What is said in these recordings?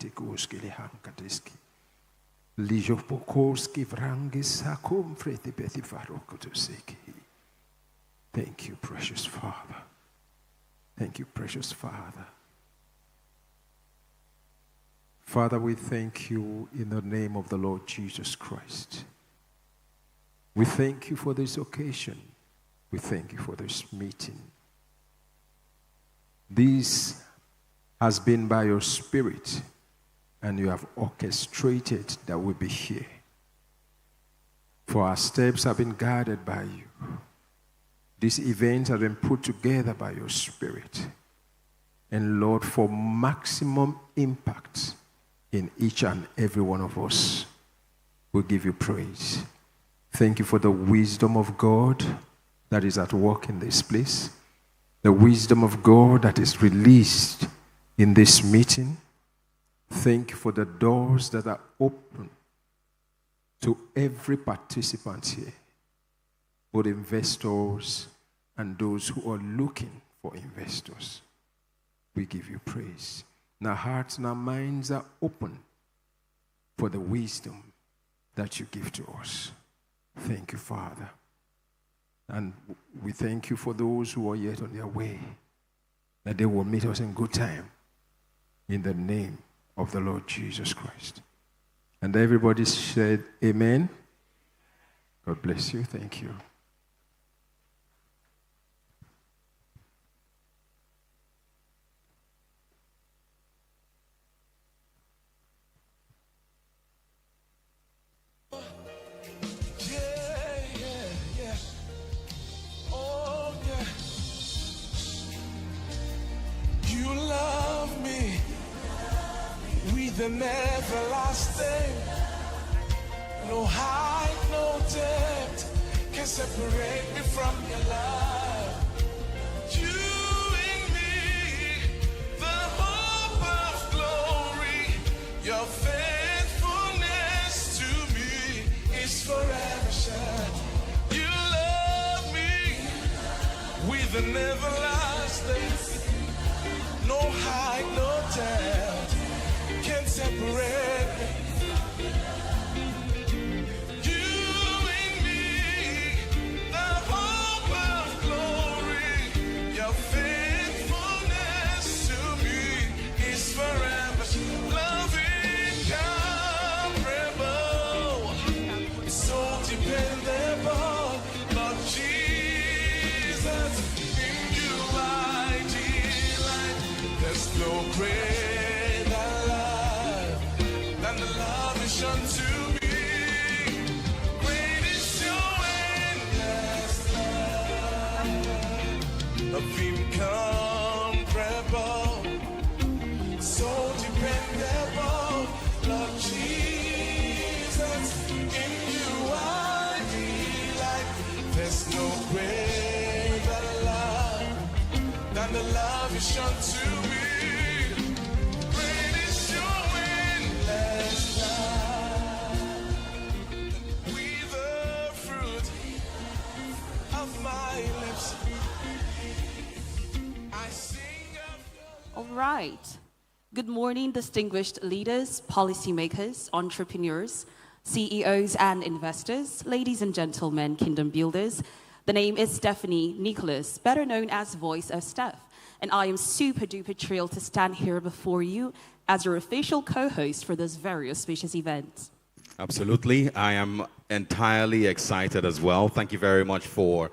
fretigoski lihankadiski. Lijopokoski vrangis hakum freti beti farokotoseki. Thank you, precious Father. Thank you, precious Father. Father, we thank you in the name of the Lord Jesus Christ. We thank you for this occasion. We thank you for this meeting. This has been by your Spirit, and you have orchestrated that we be here. For our steps have been guided by you. This event has been put together by your Spirit. And Lord, for maximum impact in each and every one of us, we give you praise. Thank you for the wisdom of God that is at work in this place, the wisdom of God that is released in this meeting. Thank you for the doors that are open to every participant here, both investors and those who are looking for investors. We give you praise. And our hearts and our minds are open for the wisdom that you give to us. Thank you, Father. And we thank you for those who are yet on their way, that they will meet us in good time, in the name of the Lord Jesus Christ. And everybody said, amen. God bless you. Thank you. An everlasting, no height, no depth can separate me from your love. You and me, the hope of glory, your faithfulness to me is forever sure. You love me with an everlasting, no height, no depth can separate me. You and me, the hope of glory, your faithfulness to me is forever. Love incomparable, so dependable, Lord Jesus, in you I delight. There's no greater unto me. Great is your endless love, of incomparable, so dependable, Lord Jesus, in you I delight. There's no greater love than the love you shown to me. Great is your endless All right. Good morning, distinguished leaders, policymakers, entrepreneurs, CEOs, and investors, ladies and gentlemen, kingdom builders. The name is Stephanie Nicholas, better known as Voice of Steph, and I am super duper thrilled to stand here before you as your official co-host for this very auspicious event. Absolutely. I am entirely excited as well. Thank you very much for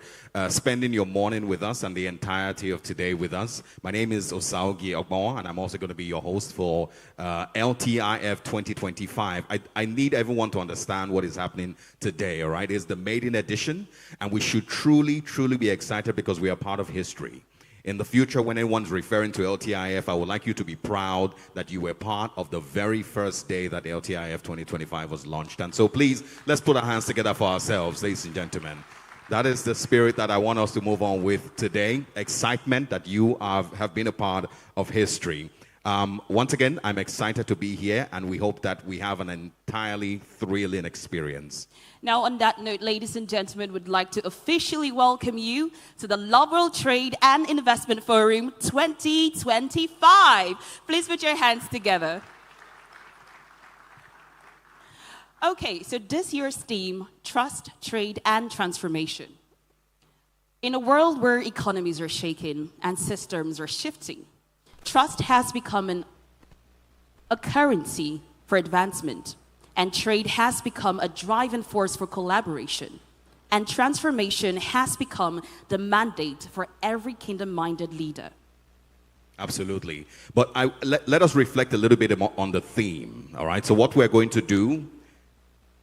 spending your morning with us and the entirety of today with us. My name is Osaogi Ogbon, and I'm also going to be your host for LTIF 2025. I need everyone to understand what is happening today, all right? It's the maiden edition, and we should truly, truly be excited because we are part of history. In the future, when anyone's referring to LTIF, I would like you to be proud that you were part of the very first day that LTIF 2025 was launched. And so please, let's put our hands together for ourselves, ladies and gentlemen. That is the spirit that I want us to move on with today. Excitement that you have been a part of history. Once again, I'm excited to be here, and we hope that we have an entirely thrilling experience. Now, on that note, ladies and gentlemen, would like to officially welcome you to the Love World Trade and Investment Forum 2025. Please put your hands together. Okay, so this year's theme, trust, trade, and transformation. In a world where economies are shaking and systems are shifting, trust has become a currency for advancement, and trade has become a driving force for collaboration, and transformation has become the mandate for every kingdom-minded leader. Absolutely. But let us reflect a little bit more on the theme, all right? So what we're going to do,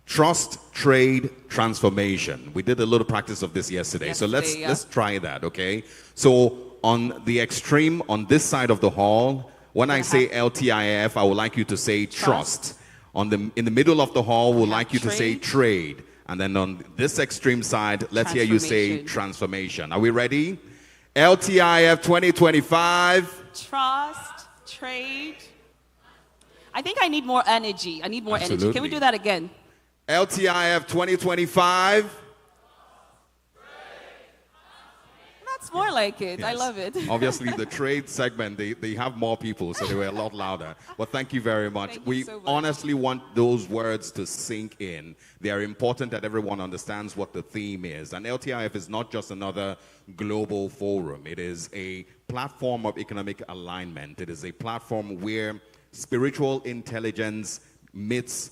trust, trade, transformation. We did a little practice of this yesterday. So let's try that, okay? So on the extreme, on this side of the hall, when I say LTIF, I would like you to say trust. In the middle of the hall, we would like you to say trade. And then on this extreme side, let's hear you say transformation. Are we ready? LTIF 2025. Trust, trade. I think I need more energy. Energy. Can we do that again? LTIF 2025. That's more like it. Yes. I love it. Obviously, the trade segment, they have more people, so they were a lot louder. But thank you very much. We honestly want those words to sink in. They are important that everyone understands what the theme is. And LTIF is not just another global forum. It is a platform of economic alignment. It is a platform where spiritual intelligence meets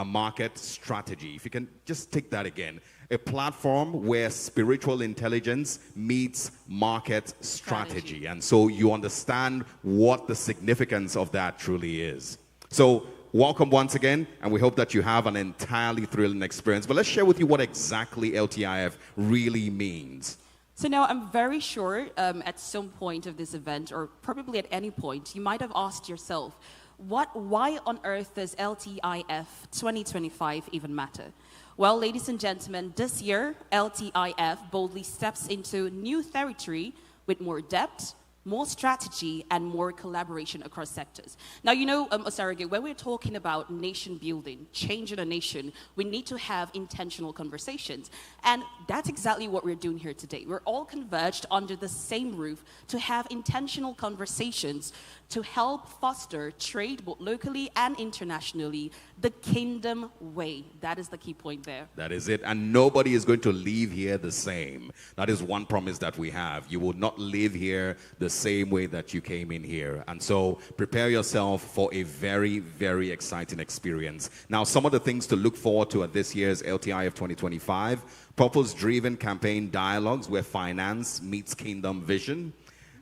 market strategy. If you can just take that again. A platform where spiritual intelligence meets market strategy. And so you understand what the significance of that truly is. So welcome once again, and we hope that you have an entirely thrilling experience. But let's share with you what exactly LTIF really means. So now I'm very sure at some point of this event, or probably at any point, you might have asked yourself, why on earth does LTIF 2025 even matter? Well, ladies and gentlemen, this year, LTIF boldly steps into new territory with more depth, more strategy, and more collaboration across sectors. Now, you know, Osarage, when we're talking about nation building, changing a nation, we need to have intentional conversations. And that's exactly what we're doing here today. We're all converged under the same roof to have intentional conversations to help foster trade both locally and internationally, the kingdom way. That is the key point there. That is it. And nobody is going to leave here the same. That is one promise that we have. You will not live here the same way that you came in here. And so prepare yourself for a very, very exciting experience. Now, some of the things to look forward to at this year's LTIF 2025, purpose-driven campaign dialogues where finance meets kingdom vision,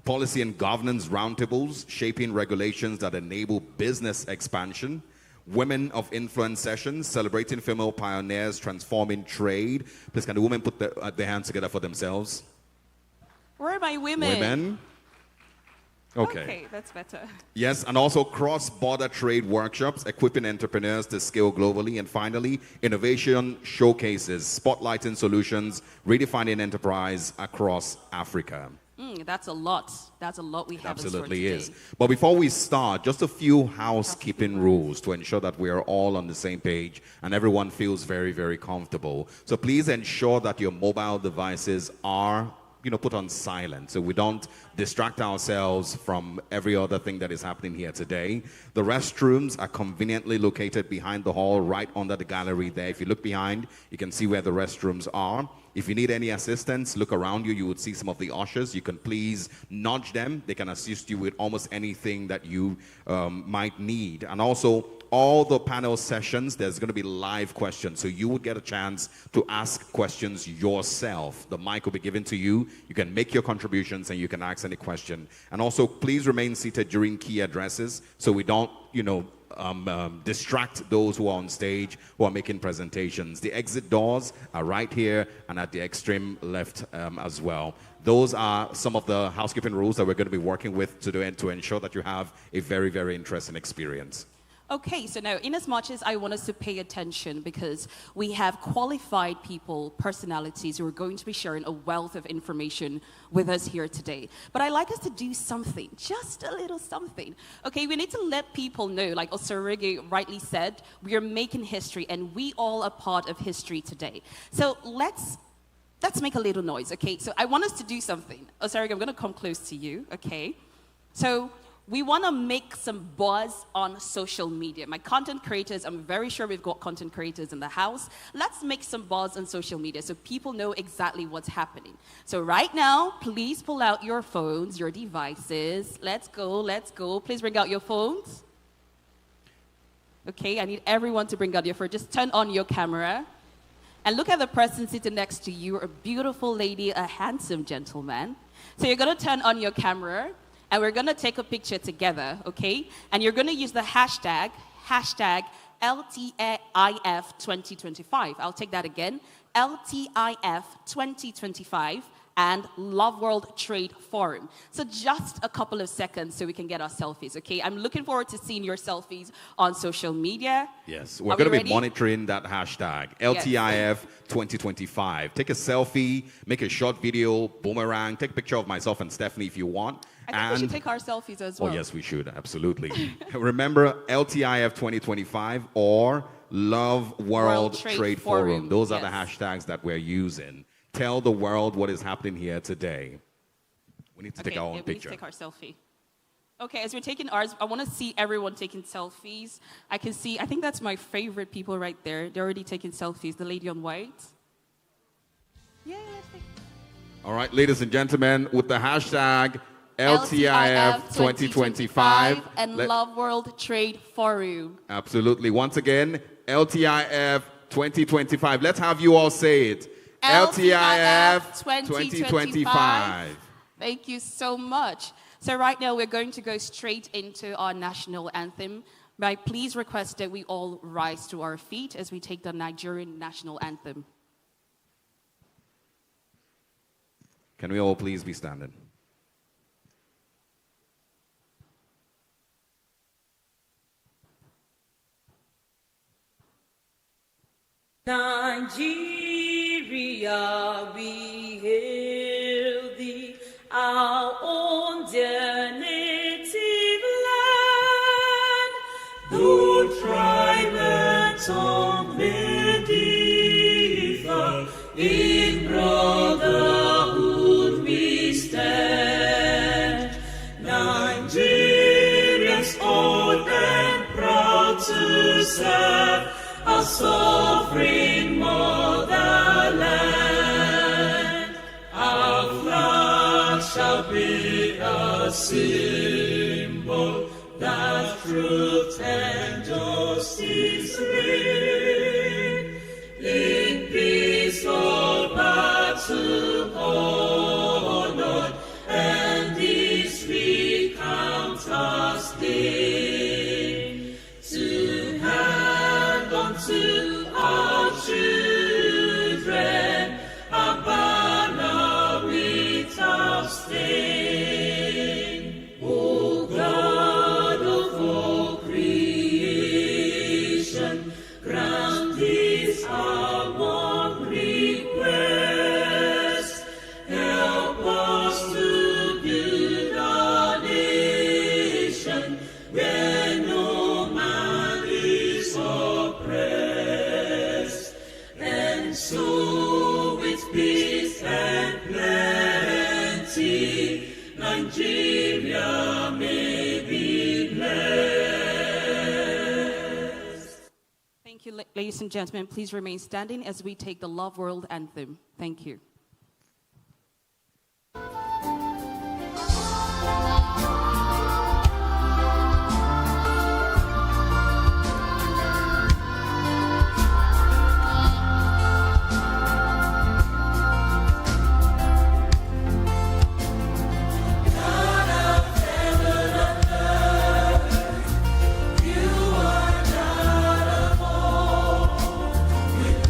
policy and governance roundtables shaping regulations that enable business expansion, women of influence sessions celebrating female pioneers transforming trade. Please, can the women put their hands together for themselves? Where are my women? Women. Okay, that's better. Yes, and also cross-border trade workshops, equipping entrepreneurs to scale globally. And finally, innovation showcases, spotlighting solutions, redefining enterprise across Africa. That's a lot. That's a lot we have. Absolutely is. But before we start, just a few housekeeping rules to ensure that we are all on the same page and everyone feels very, very comfortable. So please ensure that your mobile devices are put on silent so we don't distract ourselves from every other thing that is happening here today. The restrooms are conveniently located behind the hall, right under the gallery there. If you look behind, you can see where the restrooms are. If you need any assistance, look around you. You would see some of the ushers. You can please nudge them. They can assist you with almost anything that you might need. And also, all the panel sessions, there's going to be live questions. So you would get a chance to ask questions yourself. The mic will be given to you. You can make your contributions and you can ask any question. And also, please remain seated during key addresses so we don't, distract those who are on stage, who are making presentations. The exit doors are right here and at the extreme left as well. Those are some of the housekeeping rules that we're going to be working with to ensure that you have a very, very interesting experience. Okay, so now, in as much as I want us to pay attention because we have qualified people, personalities who are going to be sharing a wealth of information with us here today. But I'd like us to do something, just a little something. Okay, we need to let people know, like Osorege rightly said, we are making history and we all are part of history today. So let's make a little noise, okay? So I want us to do something. Osorege, I'm going to come close to you, okay? So We want to make some buzz on social media. My content creators, I'm very sure we've got content creators in the house. Let's make some buzz on social media so people know exactly what's happening. So right now, please pull out your phones, your devices. Let's go, let's go. Please bring out your phones. Okay, I need everyone to bring out your phone. Just turn on your camera. And look at the person sitting next to you, a beautiful lady, a handsome gentleman. So you're going to turn on your camera. And we're going to take a picture together, okay? And you're going to use the hashtag LTIF 2025. I'll take that again. LTIF 2025 and Love World Trade Forum. So just a couple of seconds so we can get our selfies, okay? I'm looking forward to seeing your selfies on social media. Yes, we're going to be monitoring that hashtag, LTIF 2025. Take a selfie, make a short video, boomerang, take a picture of myself and Stephanie if you want. I think we should take our selfies as well. Oh, yes, we should, absolutely. Remember, LTIF 2025 or Love World Trade Forum. Those are the hashtags that we're using. Tell the world what is happening here today. We need to take our own picture. We need to take our selfie. Okay, as we're taking ours, I want to see everyone taking selfies. I can see, I think that's my favorite people right there. They're already taking selfies. The lady on white. Yeah, all right, ladies and gentlemen, with the hashtag LTIF 2025 and Love World Trade Forum. Absolutely. Once again, LTIF 2025. Let's have you all say it. LTIF 2025. Thank you so much. So right now we're going to go straight into our national anthem. May I please request that we all rise to our feet as we take the Nigerian national anthem. Can we all please be standing? Nigeria, we hail thee, our own dear native land. Though tribe and tongue may differ, in brotherhood we stand. Nigerians old and proud to serve our sovereign motherland. Our flag shall be a symbol that truth and justice reign. In peace all battle honored, and this we count as gain. To hand unto our children a banner without stain. O God of all creation, grant this our one request. Help us to build our nation where no man is oppressed, and so with peace and plenty Nigeria may be blessed. Thank you, ladies and gentlemen. Please remain standing as we take the Love World anthem. Thank you.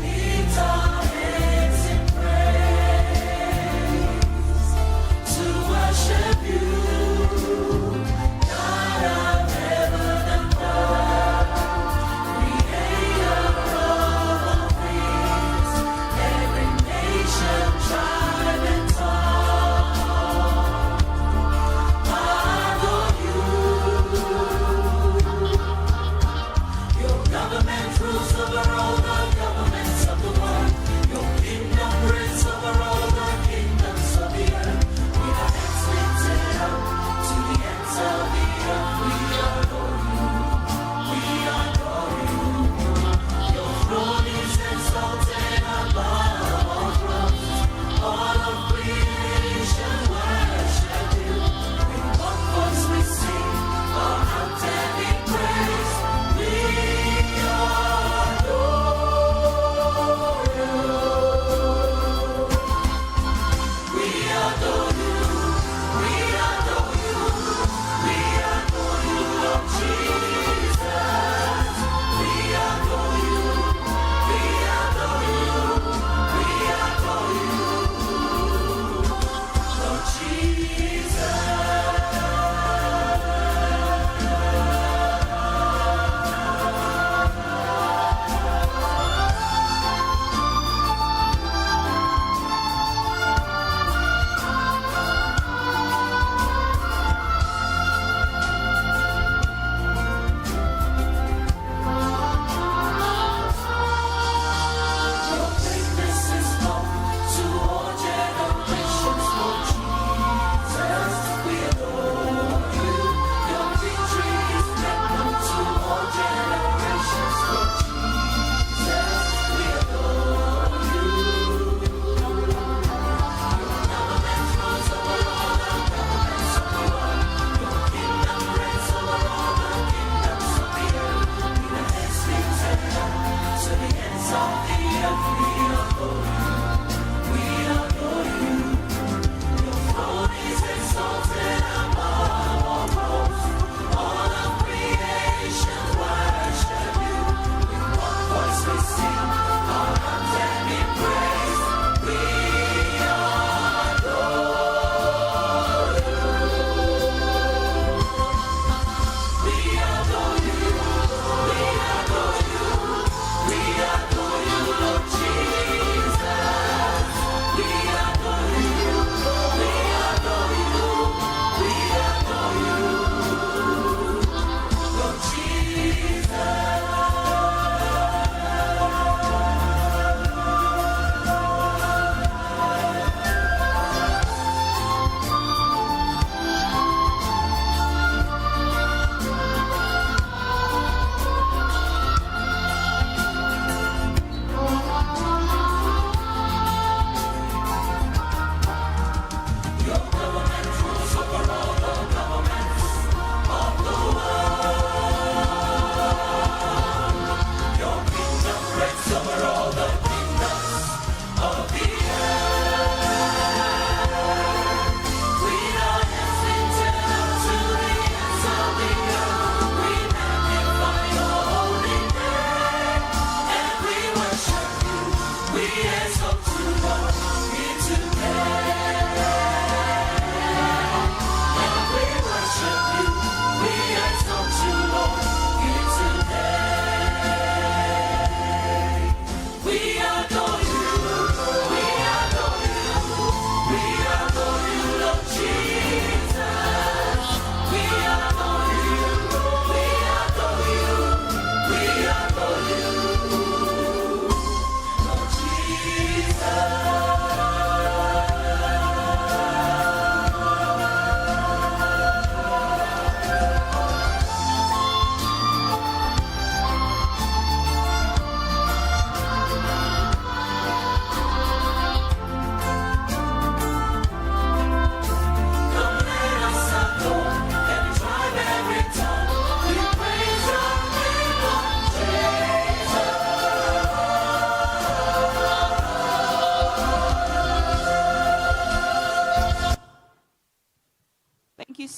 Lift our hands in prayer.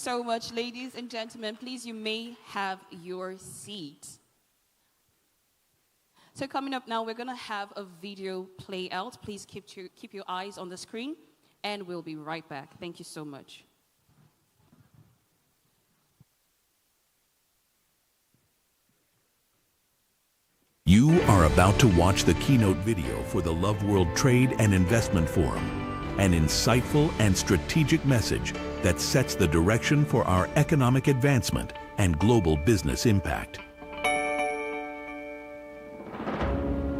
so much, ladies and gentlemen. Please, you may have your seat. So coming up now, we're going to have a video play out. Please keep your eyes on the screen, and we'll be right back. Thank you so much. You are about to watch the keynote video for the Love World Trade and Investment Forum, an insightful and strategic message that sets the direction for our economic advancement and global business impact.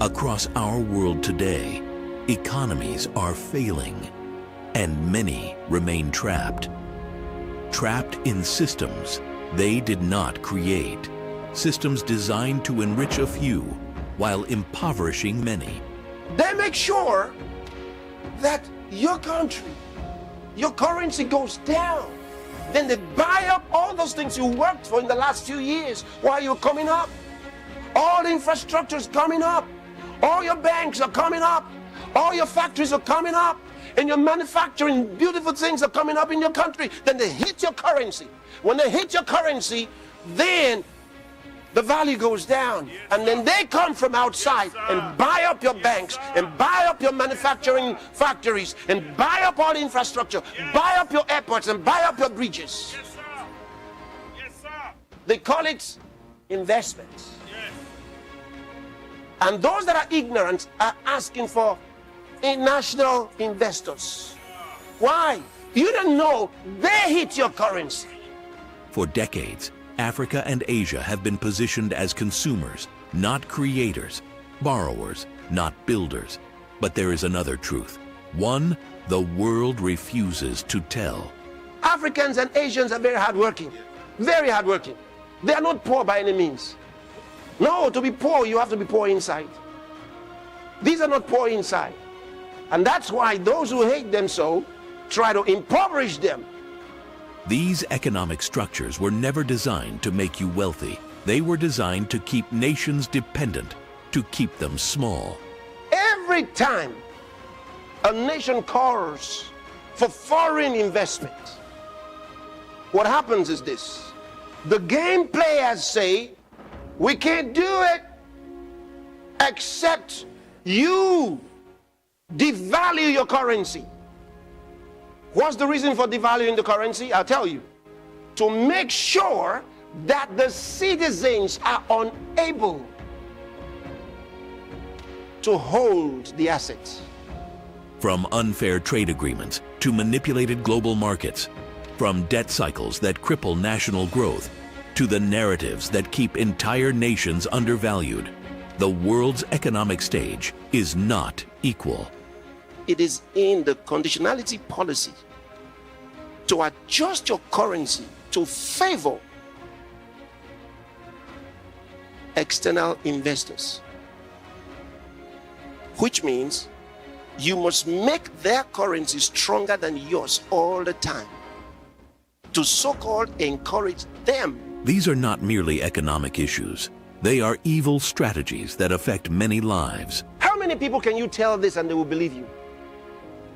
Across our world today, economies are failing, and many remain trapped. Trapped in systems they did not create. Systems designed to enrich a few while impoverishing many. They make sure that your country, your currency goes down. Then they buy up all those things you worked for in the last few years while you're coming up. All the infrastructure is coming up. All your banks are coming up. All your factories are coming up. And your manufacturing beautiful things are coming up in your country. Then they hit your currency. When they hit your currency, then the value goes down, and then they come from outside and buy up your banks and buy up your manufacturing factories and buy up all the infrastructure, buy up your airports and buy up your bridges. Yes, sir. Yes, sir. They call it investments. Yes. And those that are ignorant are asking for international investors. Why? You don't know they hit your currency. For decades, Africa and Asia have been positioned as consumers, not creators, borrowers, not builders. But there is another truth, one the world refuses to tell. Africans and Asians are very hardworking. Very hardworking. They are not poor by any means. No, to be poor, you have to be poor inside. These are not poor inside. And that's why those who hate them so try to impoverish them. These economic structures were never designed to make you wealthy. They were designed to keep nations dependent, to keep them small. Every time a nation calls for foreign investment, what happens is this. The game players say, we can't do it except you devalue your currency. What's the reason for devaluing the currency? I'll tell you. To make sure that the citizens are unable to hold the assets. From unfair trade agreements to manipulated global markets, from debt cycles that cripple national growth to the narratives that keep entire nations undervalued, the world's economic stage is not equal. It is in the conditionality policy to adjust your currency to favor external investors, which means you must make their currency stronger than yours all the time to so-called encourage them. These are not merely economic issues. They are evil strategies that affect many lives. How many people can you tell this and they will believe you?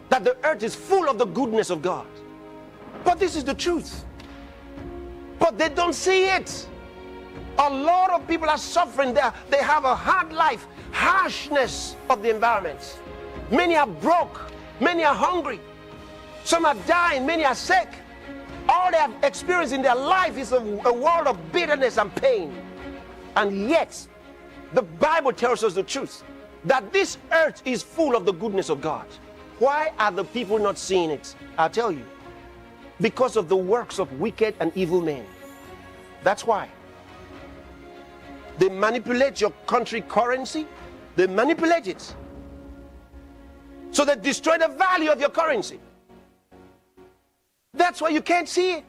That the earth is full of the goodness of God. But this is the truth. But they don't see it. A lot of people are suffering there. They have a hard life, harshness of the environment. Many are broke, many are hungry, some are dying, many are sick. All they have experienced in their life is a world of bitterness and pain. And yet, the Bible tells us the truth, that this earth is full of the goodness of God. Why are the people not seeing it? I'll tell you. Because of the works of wicked and evil men. That's why. They manipulate your country currency. They manipulate it. So they destroy the value of your currency. That's why you can't see it.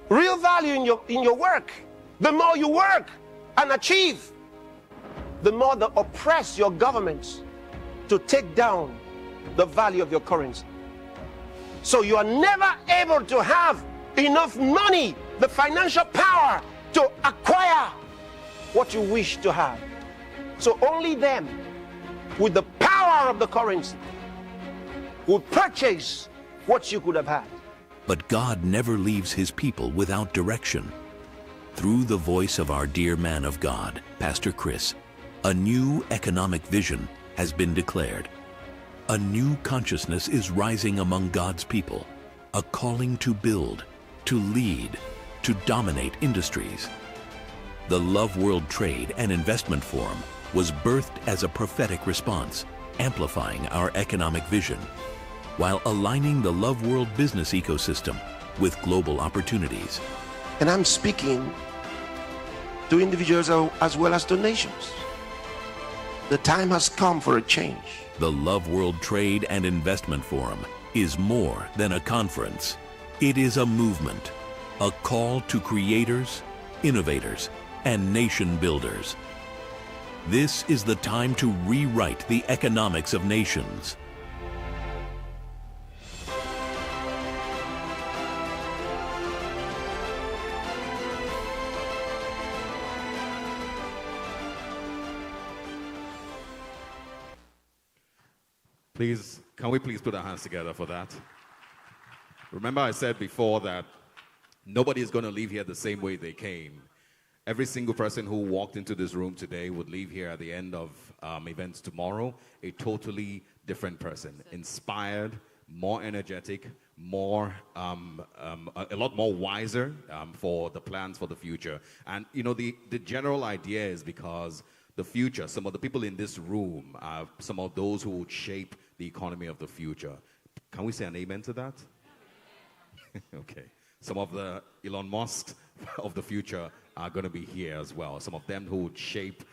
Real value in your work. The more you work and achieve, the more they oppress your governments to take down the value of your currency. So you are never able to have enough money, the financial power to acquire what you wish to have. So only them with the power of the currency will purchase what you could have had. But God never leaves his people without direction. Through the voice of our dear man of God, Pastor Chris, a new economic vision has been declared. A new consciousness is rising among God's people, a calling to build, to lead, to dominate industries. The Love World Trade and Investment Forum was birthed as a prophetic response, amplifying our economic vision, while aligning the Love World business ecosystem with global opportunities. And I'm speaking to individuals as well as to nations. The time has come for a change. The Love World Trade and Investment Forum is more than a conference. It is a movement, a call to creators, innovators, and nation builders. This is the time to rewrite the economics of nations. Please, can we please put our hands together for that? Remember I said before that nobody is going to leave here the same way they came. Every single person who walked into this room today would leave here at the end of events tomorrow a totally different person, inspired, more energetic, more a lot more wiser for the plans for the future. And you know, the general idea is because the future, some of the people in this room are some of those who would shape the economy of the future. Can we say an amen to that? Okay. Some of the Elon Musk of the future are going to be here as well. Some of them who would shape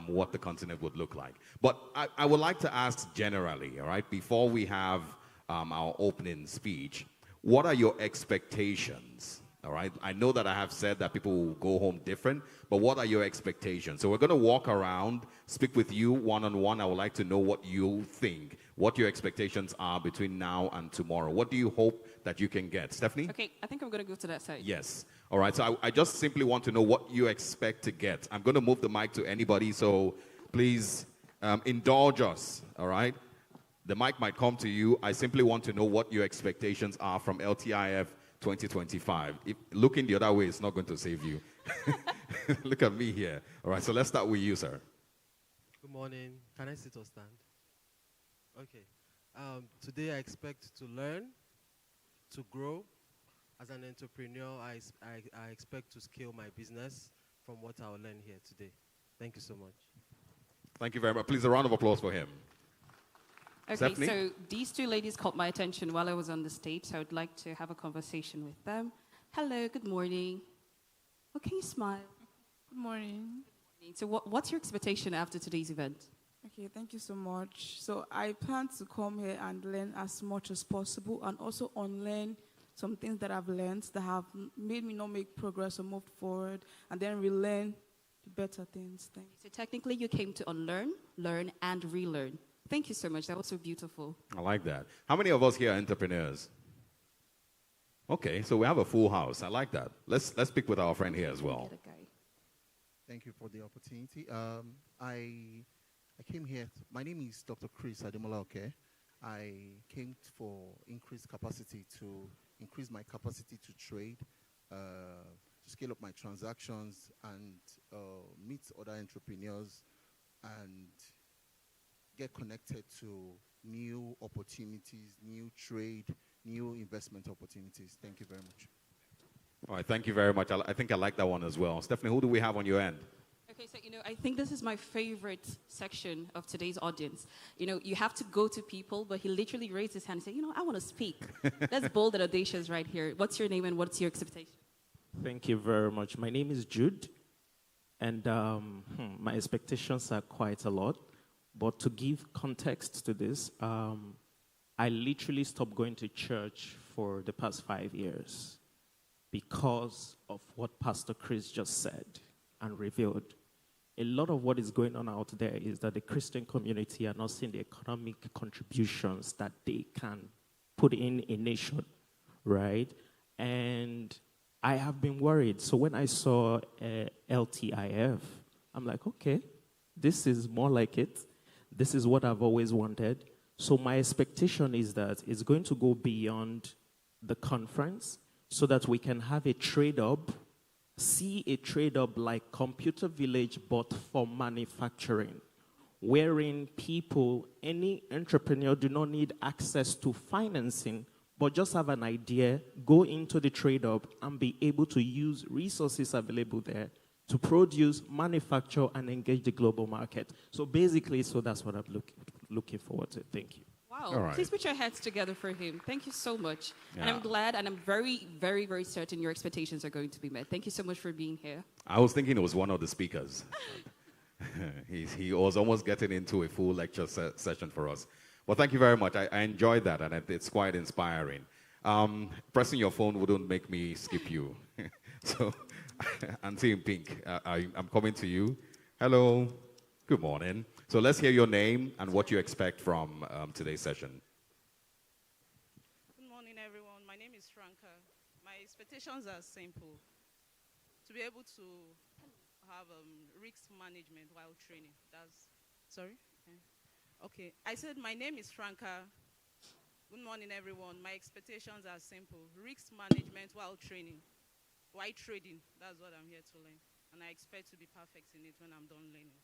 what the continent would look like. But I would like to ask generally, all right, before we have our opening speech, what are your expectations? All right, I know that I have said that people will go home different, but what are your expectations? So we're going to walk around, speak with you one-on-one. I would like to know what you think, what your expectations are between now and tomorrow. What do you hope that you can get? Stephanie? Okay, I think I'm going to go to that side. Yes. All right, so I just simply want to know what you expect to get. I'm going to move the mic to anybody, so please indulge us, all right? The mic might come to you. I simply want to know what your expectations are from LTIF 2025. Looking the other way is not going to save you. Look at me here. All right, so let's start with you, sir. Good morning. Can I sit or stand? Okay. Today I expect to learn, to grow. As an entrepreneur, I expect to scale my business from what I will learn here today. Thank you so much. Thank you very much. Please, a round of applause for him. Okay, Stephanie? so these two ladies caught my attention while I was on the stage, so I would like to have a conversation with them. Hello, good morning. Oh, can you smile? Good morning. So what's your expectation after today's event? Okay, thank you so much. So I plan to come here and learn as much as possible and also unlearn some things that I've learned that have made me not make progress or move forward, and then relearn the better things. Thanks. So technically you came to unlearn, learn, and relearn. Thank you so much. That was so beautiful. I like that. How many of us here are entrepreneurs? Okay, so we have a full house. I like that. Let's speak with our friend here as well. Thank you for the opportunity. I came here. My name is Dr. Chris Ademola. Okay, I came for increased capacity to increase my capacity to trade, to scale up my transactions, and meet other entrepreneurs and get connected to new opportunities, new trade, new investment opportunities. Thank you very much. All right, thank you very much. I think I like that one as well. Stephanie, who do we have on your end? Okay, so, I think this is my favorite section of today's audience. You have to go to people, but he literally raised his hand and said, I want to speak. That's bold and audacious right here. What's your name and what's your expectation? Thank you very much. My name is Jude, and my expectations are quite a lot. But to give context to this, I literally stopped going to church for the past 5 years because of what Pastor Chris just said and revealed. A lot of what is going on out there is that the Christian community are not seeing the economic contributions that they can put in a nation, right? And I have been worried. So when I saw LTIF, I'm like, okay, this is more like it. This is what I've always wanted. So my expectation is that it's going to go beyond the conference so that we can have a trade hub, see a trade hub like Computer Village, but for manufacturing, wherein people, any entrepreneur do not need access to financing, but just have an idea, go into the trade hub and be able to use resources available there to produce, manufacture, and engage the global market. So basically, that's what I'm looking forward to. Thank you. Wow. All right. Please put your hands together for him. Thank you so much. Yeah. And I'm glad and I'm very, very, very certain your expectations are going to be met. Thank you so much for being here. I was thinking it was one of the speakers. He was almost getting into a full lecture session for us. Well, thank you very much. I enjoyed that, and it's quite inspiring. Pressing your phone wouldn't make me skip you. So, Auntie in pink, I'm coming to you. Hello. Good morning. So let's hear your name and what you expect from today's session. Good morning, everyone. My name is Franca. My expectations are simple. To be able to have risk management while training. Sorry? Okay. I said my name is Franca. Good morning, everyone. My expectations are simple. Risk management while training. While trading. That's what I'm here to learn. And I expect to be perfect in it when I'm done learning.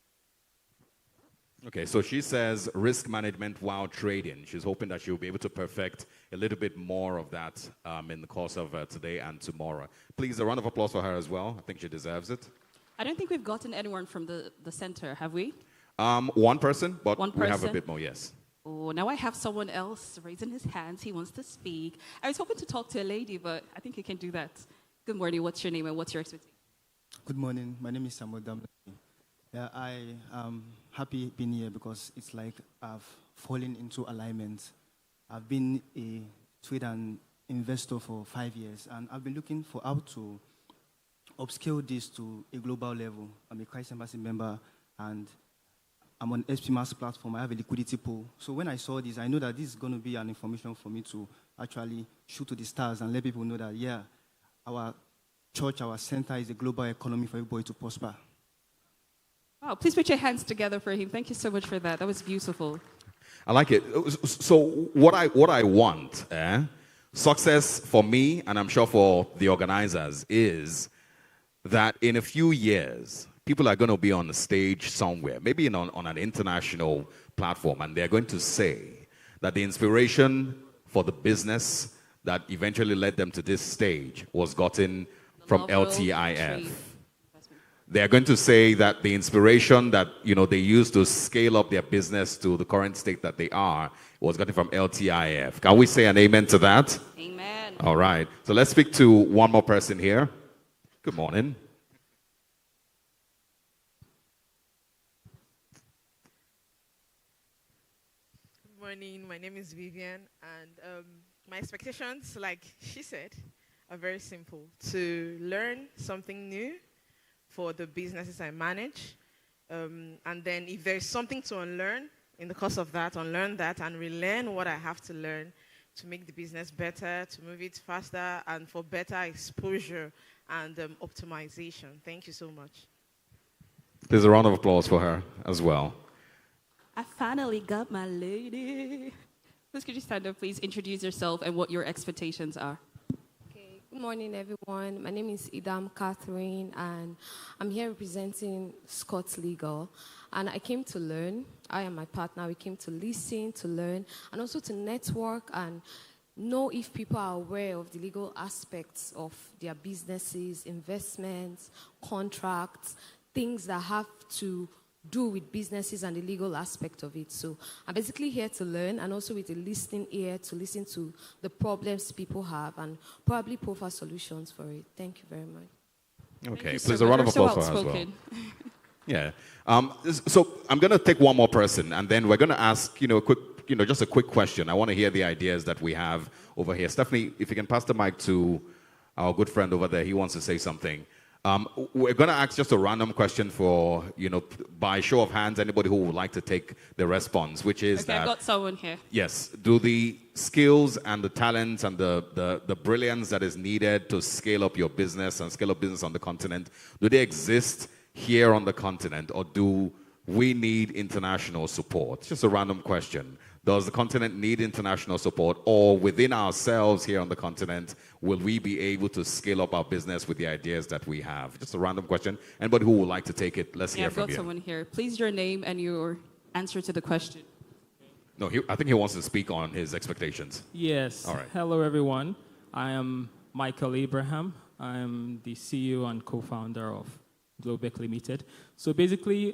Okay, so she says risk management while trading. She's hoping that she'll be able to perfect a little bit more of that in the course of today and tomorrow. Please, a round of applause for her as well. I think she deserves it. I don't think we've gotten anyone from the center, have we? One person, but One we have a person? bit more, yes. Oh, now I have someone else raising his hands. He wants to speak. I was hoping to talk to a lady, but I think you can do that. Good morning. What's your name and what's your expectation? Good morning. My name is Samuel Damley. Yeah, I am happy being here because it's like I've fallen into alignment. I've been a trade and investor for 5 years, and I've been looking for how to upscale this to a global level. I'm a Christ Embassy member, and I'm on SPMAS platform. I have a liquidity pool. So when I saw this, I know that this is going to be an information for me to actually shoot to the stars and let people know that, yeah, our church, our center is a global economy for everybody to prosper. Wow, please put your hands together for him. Thank you so much for that. That was beautiful. I like it. So what I want, success for me, and I'm sure for the organizers, is that in a few years, people are going to be on the stage somewhere, maybe on an international platform, and they're going to say that the inspiration for the business that eventually led them to this stage was gotten from LTIF. They're going to say that the inspiration that they used to scale up their business to the current state that they are was gotten from LTIF. Can we say an amen to that? Amen. All right. So let's speak to one more person here. Good morning. Good morning. My name is Vivian, and my expectations, like she said, are very simple. To learn something new for the businesses I manage. And then if there's something to unlearn, in the course of that, unlearn that and relearn what I have to learn to make the business better, to move it faster, and for better exposure and optimization. Thank you so much. There's a round of applause for her as well. I finally got my lady. Please could you stand up, please? Introduce yourself and what your expectations are. Good morning, everyone. My name is Idam Catherine, and I'm here representing Scott's Legal. And I came to learn. I and my partner, we came to listen, to learn, and also to network and know if people are aware of the legal aspects of their businesses, investments, contracts, things that have to do with businesses and the legal aspect of it. So I'm basically here to learn and also with a listening ear to listen to the problems people have and probably profile solutions for it. Thank you very much. Okay, please a round of applause for her as well. Yeah. So I'm going to take one more person and then we're going to ask, just a quick question. I want to hear the ideas that we have over here. Stephanie, if you can pass the mic to our good friend over there. He wants to say something. We're going to ask just a random question for, by show of hands, anybody who would like to take the response, which is okay, that... I've got someone here. Yes. Do the skills and the talents and the brilliance that is needed to scale up your business and scale up business on the continent, do they exist here on the continent, or do we need international support? Just a random question. Does the continent need international support, or within ourselves here on the continent, will we be able to scale up our business with the ideas that we have? Just a random question. Anybody who would like to take it, let's hear from you. I've got someone here. Please, your name and your answer to the question. No, I think he wants to speak on his expectations. Yes. All right. Hello, everyone. I am Michael Abraham. I am the CEO and co-founder of Globek Limited. So basically,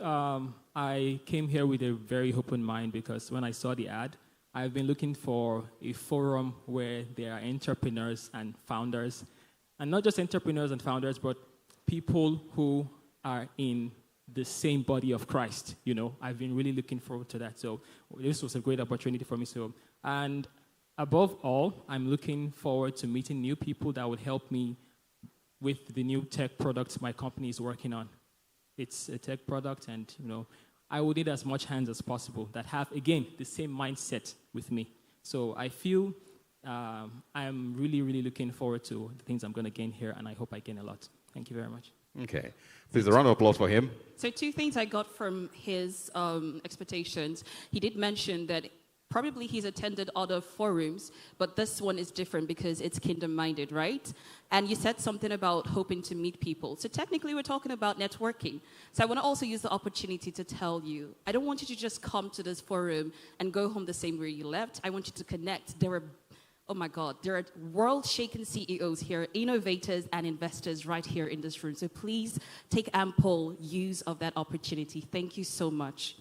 I came here with a very open mind because when I saw the ad, I've been looking for a forum where there are entrepreneurs and founders, and not just entrepreneurs and founders, but people who are in the same body of Christ. You know, I've been really looking forward to that. So this was a great opportunity for me. And above all, I'm looking forward to meeting new people that would help me with the new tech products my company is working on. It's a tech product, and I would need as much hands as possible that have, again, the same mindset with me. So I feel I'm really, really looking forward to the things I'm going to gain here, and I hope I gain a lot. Thank you very much. Okay. Please, a round of applause for him. So 2 things I got from his expectations. He did mention that probably he's attended other forums, but this one is different because it's kingdom-minded, right? And you said something about hoping to meet people. So technically, we're talking about networking. So I want to also use the opportunity to tell you, I don't want you to just come to this forum and go home the same way you left. I want you to connect. There are world-shaking CEOs here, innovators and investors right here in this room. So please take ample use of that opportunity. Thank you so much.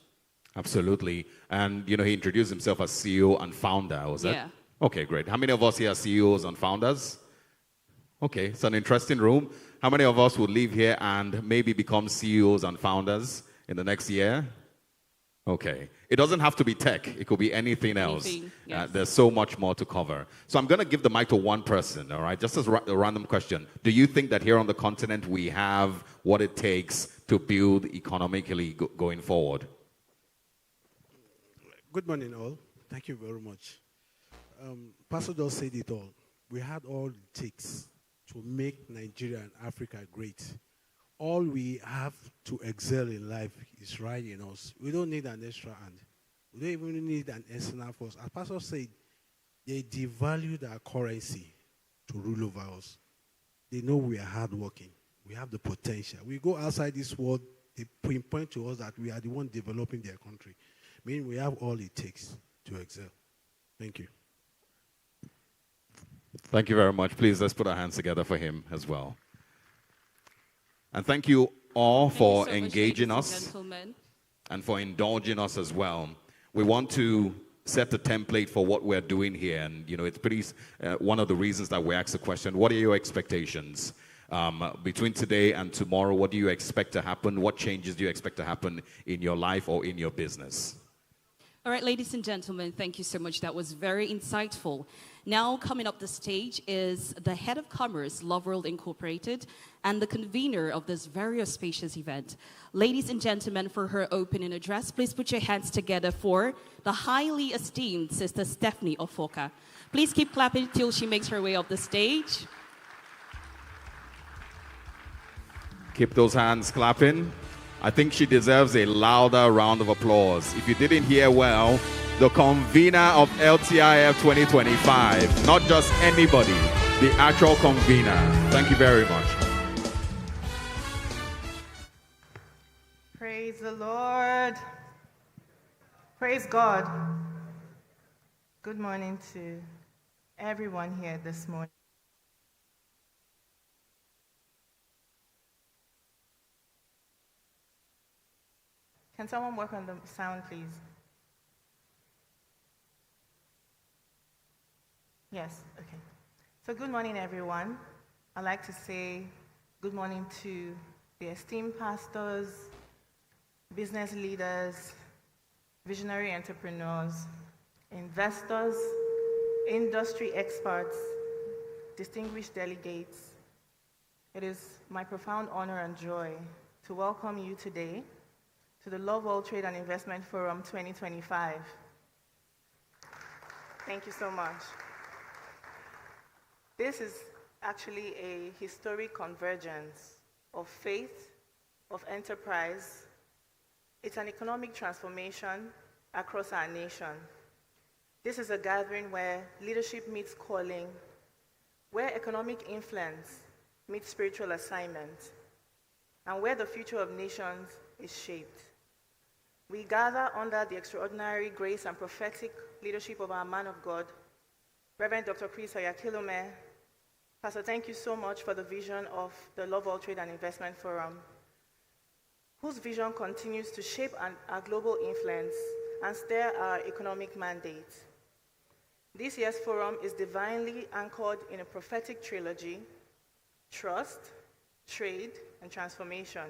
Absolutely. And, he introduced himself as CEO and founder, was that? Yeah. Okay, great. How many of us here are CEOs and founders? Okay, it's an interesting room. How many of us will leave here and maybe become CEOs and founders in the next year? Okay. It doesn't have to be tech. It could be anything else. Yes. There's so much more to cover. So I'm going to give the mic to one person, all right? Just as a random question. Do you think that here on the continent we have what it takes to build economically going forward? Good morning, all. Thank you very much. Pastor just said it all. We had all it takes to make Nigeria and Africa great. All we have to excel in life is right in us. We don't need an extra hand. We don't even need an external force. As Pastor said, they devalued our currency to rule over us. They know we are hardworking. We have the potential. We go outside this world, they pinpoint to us that we are the one developing their country. Meaning we have all it takes to excel. Thank you. Thank you very much. Please, let's put our hands together for him as well. And thank you all for engaging us and for indulging us as well. We want to set the template for what we're doing here. And, it's pretty, one of the reasons that we asked the question, what are your expectations? Between today and tomorrow, what do you expect to happen? What changes do you expect to happen in your life or in your business? All right, ladies and gentlemen, thank you so much. That was very insightful. Now coming up the stage is the head of commerce, Love World Incorporated, and the convener of this very auspicious event. Ladies and gentlemen, for her opening address, please put your hands together for the highly esteemed Sister Stephanie Ofoka. Please keep clapping till she makes her way up the stage. Keep those hands clapping. I think she deserves a louder round of applause. If you didn't hear well, the convener of LTIF 2025, not just anybody, the actual convener. Thank you very much. Praise the Lord. Praise God. Good morning to everyone here this morning. Can someone work on the sound, please? Yes, okay. So good morning, everyone. I'd like to say good morning to the esteemed pastors, business leaders, visionary entrepreneurs, investors, industry experts, distinguished delegates. It is my profound honor and joy to welcome you today to the Love World Trade and Investment Forum 2025. Thank you so much. This is actually a historic convergence of faith, of enterprise. It's an economic transformation across our nation. This is a gathering where leadership meets calling, where economic influence meets spiritual assignment, and where the future of nations is shaped. We gather under the extraordinary grace and prophetic leadership of our man of God, Reverend Dr. Chris Oyakhilome. Pastor, thank you so much for the vision of the Love World Trade and Investment Forum, whose vision continues to shape our global influence and steer our economic mandate. This year's forum is divinely anchored in a prophetic trilogy: trust, trade, and transformation.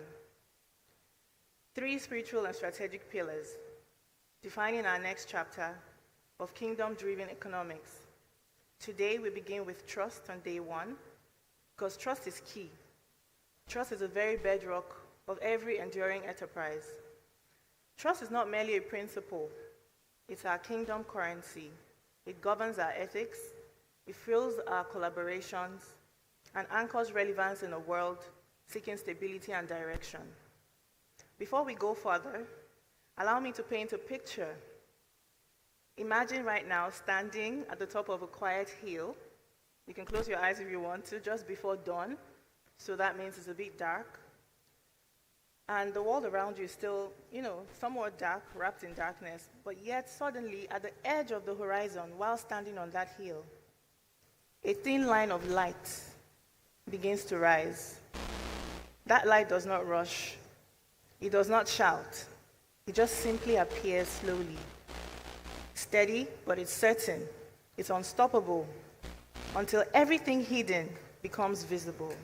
3 spiritual and strategic pillars defining our next chapter of kingdom-driven economics. Today we begin with trust on day 1, because trust is key. Trust is the very bedrock of every enduring enterprise. Trust is not merely a principle, it's our kingdom currency. It governs our ethics, it fuels our collaborations, and anchors relevance in a world seeking stability and direction. Before we go further, allow me to paint a picture. Imagine right now standing at the top of a quiet hill. You can close your eyes if you want to, just before dawn, so that means it's a bit dark. And the world around you is still, somewhat dark, wrapped in darkness, but yet suddenly at the edge of the horizon, while standing on that hill, a thin line of light begins to rise. That light does not rush. It does not shout. It just simply appears slowly. Steady, but it's certain. It's unstoppable until everything hidden becomes visible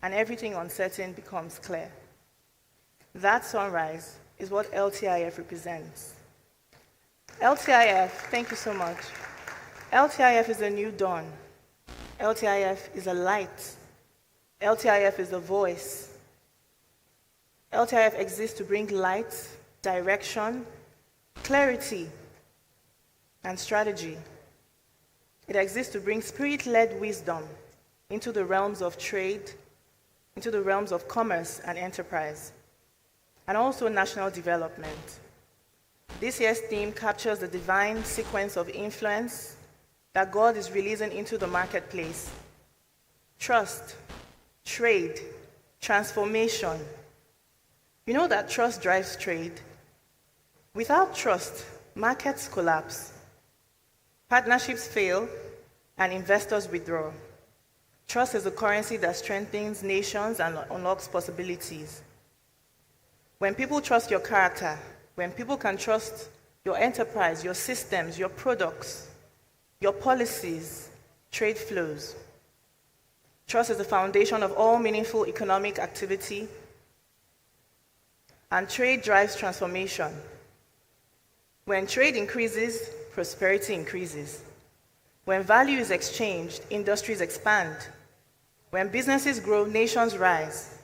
and everything uncertain becomes clear. That sunrise is what LTIF represents. LTIF, thank you so much. LTIF is a new dawn. LTIF is a light. LTIF is a voice. LTIF exists to bring light, direction, clarity, and strategy. It exists to bring spirit-led wisdom into the realms of trade, into the realms of commerce and enterprise, and also national development. This year's theme captures the divine sequence of influence that God is releasing into the marketplace. Trust, trade, transformation. You know that trust drives trade. Without trust, markets collapse, partnerships fail, and investors withdraw. Trust is a currency that strengthens nations and unlocks possibilities. When people trust your character, when people can trust your enterprise, your systems, your products, your policies, trade flows. Trust is the foundation of all meaningful economic activity, and trade drives transformation. When trade increases, prosperity increases. When value is exchanged, industries expand. When businesses grow, nations rise.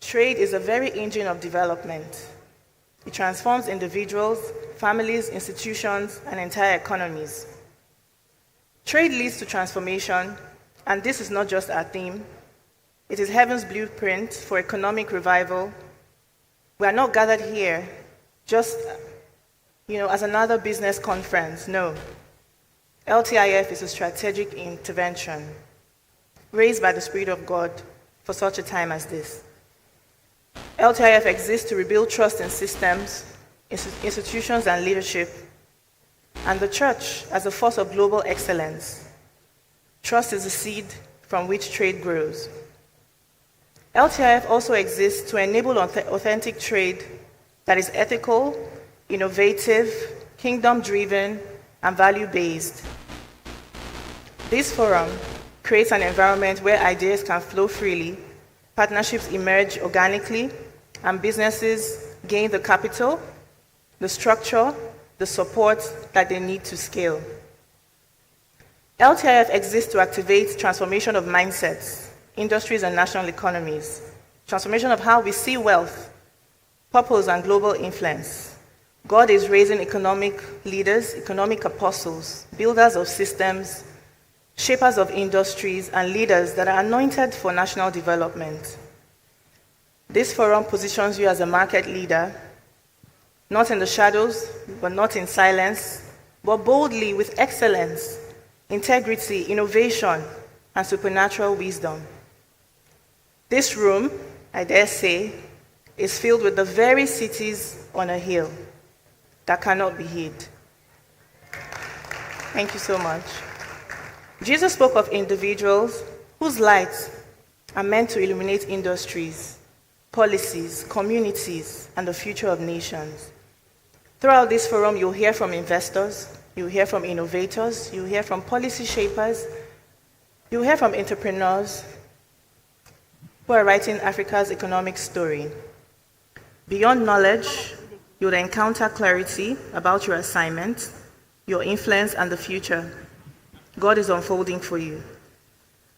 Trade is a very engine of development. It transforms individuals, families, institutions, and entire economies. Trade leads to transformation, and this is not just our theme. It is heaven's blueprint for economic revival. We are not gathered here just, as another business conference. No. LTIF is a strategic intervention raised by the Spirit of God for such a time as this. LTIF exists to rebuild trust in systems, institutions, and leadership, and the church as a force of global excellence. Trust is the seed from which trade grows. LTIF also exists to enable authentic trade that is ethical, innovative, kingdom-driven, and value-based. This forum creates an environment where ideas can flow freely, partnerships emerge organically, and businesses gain the capital, the structure, the support that they need to scale. LTIF exists to activate transformation of mindsets, industries, and national economies, transformation of how we see wealth, purpose, and global influence. God is raising economic leaders, economic apostles, builders of systems, shapers of industries, and leaders that are anointed for national development. This forum positions you as a market leader, not in the shadows, but not in silence, but boldly with excellence, integrity, innovation, and supernatural wisdom. This room, I dare say, is filled with the very cities on a hill that cannot be hid. Thank you so much. Jesus spoke of individuals whose lights are meant to illuminate industries, policies, communities, and the future of nations. Throughout this forum, you'll hear from investors, you'll hear from innovators, you'll hear from policy shapers, you'll hear from entrepreneurs who are writing Africa's economic story. Beyond knowledge, you'll encounter clarity about your assignment, your influence, and the future God is unfolding for you.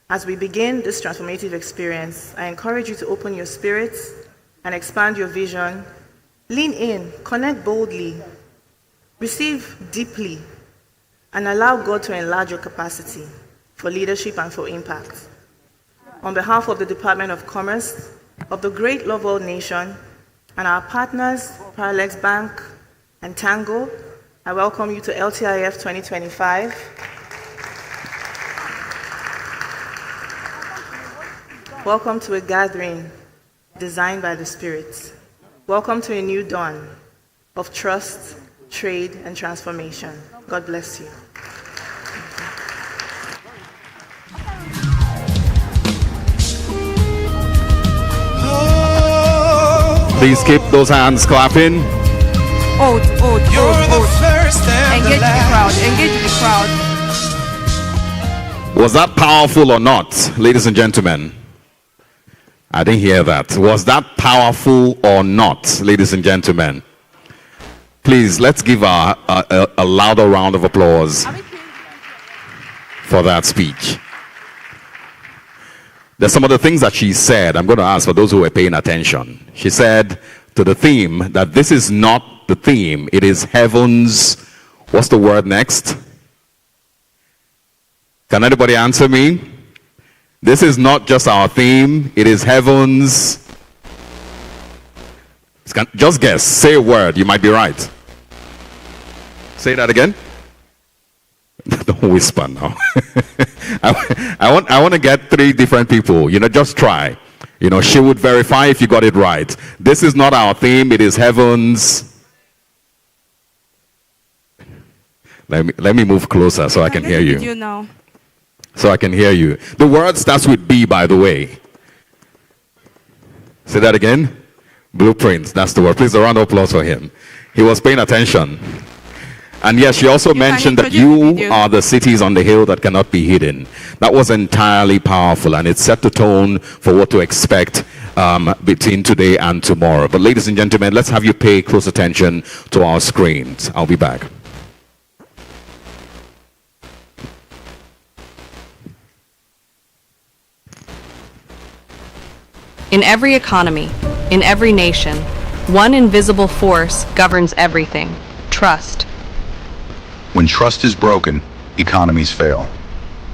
As we begin this transformative experience, I encourage you to open your spirits and expand your vision. Lean in, connect boldly, receive deeply, and allow God to enlarge your capacity for leadership and for impact. On behalf of the Department of Commerce, of the great Love World Nation, and our partners, Paralex Bank and Tango, I welcome you to LTIF 2025. Welcome to a gathering designed by the Spirit. Welcome to a new dawn of trust, trade, and transformation. God bless you. Please keep those hands clapping. Engage the crowd. Engage the crowd. Was that powerful or not, ladies and gentlemen? I didn't hear that. Was that powerful or not, ladies and gentlemen? Please, let's give a louder round of applause for that speech. There's some of the things that she said. I'm going to ask for those who were paying attention. She said to the theme that this is not the theme. It is heaven's. What's the word next? Can anybody answer me? This is not just our theme. It is heaven's. Just guess. Say a word. You might be right. Say that again. Don't whisper now. I want to get 3 different people. Just try. She would verify if you got it right. This is not our theme. It is heaven's. Let me move closer so I can hear you. You now. So I can hear you. The word starts with B, by the way. Say that again. Blueprint. That's the word. Please, a round of applause for him. He was paying attention. And yes, she also mentioned that you are the cities on the hill that cannot be hidden. That was entirely powerful, and it set the tone for what to expect between today and tomorrow. But ladies and gentlemen, let's have you pay close attention to our screens. I'll be back. In every economy, in every nation, one invisible force governs everything: trust. When trust is broken, economies fail.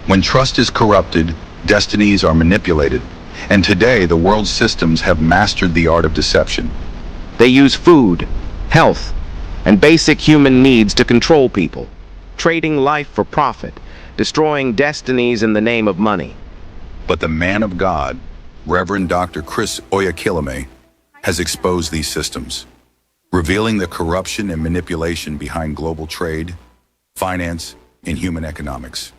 When trust is corrupted, destinies are manipulated. And today, the world's systems have mastered the art of deception. They use food, health, and basic human needs to control people, trading life for profit, destroying destinies in the name of money. But the man of God, Reverend Dr. Chris Oyakilame, has exposed these systems, revealing the corruption and manipulation behind global trade, finance, and human economics.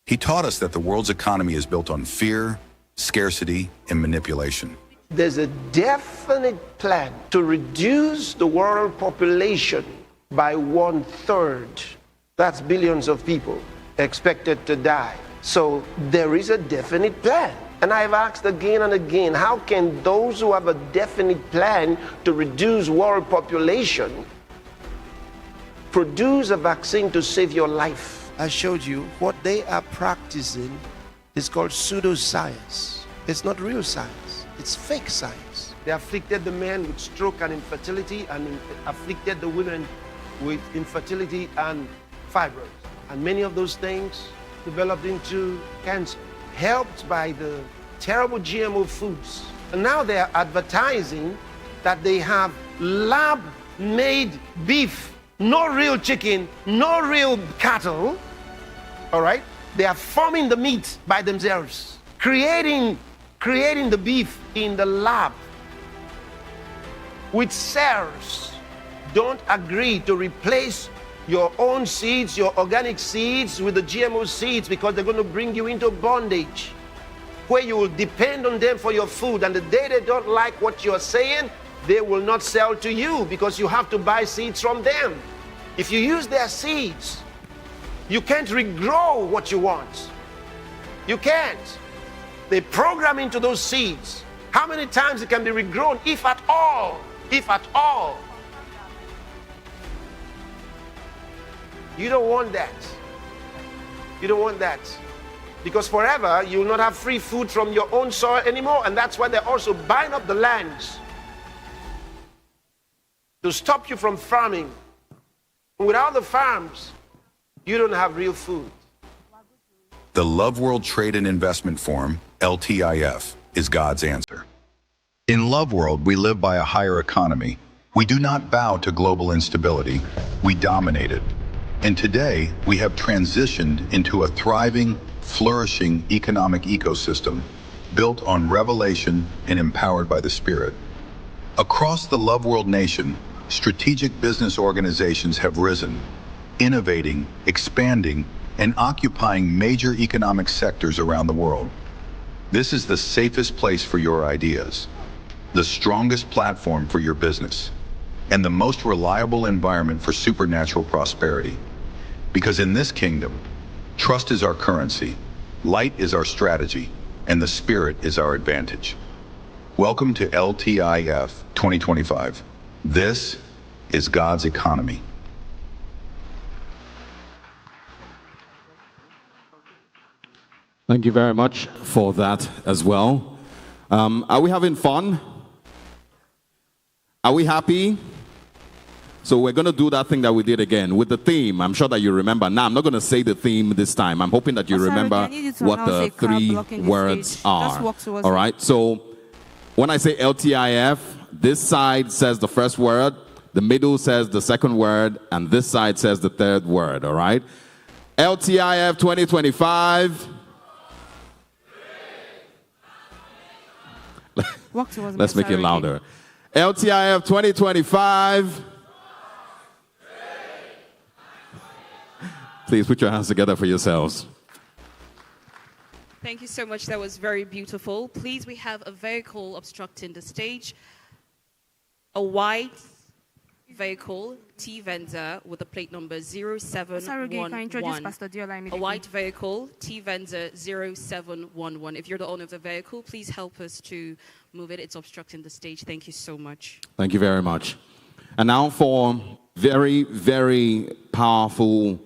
He taught us that the world's economy is built on fear, scarcity, and manipulation. There's a definite plan to reduce the world population by 1/3. That's billions of people expected to die. So there is a definite plan. And I've asked again and again, how can those who have a definite plan to reduce world population produce a vaccine to save your life? I showed you what they are practicing is called pseudoscience. It's not real science, it's fake science. They afflicted the men with stroke and infertility, and afflicted the women with infertility and fibroids. And many of those things developed into cancer, helped by the terrible GMO foods. And now they are advertising that they have lab-made beef no real chicken, no real cattle, all right? They are forming the meat by themselves, creating the beef in the lab with cells. Don't agree to replace your own seeds, your organic seeds, with the GMO seeds, because they're going to bring you into bondage where you will depend on them for your food. And the day they don't like what you're saying, they will not sell to you because you have to buy seeds from them. If you use their seeds, you can't regrow what you want. You can't. They program into those seeds how many times it can be regrown, if at all. If at all. You don't want that. You don't want that. Because forever you will not have free food from your own soil anymore. And that's why they're also buying up the lands to stop you from farming. Without the farms, you don't have real food. The Love World Trade and Investment Forum, LTIF, is God's answer. In Love World, we live by a higher economy. We do not bow to global instability. We dominate it. And today, we have transitioned into a thriving, flourishing economic ecosystem built on revelation and empowered by the Spirit. Across the Love World nation, strategic business organizations have risen, innovating, expanding, and occupying major economic sectors around the world. This is the safest place for your ideas, the strongest platform for your business, and the most reliable environment for supernatural prosperity. Because in this kingdom, trust is our currency, light is our strategy, and the Spirit is our advantage. Welcome to LTIF 2025. This is God's economy. Thank you very much for that as well. Are we having fun? Are we happy? So we're going to do that thing that we did again with the theme. I'm sure that you remember. Now, I'm not going to say the theme this time. I'm hoping that you remember what the three words are. All right? So when I say LTIF, this side says the first word, the middle says the second word, and this side says the third word. All right? LTIF 2025. Let's make it louder. LTIF 2025. Please put your hands together for yourselves. Thank you so much. That was very beautiful. Please, we have a vehicle obstructing the stage. A white vehicle, T-Venza, with the plate number 0711. Can I introduce Pastor Diola immediately? A white vehicle, T-Venza 0711. If you're the owner of the vehicle, please help us to move it. It's obstructing the stage. Thank you so much. Thank you very much. And now for very, very powerful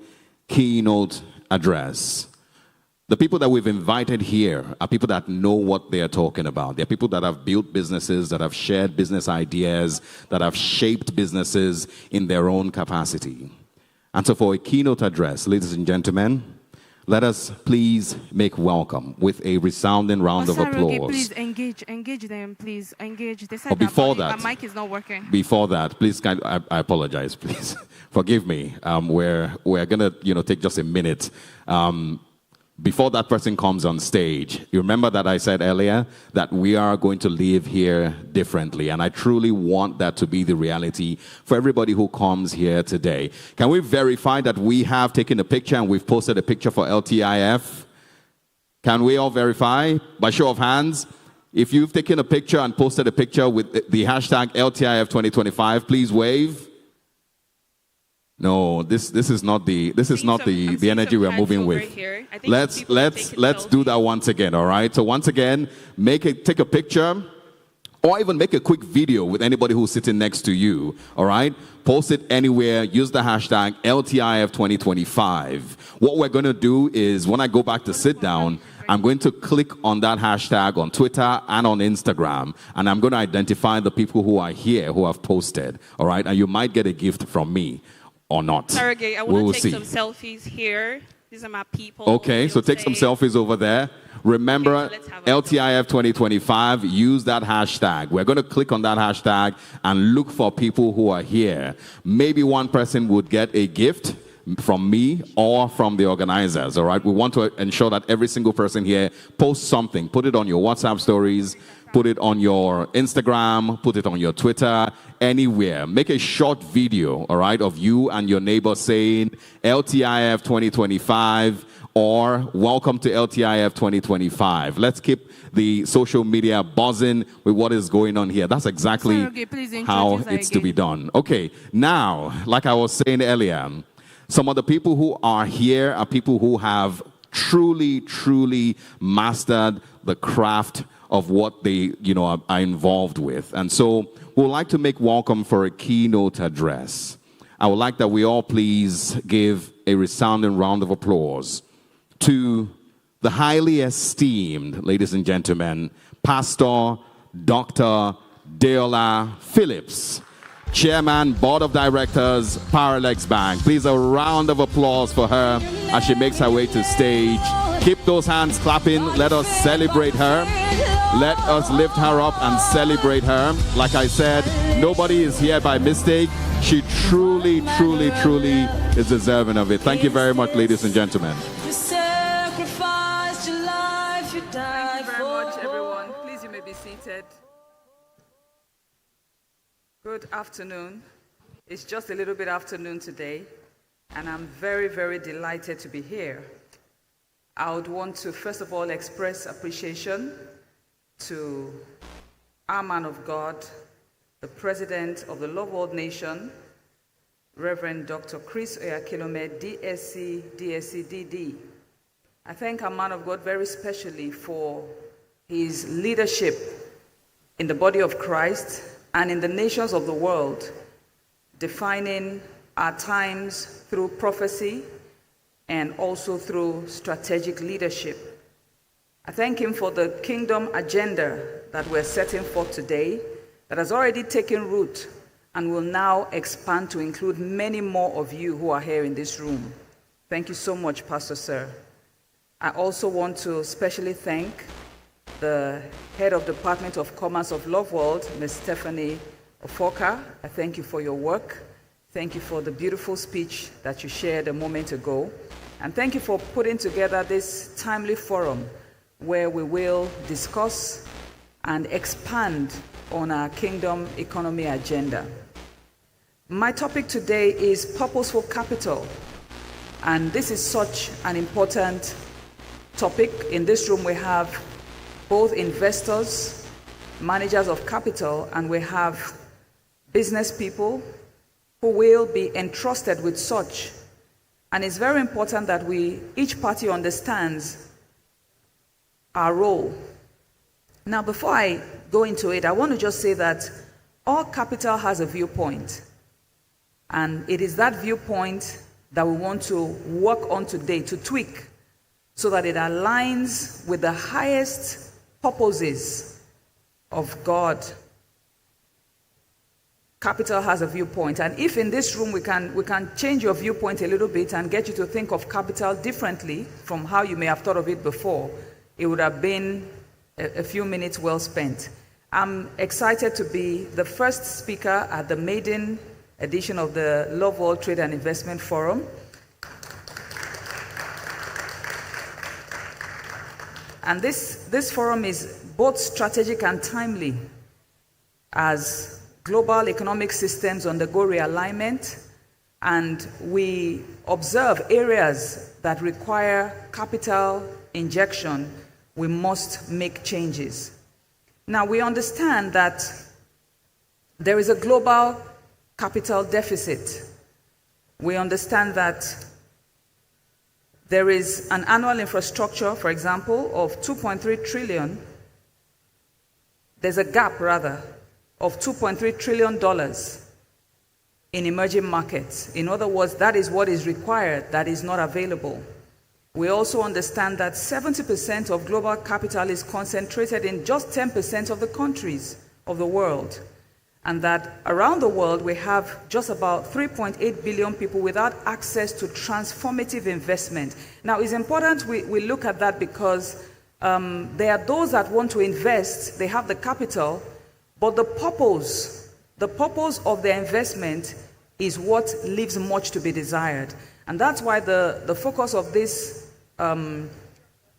keynote address. The people that we've invited here are people that know what they're talking about. They're people that have built businesses, that have shared business ideas, that have shaped businesses in their own capacity. And so for a keynote address, ladies and gentlemen, let us please make welcome with a resounding round of applause. Please engage them, please engage. They said But before that, my mic is not working. Before that, please, I apologize, please. Forgive me. We're going to take just a minute. Before that person comes on stage, you remember that I said earlier that we are going to live here differently. And I truly want that to be the reality for everybody who comes here today. Can we verify that we have taken a picture and we've posted a picture for LTIF? Can we all verify by show of hands? If you've taken a picture and posted a picture with the hashtag LTIF 2025, please wave. No, this is not the energy we're moving with. Let's do that once again, all right? So once again, take a picture or even make a quick video with anybody who's sitting next to you, all right? Post it anywhere, use the hashtag LTIF 2025. What we're going to do is when I go back to sit down, I'm going to click on that hashtag on Twitter and on Instagram, and I'm going to identify the people who are here who have posted, all right? And you might get a gift from me. Or not. Saragay, I want to take some selfies here. These are my people. Okay, so take some selfies over there. Remember, LTIF 2025, use that hashtag. We're going to click on that hashtag and look for people who are here. Maybe one person would get a gift from me or from the organizers, all right? We want to ensure that every single person here posts something. Put it on your WhatsApp stories, put it on your Instagram, put it on your Twitter, anywhere. Make a short video, all right, of you and your neighbor saying LTIF 2025 or welcome to LTIF 2025. Let's keep the social media buzzing with what is going on here. That's exactly how it's to be done. Okay, now, like I was saying earlier, some of the people who are here are people who have truly mastered the craft of what they, are involved with. And so we'd like to make welcome for a keynote address. I would like that we all please give a resounding round of applause to the highly esteemed, ladies and gentlemen, Pastor Dr. Deola Phillips, Chairman, Board of Directors, Paralex Bank. Please, a round of applause for her as she makes her way to stage. Keep those hands clapping. Let us celebrate her. Let us lift her up and celebrate her. Like I said, nobody is here by mistake. She truly is deserving of it. Thank you very much, ladies and gentlemen. You sacrificed your life, you died. Thank you very much, everyone. Please, you may be seated. Good afternoon. It's just a little bit afternoon today, and I'm very delighted to be here. I would want to, first of all, express appreciation to our man of God, the President of the Love World Nation, Reverend Dr. Chris Oyakilome, DSC, DD. I thank our man of God very specially for his leadership in the body of Christ and in the nations of the world, defining our times through prophecy and also through strategic leadership. I thank him for the kingdom agenda that we're setting forth today that has already taken root and will now expand to include many more of you who are here in this room. Thank you so much, Pastor Sir. I also want to specially thank the Head of Department of Commerce of Love World, Ms. Stephanie Ofoka. I thank you for your work. Thank you for the beautiful speech that you shared a moment ago. And thank you for putting together this timely forum where we will discuss and expand on our kingdom economy agenda. My topic today is purposeful capital. And this is such an important topic. In this room we have both investors, managers of capital, and we have business people who will be entrusted with such. And it's very important that each party understands our role. Now, before I go into it, I want to just say that all capital has a viewpoint. And it is that viewpoint that we want to work on today, to tweak, so that it aligns with the highest purposes of God. Capital has a viewpoint, and if in this room we can change your viewpoint a little bit and get you to think of capital differently from how you may have thought of it before, it would have been a few minutes well spent. I'm excited to be the first speaker at the maiden edition of the Love World Trade and Investment Forum. And this forum is both strategic and timely as global economic systems undergo realignment, and we observe areas that require capital injection. We must make changes. Now, we understand that there is a global capital deficit. We understand that there is an annual infrastructure, for example, of 2.3 trillion. There's a gap, rather, of $2.3 trillion in emerging markets. In other words, that is what is required, that is not available. We also understand that 70% of global capital is concentrated in just 10% of the countries of the world. and that around the world we have just about 3.8 billion people without access to transformative investment. Now, it's important we look at that because there are those that want to invest, they have the capital, but the purpose of their investment is what leaves much to be desired. And that's why the focus of this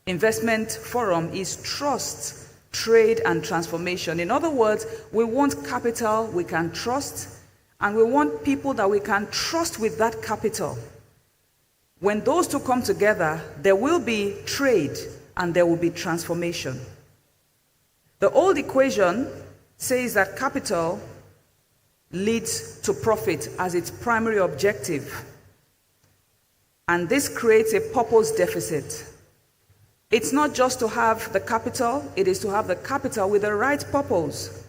investment forum is trust, trade, and transformation. In other words, we want capital we can trust, and we want people that we can trust with that capital. When those two come together, there will be trade and there will be transformation. The old equation says that capital leads to profit as its primary objective, and this creates a purpose deficit. It's not just to have the capital, it is to have the capital with the right purpose.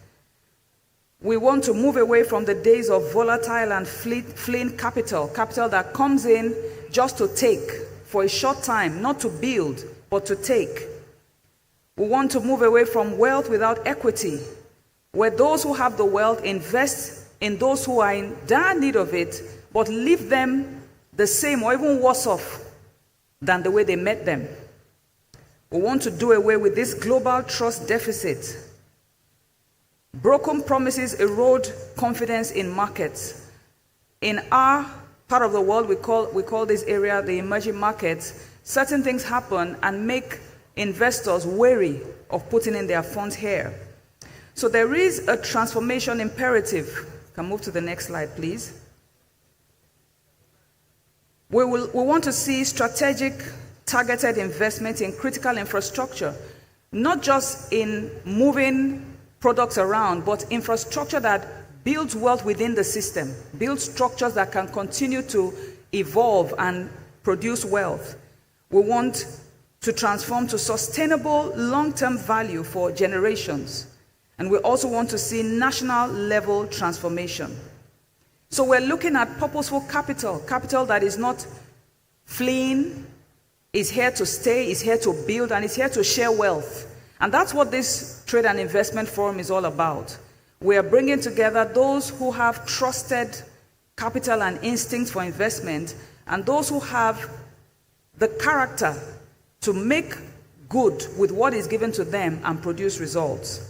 We want to move away from the days of volatile and fleeing capital that comes in just to take for a short time, not to build, but to take. We want to move away from wealth without equity, where those who have the wealth invest in those who are in dire need of it, but leave them the same or even worse off than the way they met them. We want to do away with this global trust deficit. Broken promises erode confidence in markets. In our part of the world, we call this area the emerging markets. Certain things happen and make investors wary of putting in their funds here. So there is a transformation imperative. Can move to the next slide, please. We want to see strategic, targeted investment in critical infrastructure, not just in moving products around, but infrastructure that builds wealth within the system, builds structures that can continue to evolve and produce wealth. We want to transform to sustainable long-term value for generations. And we also want to see national level transformation. So we're looking at purposeful capital that is not fleeing, is here to stay, is here to build, and is here to share wealth. And that's what this Trade and Investment Forum is all about. We are bringing together those who have trusted capital and instincts for investment, and those who have the character to make good with what is given to them and produce results.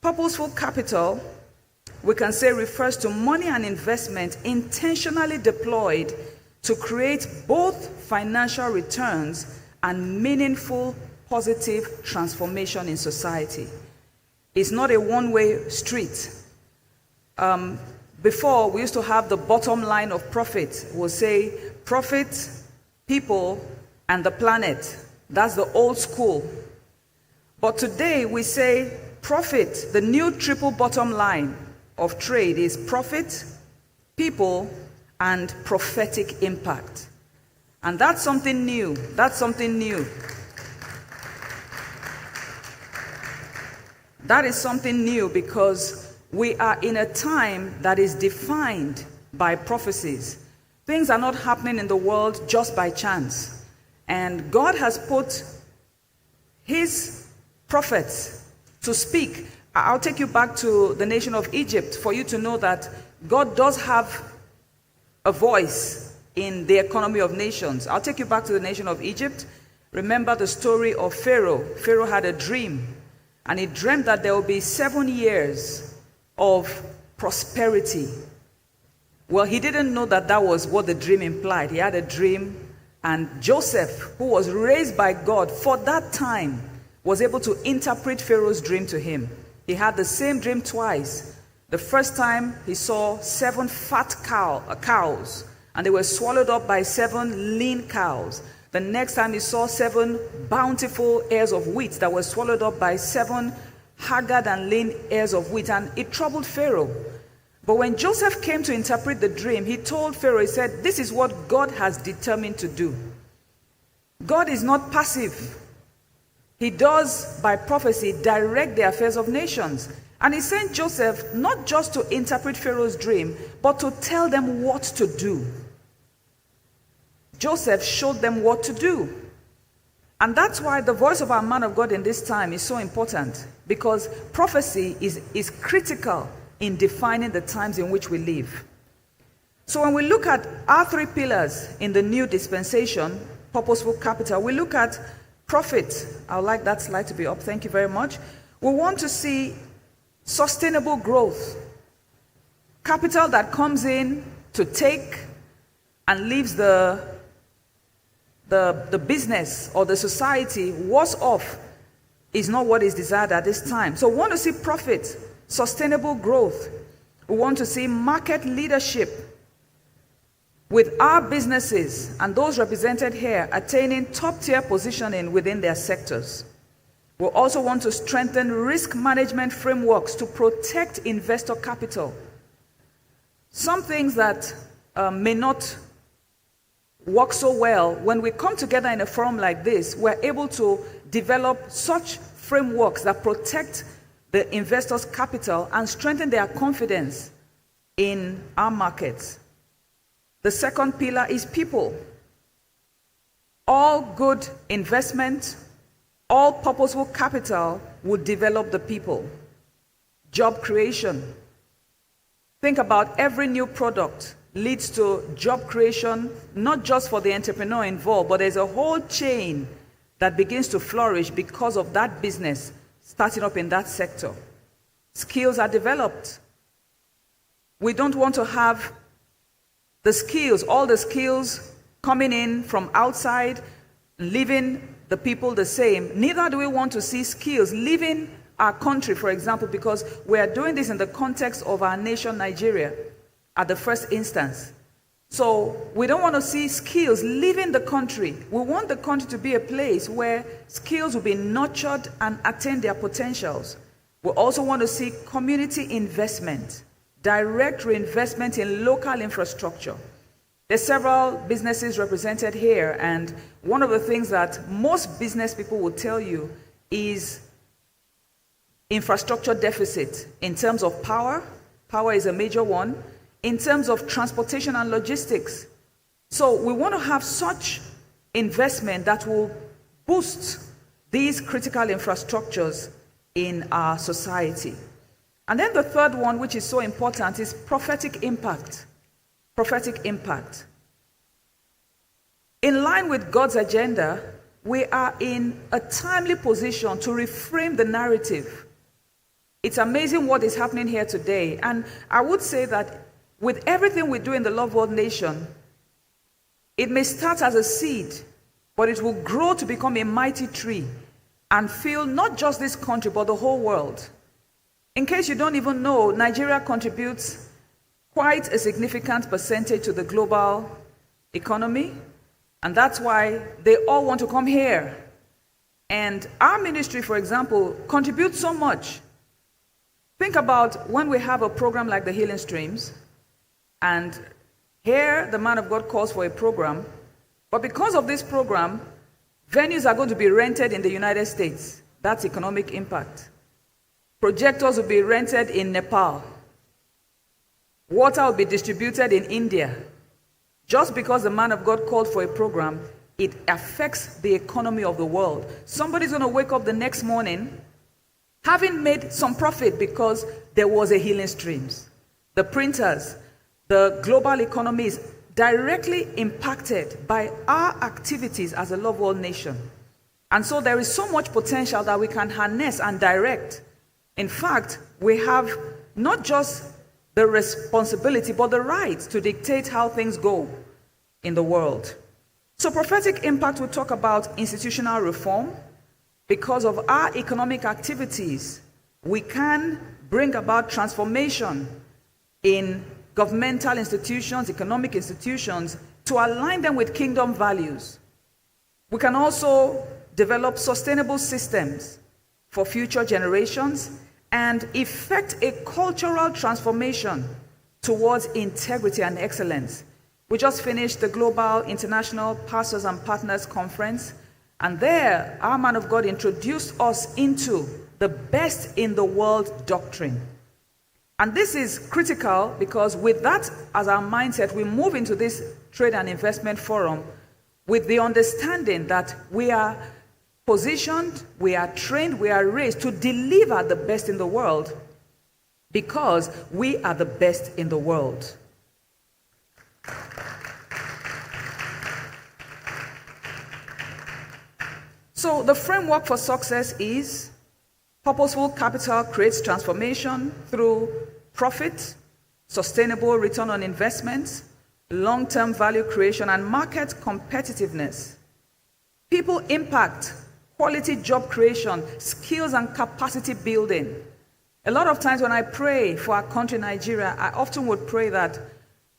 Purposeful capital, we can say, refers to money and investment intentionally deployed to create both financial returns and meaningful positive transformation in society. It's not a one-way street. Before, we used to have the bottom line of profit. We'll say profit, people, and the planet. That's the old school. But today, we say profit, the new triple bottom line of trade is profit, people, and prophetic impact. And that's something new. That's something new. That is something new because we are in a time that is defined by prophecies. Things are not happening in the world just by chance. And God has put his prophets to speak. I'll take you back to the nation of Egypt for you to know that God does have a voice in the economy of nations. I'll take you back to the nation of Egypt. Remember the story of Pharaoh. Pharaoh had a dream, and he dreamt that there will be 7 years of prosperity. Well, he didn't know that that was what the dream implied. He had a dream, and Joseph, who was raised by God for that time, was able to interpret Pharaoh's dream to him. He had the same dream twice. The first time he saw 7 fat cows, and they were swallowed up by 7 lean cows. The next time he saw 7 bountiful ears of wheat that were swallowed up by 7 haggard and lean ears of wheat, and it troubled Pharaoh. But when Joseph came to interpret the dream, he told Pharaoh, he said, this is what God has determined to do. God is not passive. He does, by prophecy, direct the affairs of nations. And he sent Joseph not just to interpret Pharaoh's dream, but to tell them what to do. Joseph showed them what to do. And that's why the voice of our man of God in this time is so important, because prophecy is critical in defining the times in which we live. So when we look at our 3 pillars in the new dispensation, purposeful capital, we look at profit. I would like that slide to be up. Thank you very much. We want to see sustainable growth. Capital that comes in to take and leaves the business or the society worse off is not what is desired at this time. So we want to see profit, sustainable growth. We want to see market leadership with our businesses and those represented here attaining top-tier positioning within their sectors. We also want to strengthen risk management frameworks to protect investor capital. Some things that may not work so well, when we come together in a forum like this, we're able to develop such frameworks that protect the investors' capital and strengthen their confidence in our markets. The second pillar is people. All good investment, all purposeful capital will develop the people. Job creation. Think about every new product leads to job creation, not just for the entrepreneur involved, but there's a whole chain that begins to flourish because of that business starting up in that sector. Skills are developed. We don't want to have the skills, all the skills coming in from outside, leaving the people the same. Neither do we want to see skills leaving our country, for example, because we are doing this in the context of our nation, Nigeria, at the first instance. So we don't want to see skills leaving the country. We want the country to be a place where skills will be nurtured and attain their potentials. We also want to see community investment, direct reinvestment in local infrastructure. There's several businesses represented here, and one of the things that most business people will tell you is infrastructure deficit in terms of power. Power is a major one. In terms of transportation and logistics. So we want to have such investment that will boost these critical infrastructures in our society. And then the third one, which is so important, is prophetic impact. Prophetic impact. In line with God's agenda, we are in a timely position to reframe the narrative. It's amazing what is happening here today. And I would say that with everything we do in the Love World Nation, it may start as a seed, but it will grow to become a mighty tree and fill not just this country, but the whole world. In case you don't even know, Nigeria contributes quite a significant percentage to the global economy, and that's why they all want to come here. And our ministry, for example, contributes so much. Think about when we have a program like the Healing Streams, and here the man of God calls for a program, but because of this program, venues are going to be rented in the United States. That's economic impact. Projectors will be rented in Nepal. Water will be distributed in India. Just because the man of God called for a program, it affects the economy of the world. Somebody's going to wake up the next morning having made some profit because there was a Healing Streams. The printers, the global economy is directly impacted by our activities as a Love World Nation. And so there is so much potential that we can harness and direct. In fact, we have not just the responsibility, but the right to dictate how things go in the world. So prophetic impact will talk about institutional reform. Because of our economic activities, we can bring about transformation in governmental institutions, economic institutions, to align them with kingdom values. We can also develop sustainable systems for future generations and effect a cultural transformation towards integrity and excellence. We just finished the Global International Pastors and Partners Conference, and there our man of God introduced us into the best in the world doctrine. And this is critical because with that as our mindset, we move into this trade and investment forum with the understanding that we are positioned, we are trained, we are raised to deliver the best in the world because we are the best in the world. So the framework for success is purposeful capital creates transformation through profit, sustainable return on investment, long-term value creation, and market competitiveness. People impact, quality job creation, skills and capacity building. A lot of times when I pray for our country, Nigeria, I often would pray that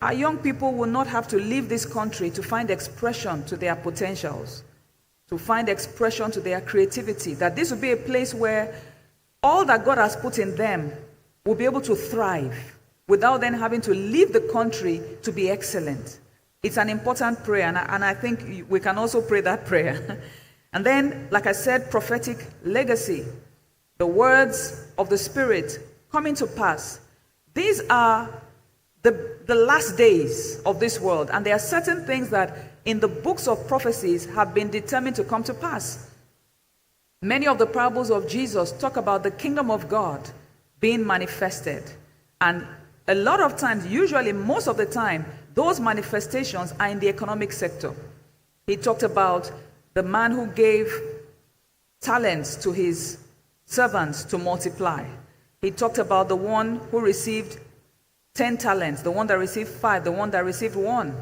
our young people will not have to leave this country to find expression to their potentials, to find expression to their creativity, that this will be a place where all that God has put in them will be able to thrive without then having to leave the country to be excellent. It's an important prayer, and I think we can also pray that prayer. And then, like I said, prophetic legacy, the words of the Spirit coming to pass. These are the last days of this world, and there are certain things that in the books of prophecies have been determined to come to pass. Many of the parables of Jesus talk about the kingdom of God being manifested, and a lot of times, usually most of the time, those manifestations are in the economic sector. He talked about the man who gave talents to his servants to multiply. He talked about the one who received 10 talents, the one that received 5, the one that received 1,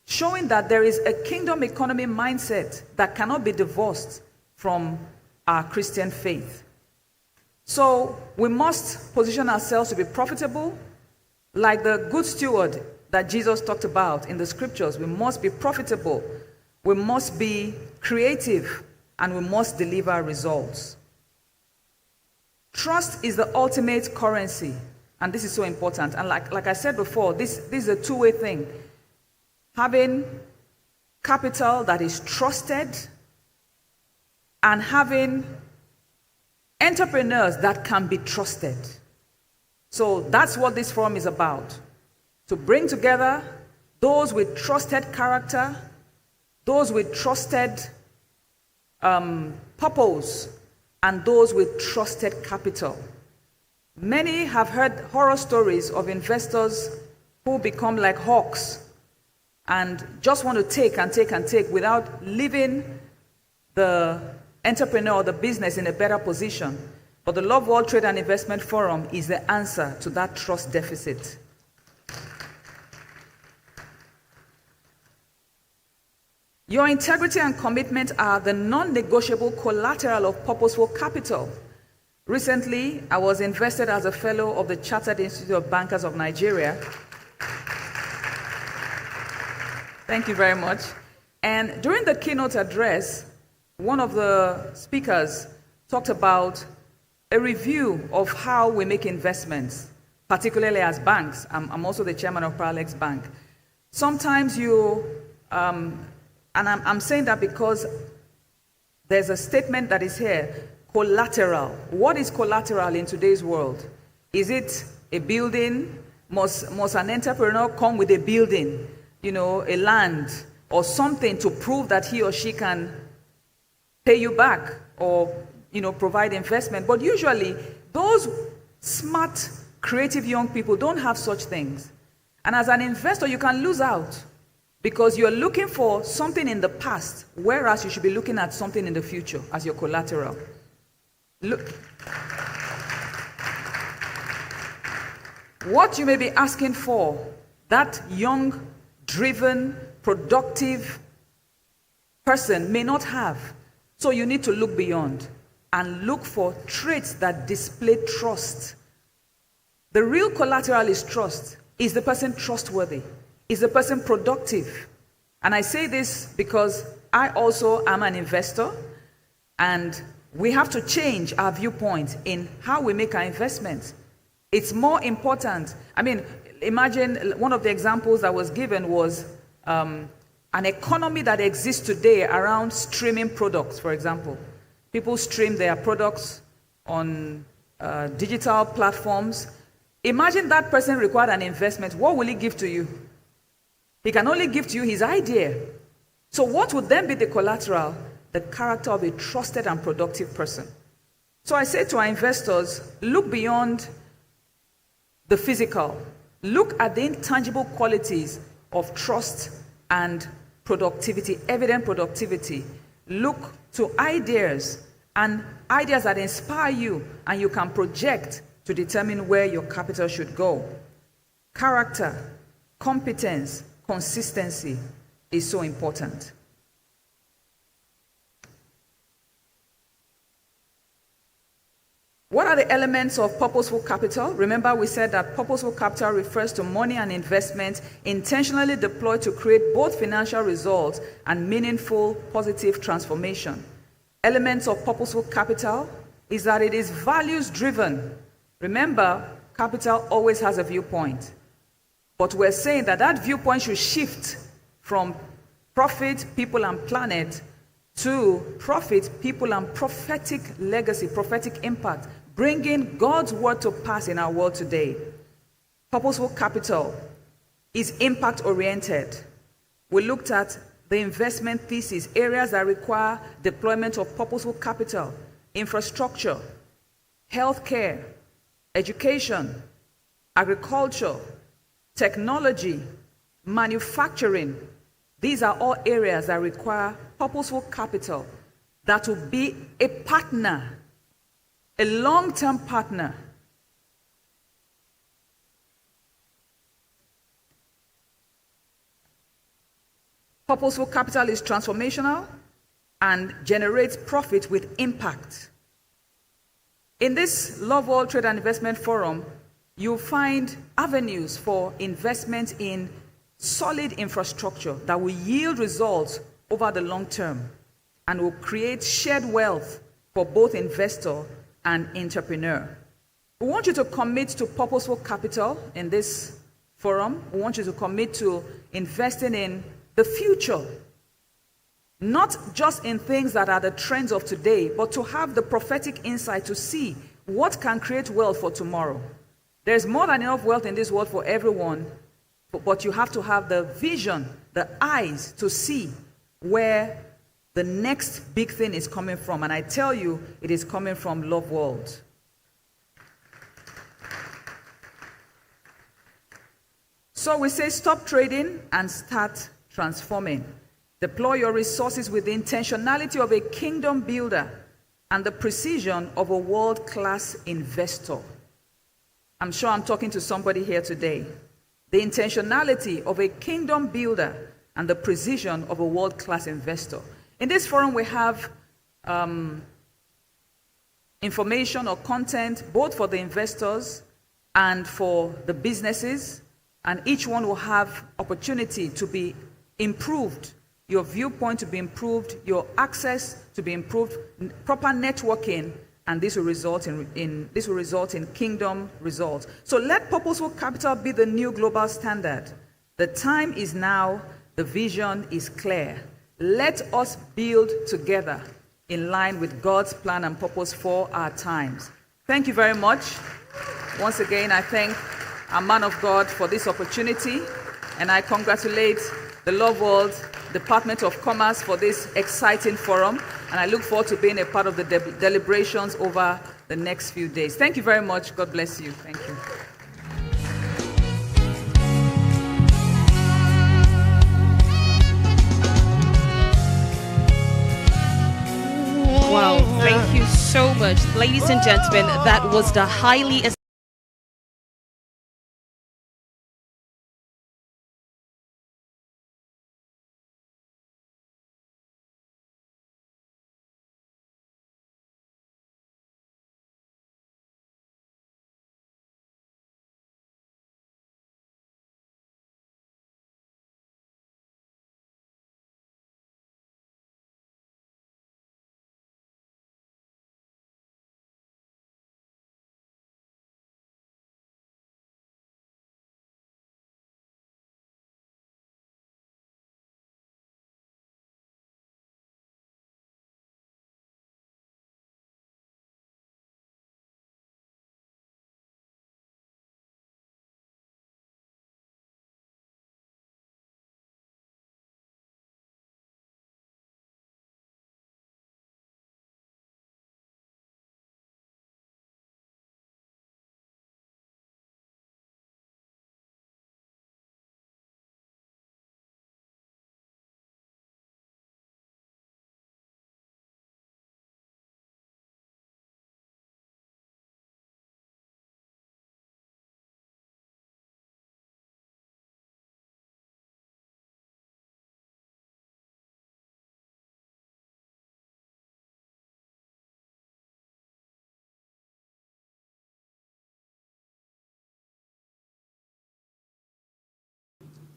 showing that there is a kingdom economy mindset that cannot be divorced from our Christian faith. So we must position ourselves to be profitable, like the good steward that Jesus talked about in the scriptures. We must be profitable, we must be creative, and we must deliver results. Trust is the ultimate currency, and this is so important. And like I said before, this is a two-way thing. Having capital that is trusted and having entrepreneurs that can be trusted. So that's what this forum is about. To bring together those with trusted character, those with trusted purpose, and those with trusted capital. Many have heard horror stories of investors who become like hawks and just want to take and take and take without leaving the entrepreneur or the business in a better position. But the Love World Trade and Investment Forum is the answer to that trust deficit. Your integrity and commitment are the non-negotiable collateral of purposeful capital. Recently, I was invested as a fellow of the Chartered Institute of Bankers of Nigeria. Thank you very much. And during the keynote address, one of the speakers talked about a review of how we make investments, particularly as banks. I'm also the chairman of Paralex Bank. Sometimes and I'm saying that because there's a statement that is here, collateral. What is collateral in today's world? Is it a building? Must an entrepreneur come with a building, a land or something to prove that he or she can pay you back or, provide investment? But usually, those smart, creative young people don't have such things. And as an investor, you can lose out because you're looking for something in the past, whereas you should be looking at something in the future as your collateral. Look. What you may be asking for, that young, driven, productive person may not have. So you need to look beyond and look for traits that display trust. The real collateral is trust. Is the person trustworthy? Is the person productive? And I say this because I also am an investor, and we have to change our viewpoint in how we make our investments. It's more important. Imagine one of the examples that was given was an economy that exists today around streaming products, for example. People stream their products on digital platforms. Imagine that person required an investment. What will he give to you? He can only give to you his idea. So what would then be the collateral? the character of a trusted and productive person. So I say to our investors, look beyond the physical. Look at the intangible qualities of trust and productivity, evident productivity. Look to ideas and ideas that inspire you and you can project to determine where your capital should go. Character, competence, consistency is so important. What are the elements of purposeful capital? Remember, we said that purposeful capital refers to money and investment intentionally deployed to create both financial results and meaningful positive transformation. Elements of purposeful capital is that it is values driven. Remember, capital always has a viewpoint. But we're saying that that viewpoint should shift from profit, people, and planet to profit, people, and prophetic legacy, prophetic impact, bringing God's word to pass in our world today. Purposeful capital is impact-oriented. We looked at the investment thesis, areas that require deployment of purposeful capital, infrastructure, healthcare, education, agriculture, technology, manufacturing. These are all areas that require purposeful capital that will be a partner, a long-term partner. Purposeful capital is transformational and generates profit with impact. In this Love World Trade and Investment Forum, you'll find avenues for investment in solid infrastructure that will yield results over the long term and will create shared wealth for both investor and entrepreneur. We want you to commit to purposeful capital in this forum. We want you to commit to investing in the future, not just in things that are the trends of today, but to have the prophetic insight to see what can create wealth for tomorrow. There's more than enough wealth in this world for everyone, but you have to have the vision, the eyes to see where the next big thing is coming from. And I tell you, it is coming from Love World. So we say stop trading and start transforming. Deploy your resources with the intentionality of a kingdom builder and the precision of a world-class investor. I'm sure I'm talking to somebody here today. The intentionality of a kingdom builder and the precision of a world-class investor. In this forum, we have information or content both for the investors and for the businesses, and each one will have opportunity to be improved, your viewpoint to be improved, your access to be improved, proper networking, and this will result in kingdom results. So let purposeful capital be the new global standard. The time is now, the vision is clear. Let us build together in line with God's plan and purpose for our times. Thank you very much. Once again, I thank our man of God for this opportunity, and I congratulate the Love World Department of Commerce for this exciting forum, and I look forward to being a part of the deliberations over the next few days. Thank you very much. God bless you. Thank you. Wow, thank you so much. Ladies and gentlemen, that was the highly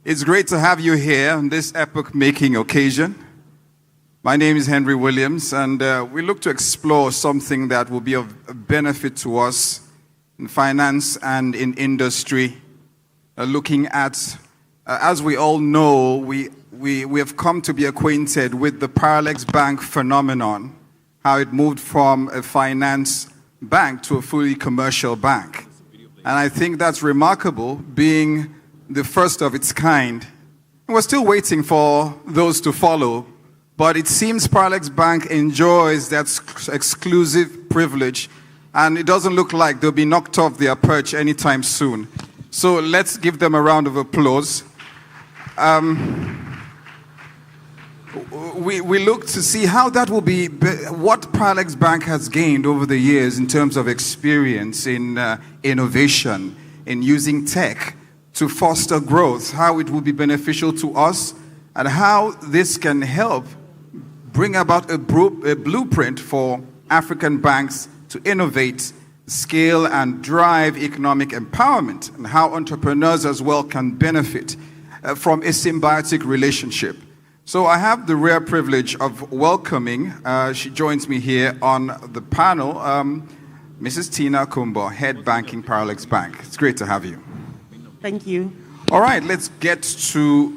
It's great to have you here on this epoch-making occasion. My name is Henry Williams, and we look to explore something that will be of benefit to us in finance and in industry. Looking at, as we all know, we have come to be acquainted with the Parallax Bank phenomenon, how it moved from a finance bank to a fully commercial bank. And I think that's remarkable, being the first of its kind. We're still waiting for those to follow, but it seems Parallax Bank enjoys that exclusive privilege, and it doesn't look like they'll be knocked off their perch anytime soon. So let's give them a round of applause. We look to see how that will be, what Parallax Bank has gained over the years in terms of experience in innovation, in using tech to foster growth, how it will be beneficial to us, and how this can help bring about a blueprint for African banks to innovate, scale, and drive economic empowerment, and how entrepreneurs as well can benefit from a symbiotic relationship. So I have the rare privilege of welcoming, she joins me here on the panel, Mrs. Tina Kumbo, Head Banking Parallax Bank. It's great to have you. Thank you. All right, let's get to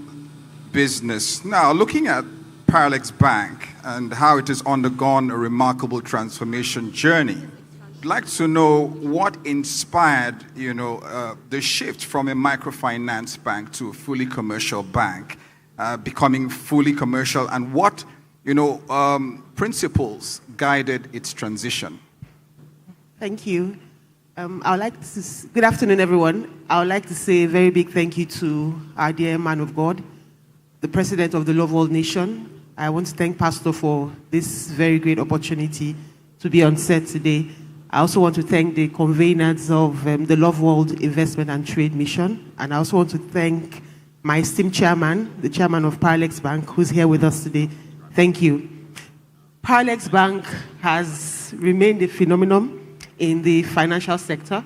business. Now, looking at Parallax Bank and how it has undergone a remarkable transformation journey, I'd like to know what inspired, the shift from a microfinance bank to a fully commercial bank, becoming fully commercial, and what, principles guided its transition. Thank you. Good afternoon, everyone. I would like to say a very big thank you to our dear man of God, the President of the Love World Nation. I want to thank Pastor for this very great opportunity to be on set today. I also want to thank the conveners of the Love World Investment and Trade Mission. And I also want to thank my esteemed chairman, the chairman of Parallax Bank, who's here with us today. Thank you. Parallax Bank has remained a phenomenon in the financial sector.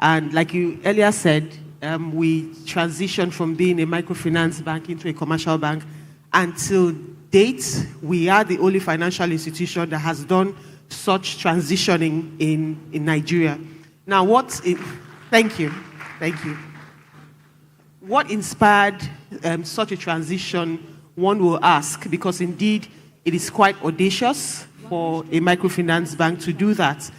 And like you earlier said, we transitioned from being a microfinance bank into a commercial bank. Until date, we are the only financial institution that has done such transitioning in Nigeria. Now, thank you. What inspired such a transition, one will ask, because indeed it is quite audacious for a microfinance bank to do that.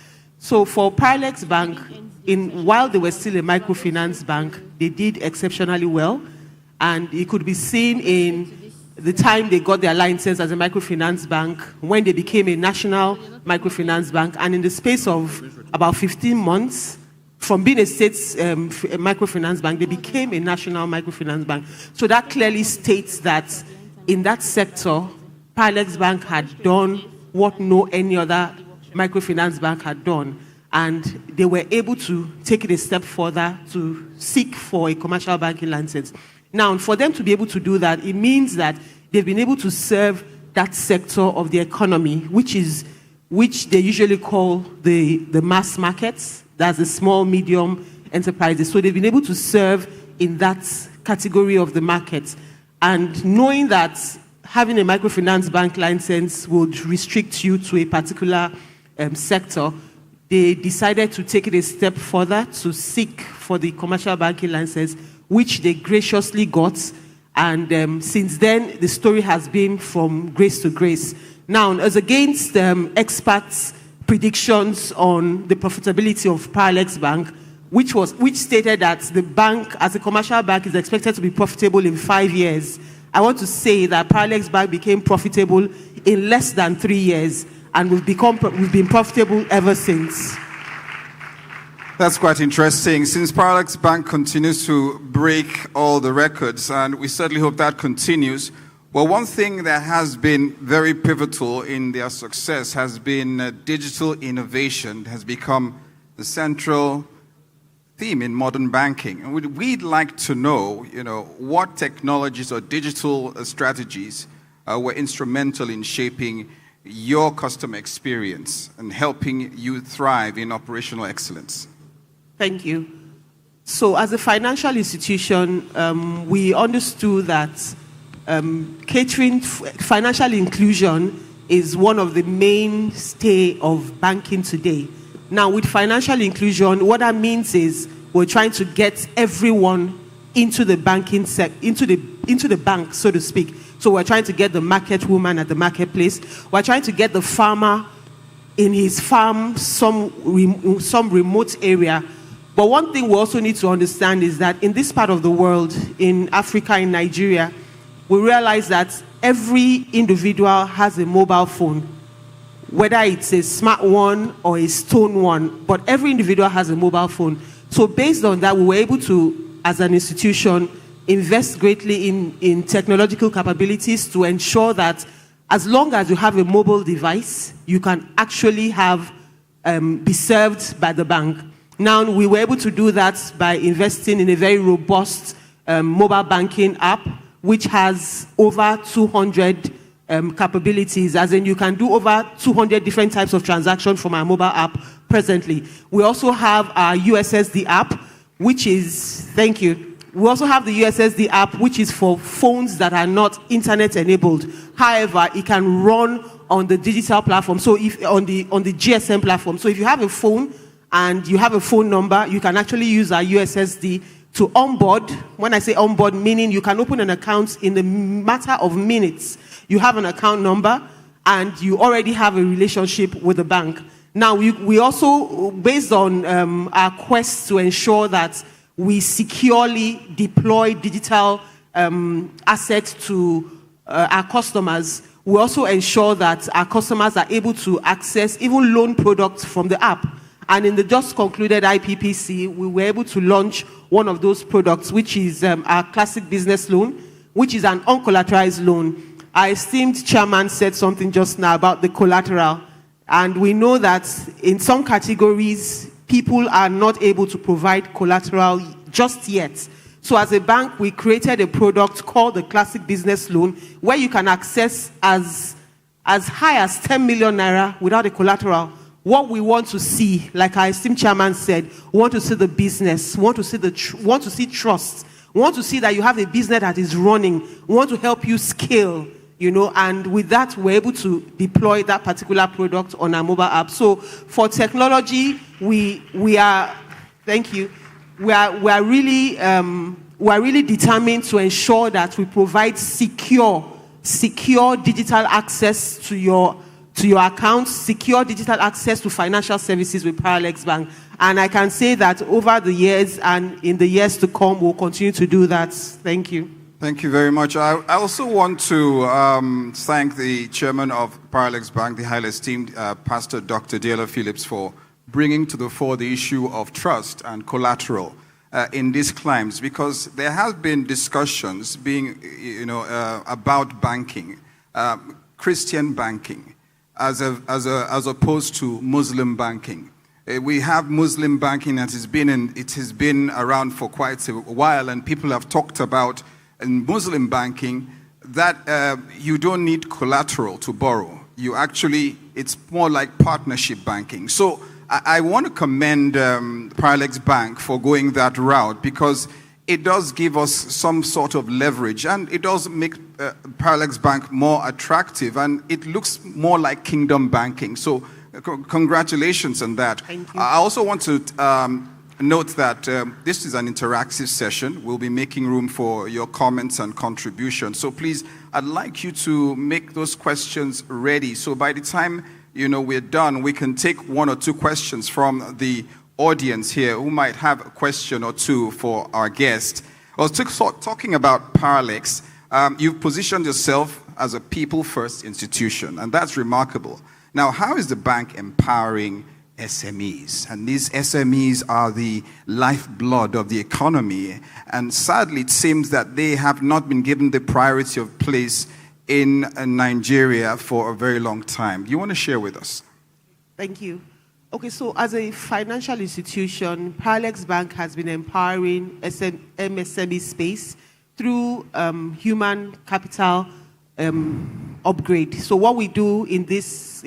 So for Parallax Bank, while they were still a microfinance bank, they did exceptionally well. And it could be seen in the time they got their license as a microfinance bank, when they became a national microfinance bank. And in the space of about 15 months, from being a state microfinance bank, they became a national microfinance bank. So that clearly states that in that sector, Parallax Bank had done what no any other microfinance bank had done, and they were able to take it a step further to seek for a commercial banking license. Now, for them to be able to do that, it means that they've been able to serve that sector of the economy, which they usually call the mass markets. That's the small, medium enterprises. So they've been able to serve in that category of the market. And knowing that having a microfinance bank license would restrict you to a particular sector, they decided to take it a step further to seek for the commercial banking license, which they graciously got. And since then, the story has been from grace to grace. Now, as against experts' predictions on the profitability of Parallax Bank, which stated that the bank, as a commercial bank, is expected to be profitable in 5 years, I want to say that Parallax Bank became profitable in less than 3 years. And we've been profitable ever since. That's quite interesting. Since Parallax Bank continues to break all the records, and we certainly hope that continues, well, one thing that has been very pivotal in their success has been digital innovation. It has become the central theme in modern banking. And we'd like to know, what technologies or digital strategies were instrumental in shaping your customer experience and helping you thrive in operational excellence. Thank you. So as a financial institution, we understood that financial inclusion is one of the mainstay of banking today. Now, with financial inclusion, what that means is we're trying to get everyone into the banking into the bank, so to speak. So we're trying to get the market woman at the marketplace. We're trying to get the farmer in his farm, some remote area. But one thing we also need to understand is that in this part of the world, in Africa, in Nigeria, we realize that every individual has a mobile phone, whether it's a smart one or a stone one, but every individual has a mobile phone. So based on that, we were able to, as an institution, invest greatly in technological capabilities to ensure that as long as you have a mobile device, you can actually be served by the bank. Now, we were able to do that by investing in a very robust mobile banking app, which has over 200 capabilities, as in you can do over 200 different types of transactions from our mobile app presently. We also have our USSD app, which is, thank you. We also have the USSD app, which is for phones that are not internet enabled. However, it can run on the digital platform, so if on the GSM platform. So if you have a phone and you have a phone number, you can actually use our USSD to onboard. When I say onboard, meaning you can open an account in the matter of minutes. You have an account number and you already have a relationship with the bank. Now, we also, based on our quest to ensure that we securely deploy digital assets to our customers, we also ensure that our customers are able to access even loan products from the app. And in the just concluded IPPC, we were able to launch one of those products, which is our classic business loan, which is an uncollateralized loan. Our esteemed chairman said something just now about the collateral. And we know that in some categories, people are not able to provide collateral just yet. So as a bank, we created a product called the Classic Business Loan, where you can access as high as 10 million naira without a collateral. What we want to see, like our esteemed chairman said, we want to see the business, we want to see trust, we want to see that you have a business that is running, we want to help you scale. And with that, we're able to deploy that particular product on our mobile app. So for technology, we are, thank you, we are really determined to ensure that we provide secure digital access to your accounts, secure digital access to financial services with Paralex Bank. And I can say that over the years and in the years to come, we'll continue to do that. Thank you. Thank you very much. I also want to thank the chairman of Paralex Bank, the highly esteemed Pastor Dr. Dela Phillips, for bringing to the fore the issue of trust and collateral in these climes, because there have been discussions about banking, Christian banking, as opposed to Muslim banking. We have Muslim banking that it has been around for quite a while, and people have talked about in Muslim banking that you don't need collateral to borrow. It's more like partnership banking. So I want to commend Paralex Bank for going that route, because it does give us some sort of leverage, and it does make Paralex Bank more attractive, and it looks more like kingdom banking. So congratulations on that. Thank you. I also want to note that this is an interactive session. We'll be making room for your comments and contributions. So please, I'd like you to make those questions ready. So by the time we're done, we can take one or two questions from the audience here who might have a question or two for our guest. I was talking about Paralex. You've positioned yourself as a people-first institution, and that's remarkable. Now, how is the bank empowering SMEs? And these SMEs are the lifeblood of the economy, and sadly it seems that they have not been given the priority of place in Nigeria for a very long time. Do you want to share with us? Thank you. Okay, so as a financial institution, Paralex Bank has been empowering MSME space through human capital upgrade. So what we do in this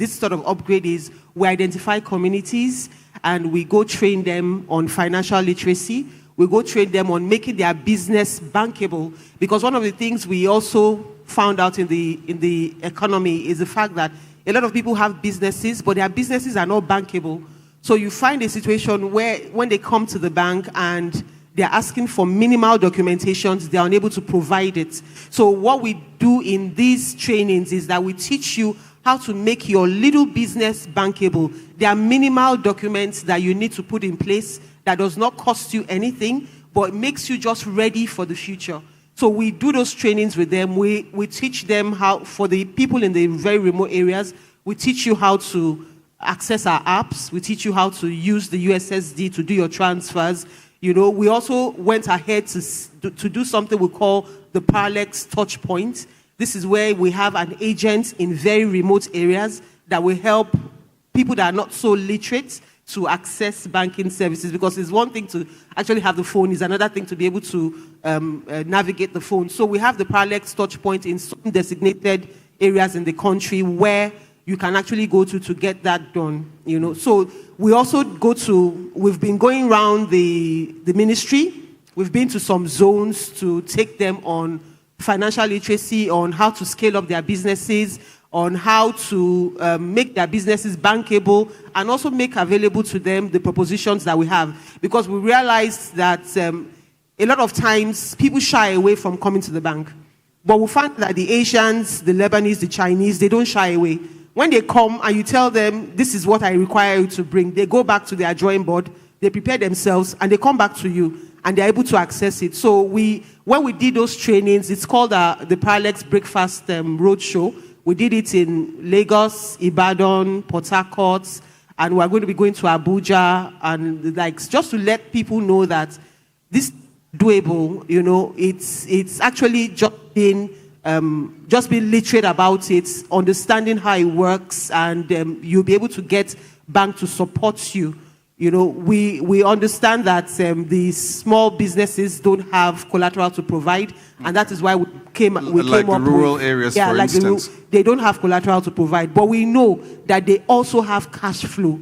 sort of upgrade is we identify communities and we go train them on financial literacy. We go train them on making their business bankable, because one of the things we also found out in the economy is the fact that a lot of people have businesses, but their businesses are not bankable. So you find a situation where when they come to the bank and they're asking for minimal documentations, they're unable to provide it. So what we do in these trainings is that we teach you how to make your little business bankable. There are minimal documents that you need to put in place that does not cost you anything, but makes you just ready for the future. So we do those trainings with them. We teach them how, for the people in the very remote areas, we teach you how to access our apps. We teach you how to use the USSD to do your transfers. You know, we also went ahead to do something we call the Parlex Touch Point. This is where we have an agent in very remote areas that will help people that are not so literate to access banking services, because it's one thing to actually have the phone, it's another thing to be able to navigate the phone. So we have the Parlex Touch Point in some designated areas in the country where you can actually go to get that done. You know, so we also we've been going around the ministry. We've been to some zones to take them on financial literacy, on how to scale up their businesses, on how to make their businesses bankable, and also make available to them the propositions that we have. Because we realized that a lot of times people shy away from coming to the bank. But we found that the Asians, the Lebanese, the Chinese, they don't shy away. When they come and you tell them, this is what I require you to bring, they go back to their drawing board, they prepare themselves, and they come back to you, and they're able to access it. So when we did those trainings, it's called the Parlex Breakfast Roadshow. We did it in Lagos, Ibadan, Port Harcourt, and we're going to be going to Abuja, and like just to let people know that this is doable. You know, it's actually just being literate about it, understanding how it works, and you'll be able to get bank to support you. You know, we understand that the small businesses don't have collateral to provide, and that is why we came up with rural areas, for instance. They don't have collateral to provide, but we know that they also have cash flow.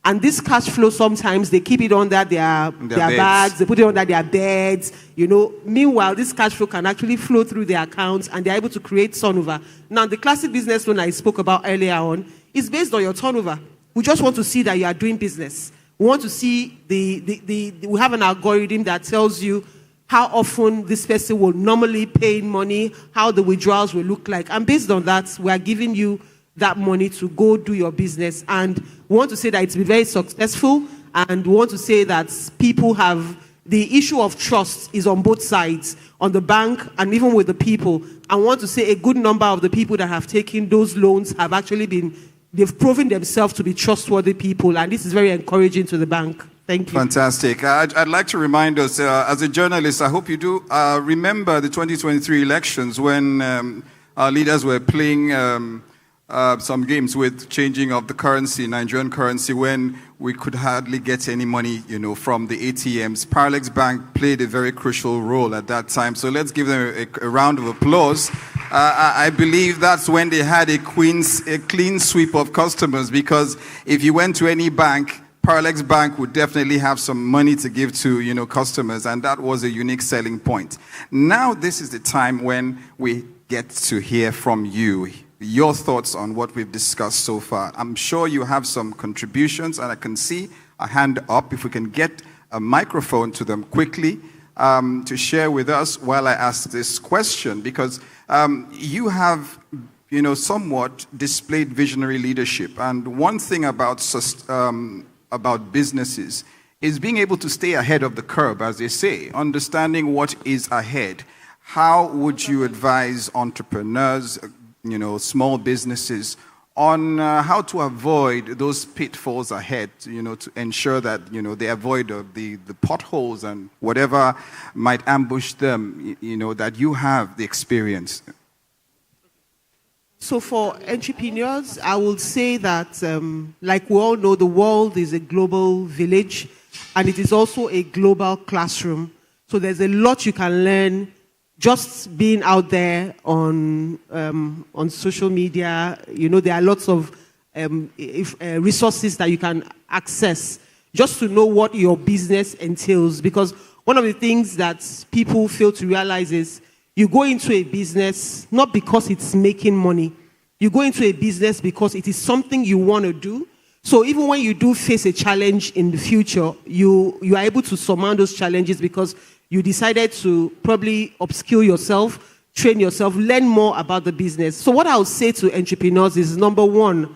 And this cash flow, sometimes they keep it under their bags, they put it under their beds, you know. Meanwhile, this cash flow can actually flow through their accounts, and they're able to create turnover. Now, the classic business loan I spoke about earlier on is based on your turnover. We just want to see that you are doing business. We want to see we have an algorithm that tells you how often this person will normally pay money, how the withdrawals will look like. And based on that, we are giving you that money to go do your business. And we want to say that it's been very successful. And we want to say that people have, the issue of trust is on both sides, on the bank and even with the people. I want to say a good number of the people that have taken those loans have actually they've proven themselves to be trustworthy people. And this is very encouraging to the bank. Thank you. Fantastic. I'd like to remind us, as a journalist, I hope you do remember the 2023 elections when our leaders were playing some games with changing of the currency, Nigerian currency, when we could hardly get any money, you know, from the ATMs. Parlex Bank played a very crucial role at that time. So let's give them a round of applause. I believe that's when they had a clean sweep of customers, because if you went to any bank, Parlex Bank would definitely have some money to give to, you know, customers, and that was a unique selling point. Now this is the time when we get to hear from you, your thoughts on what we've discussed so far. I'm sure you have some contributions, and I can see a hand up. If we can get a microphone to them quickly to share with us while I ask this question, because you have, you know, somewhat displayed visionary leadership, and one thing about businesses is being able to stay ahead of the curve, as they say, understanding what is ahead. How would you advise entrepreneurs, you know, small businesses, on how to avoid those pitfalls ahead, you know, to ensure that, you know, they avoid the potholes and whatever might ambush them, you know, that you have the experience? So for entrepreneurs, I will say that, like we all know, the world is a global village, and it is also a global classroom. So there's a lot you can learn just being out there on social media. You know, there are lots of resources that you can access. just to know what your business entails. Because one of the things that people fail to realize is you go into a business not because it's making money. You go into a business because it is something you want to do. So even when you do face a challenge in the future, you are able to surmount those challenges because you decided to probably upskill yourself, train yourself, learn more about the business. So what I would say to entrepreneurs is, number one,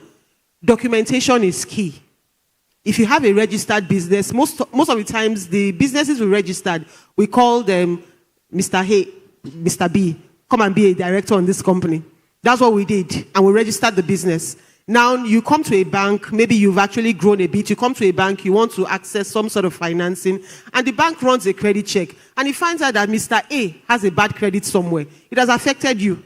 documentation is key. If you have a registered business, most of the times the businesses we registered, we call them Mr. Hey, Mr. B, come and be a director on this company. That's what we did, and we registered the business. Now you come to a bank, maybe you've actually grown a bit, you come to a bank, you want to access some sort of financing, and the bank runs a credit check, and it finds out that Mr. A has a bad credit somewhere. It has affected you.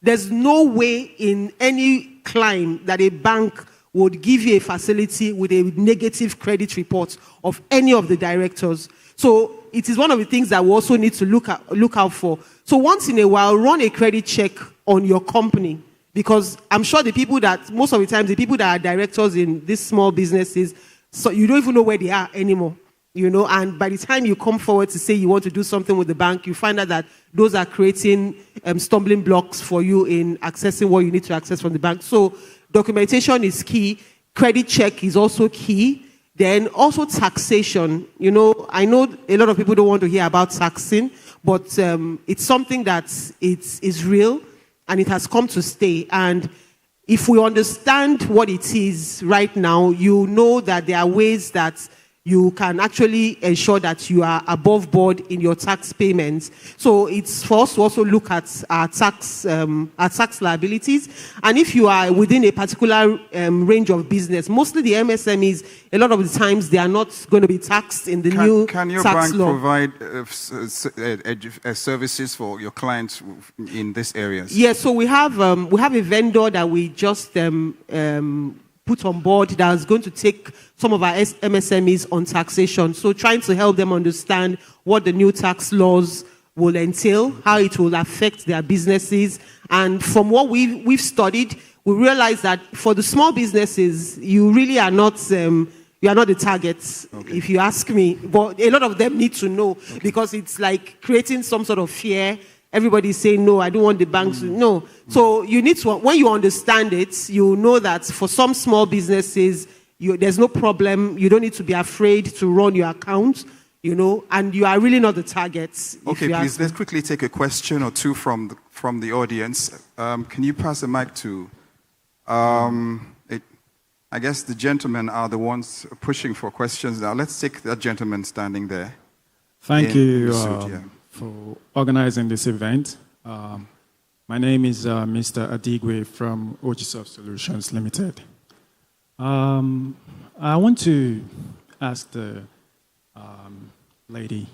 There's no way in any climb that a bank would give you a facility with a negative credit report of any of the directors. So it is one of the things that we also need to look out for. So once in a while, run a credit check on your company. Because I'm sure most of the time, the people that are directors in these small businesses, so you don't even know where they are anymore, and by the time you come forward to say you want to do something with the bank, you find out that those are creating stumbling blocks for you in accessing what you need to access from the bank. So documentation is key. Credit check is also key. Then also taxation. I know a lot of people don't want to hear about taxing, but it's something that is real. And it has come to stay. And if we understand what it is right now, you know that there are ways that you can actually ensure that you are above board in your tax payments. So it's for us to also look at our tax liabilities. And if you are within a particular range of business, mostly the MSMEs, a lot of the times they are not going to be taxed in the new tax law. Can your bank provide services for your clients in these areas? Yes, so we have a vendor that we just put on board that is going to take some of our MSMEs on taxation. So trying to help them understand what the new tax laws will entail, how it will affect their businesses. And from what we've studied, we realize that for the small businesses, you really are not the target, if you ask me. But a lot of them need to know because it's like creating some sort of fear. Everybody's saying, no, I don't want the banks to. No. So you need to, when you understand it, you know that for some small businesses, there's no problem. You don't need to be afraid to run your account, and you are really not the target. Okay, please, let's quickly take a question or two from the audience. Can you pass the mic to, I guess the gentlemen are the ones pushing for questions now. Let's take that gentleman standing there. Thank you. For organizing this event. My name is Mr. Adigwe from Ochisoft Solutions Limited. I want to ask the lady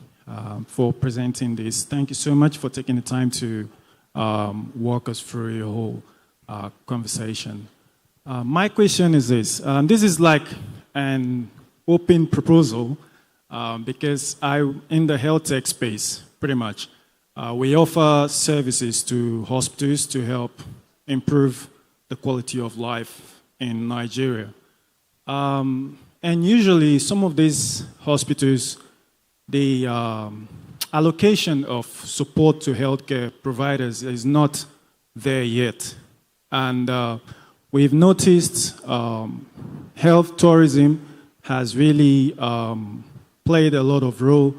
for presenting this. Thank you so much for taking the time to walk us through your whole conversation. My question is this. This is like an open proposal because I'm in the health tech space. Pretty much. We offer services to hospitals to help improve the quality of life in Nigeria. And usually some of these hospitals, the allocation of support to healthcare providers is not there yet. And we've noticed health tourism has really played a lot of role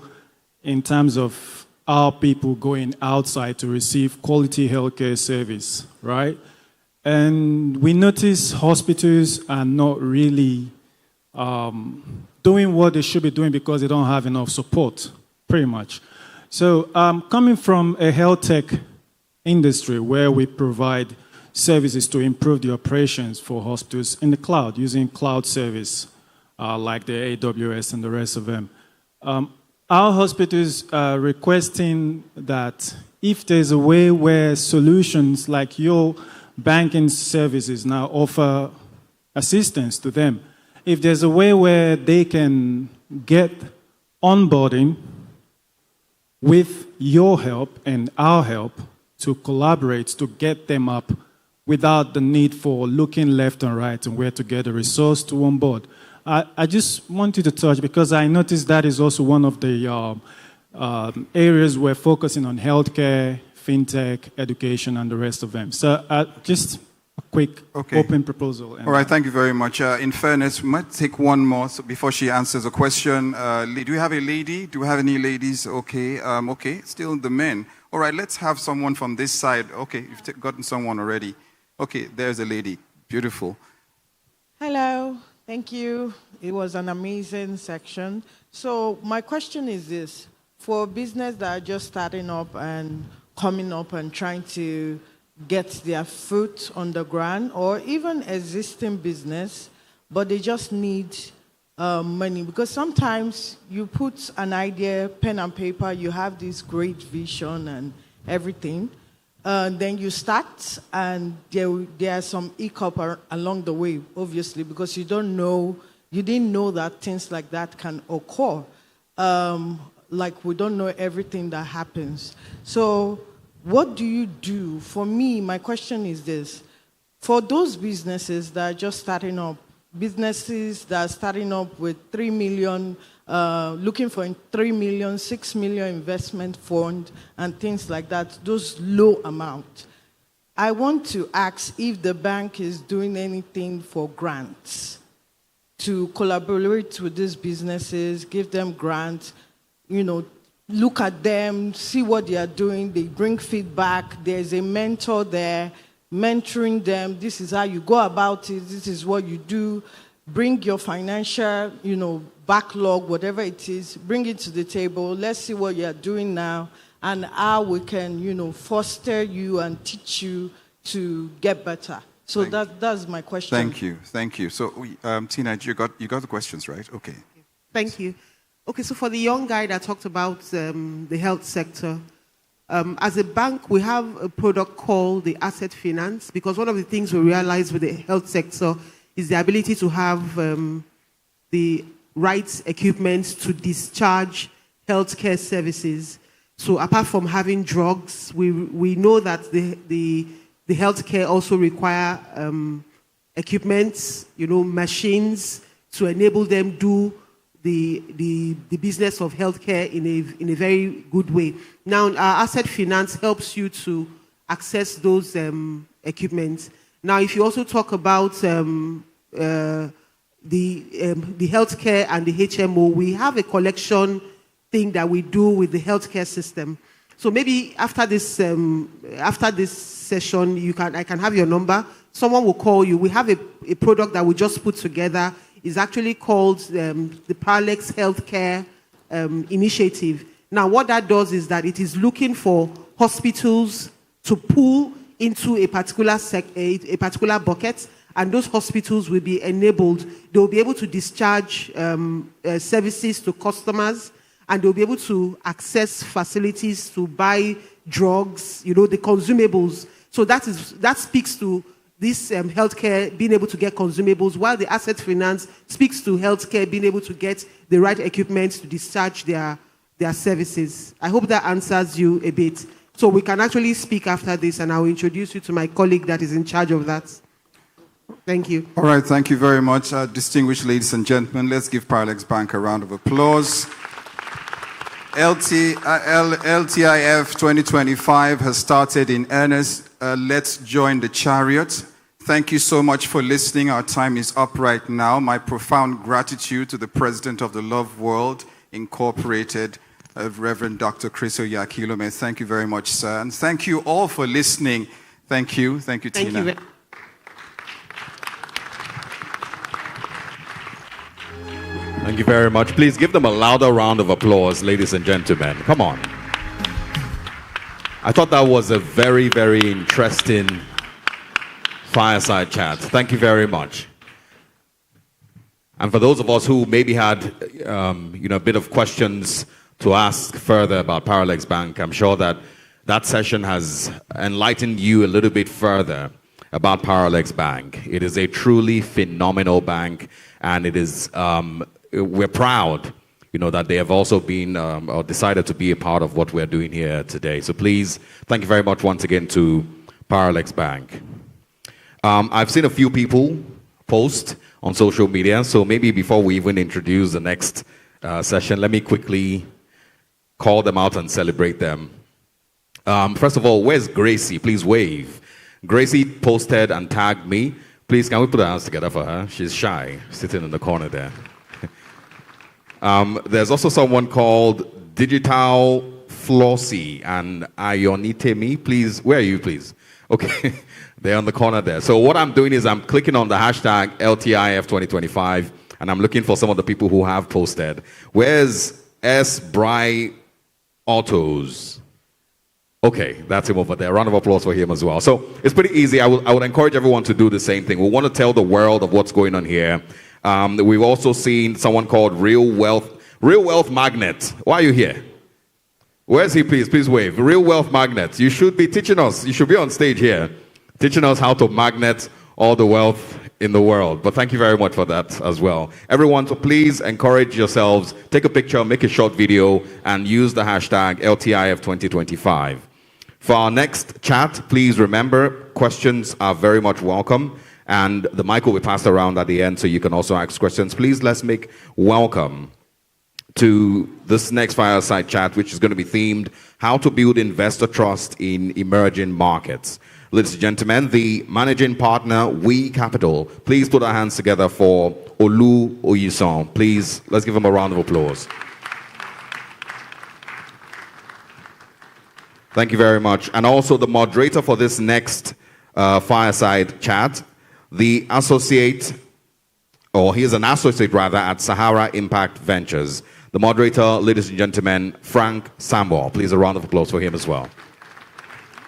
in terms of our people going outside to receive quality healthcare service, right? And we notice hospitals are not really doing what they should be doing because they don't have enough support, pretty much. So coming from a health tech industry where we provide services to improve the operations for hospitals in the cloud, using cloud service like the AWS and the rest of them, our hospitals are requesting that if there's a way where solutions like your banking services now offer assistance to them, if there's a way where they can get onboarding with your help and our help to collaborate to get them up without the need for looking left and right and where to get a resource to onboard. I just wanted to touch because I noticed that is also one of the areas we're focusing on: healthcare, fintech, education, and the rest of them. So just a quick open proposal. All right, thank you very much. In fairness, we might take one more before she answers a question. Do we have a lady? Do we have any ladies? Okay, okay, still the men. All right, let's have someone from this side. Okay, you've gotten someone already. Okay, there's a lady. Beautiful. Hello, thank you. It was an amazing section. So my question is this: for business that are just starting up and coming up and trying to get their foot on the ground, or even existing business, but they just need money, because sometimes you put an idea, pen and paper, you have this great vision and everything, then you start, and there are some hiccup along the way, obviously, because you didn't know that things like that can occur. Like we don't know everything that happens. So what do you do? For me, my question is this: for those businesses that are just starting up, businesses that are starting up with 3 million, looking for 3 million, 6 million investment fund and things like that, those low amounts. I want to ask if the bank is doing anything for grants to collaborate with these businesses, give them grants, look at them, see what they are doing, they bring feedback, there's a mentor there, mentoring them, this is how you go about it, this is what you do, bring your financial, backlog, whatever it is, bring it to the table, let's see what you're doing now, and how we can, foster you and teach you to get better. So that's my question. Thank you. So, Tina, you got the questions, right? Okay. Thank you. Okay, so for the young guy that talked about the health sector, as a bank, we have a product called the asset finance, because one of the things we realize with the health sector is the ability to have the right equipment to discharge healthcare services. So apart from having drugs, we know that the healthcare also require equipment, machines to enable them do the business of healthcare in a very good way. Now, our asset finance helps you to access those equipment. Now, if you also talk about the healthcare and the HMO, we have a collection thing that we do with the healthcare system. So maybe after this session, I can have your number. Someone will call you. We have a product that we just put together. It's actually called the Paralex Healthcare Initiative. Now, what that does is that it is looking for hospitals to pull into a particular bucket, and those hospitals will be enabled. They will be able to discharge services to customers, and they'll be able to access facilities to buy drugs, the consumables. So that speaks to this healthcare being able to get consumables, while the asset finance speaks to healthcare being able to get the right equipment to discharge their services. I hope that answers you a bit. So we can actually speak after this, and I'll introduce you to my colleague that is in charge of that. Thank you. All right, thank you very much. Distinguished ladies and gentlemen, let's give Paralex Bank a round of applause. LTIF 2025 has started in earnest. Let's join the chariot. Thank you so much for listening. Our time is up right now. My profound gratitude to the President of the Love World Incorporated, Reverend Dr. Chris Oyakhilome. Thank you very much, sir. And thank you all for listening. Thank you. Thank you, Tina. Thank you. Thank you very much. Please give them a louder round of applause, ladies and gentlemen. Come on. I thought that was a very, very interesting fireside chat. Thank you very much. And for those of us who maybe had a bit of questions to ask further about Paralex Bank, I'm sure that that session has enlightened you a little bit further about Paralex Bank. It is a truly phenomenal bank, and it is we're proud, that they have also been or decided to be a part of what we're doing here today. So please, thank you very much once again to Paralex Bank. I've seen a few people post on social media. So maybe before we even introduce the next session, let me quickly call them out and celebrate them. First of all, where's Gracie? Please wave. Gracie posted and tagged me. Please, can we put our hands together for her? She's shy, sitting in the corner there. There's also someone called Digital Flossy and Ionitemi. Please, where are you, please? Okay, they're on the corner there. So what I'm doing is I'm clicking on the hashtag LTIF 2025, and I'm looking for some of the people who have posted. Where's S. Bry Autos? Okay, that's him over there. Round of applause for him as well. So it's pretty easy. I would encourage everyone to do the same thing. We want to tell the world of what's going on here. We've also seen someone called Real Wealth Magnet. Why are you here? Where's he, please? Please wave. Real Wealth Magnet. You should be teaching us. You should be on stage here, teaching us how to magnet all the wealth in the world. But thank you very much for that as well. Everyone, so please encourage yourselves. Take a picture, make a short video, and use the hashtag LTIF 2025. For our next chat, please remember, questions are very much welcome. And the mic will be passed around at the end so you can also ask questions. Please, let's make welcome to this next fireside chat, which is going to be themed, How to Build Investor Trust in Emerging Markets. Ladies and gentlemen, the managing partner, We Capital. Please put our hands together for Olu Oyison. Please, let's give him a round of applause. Thank you very much. And also the moderator for this next fireside chat, the associate, or he is an associate rather, at Sahara Impact Ventures. The moderator, ladies and gentlemen, Frank Samuel. Please a round of applause for him as well.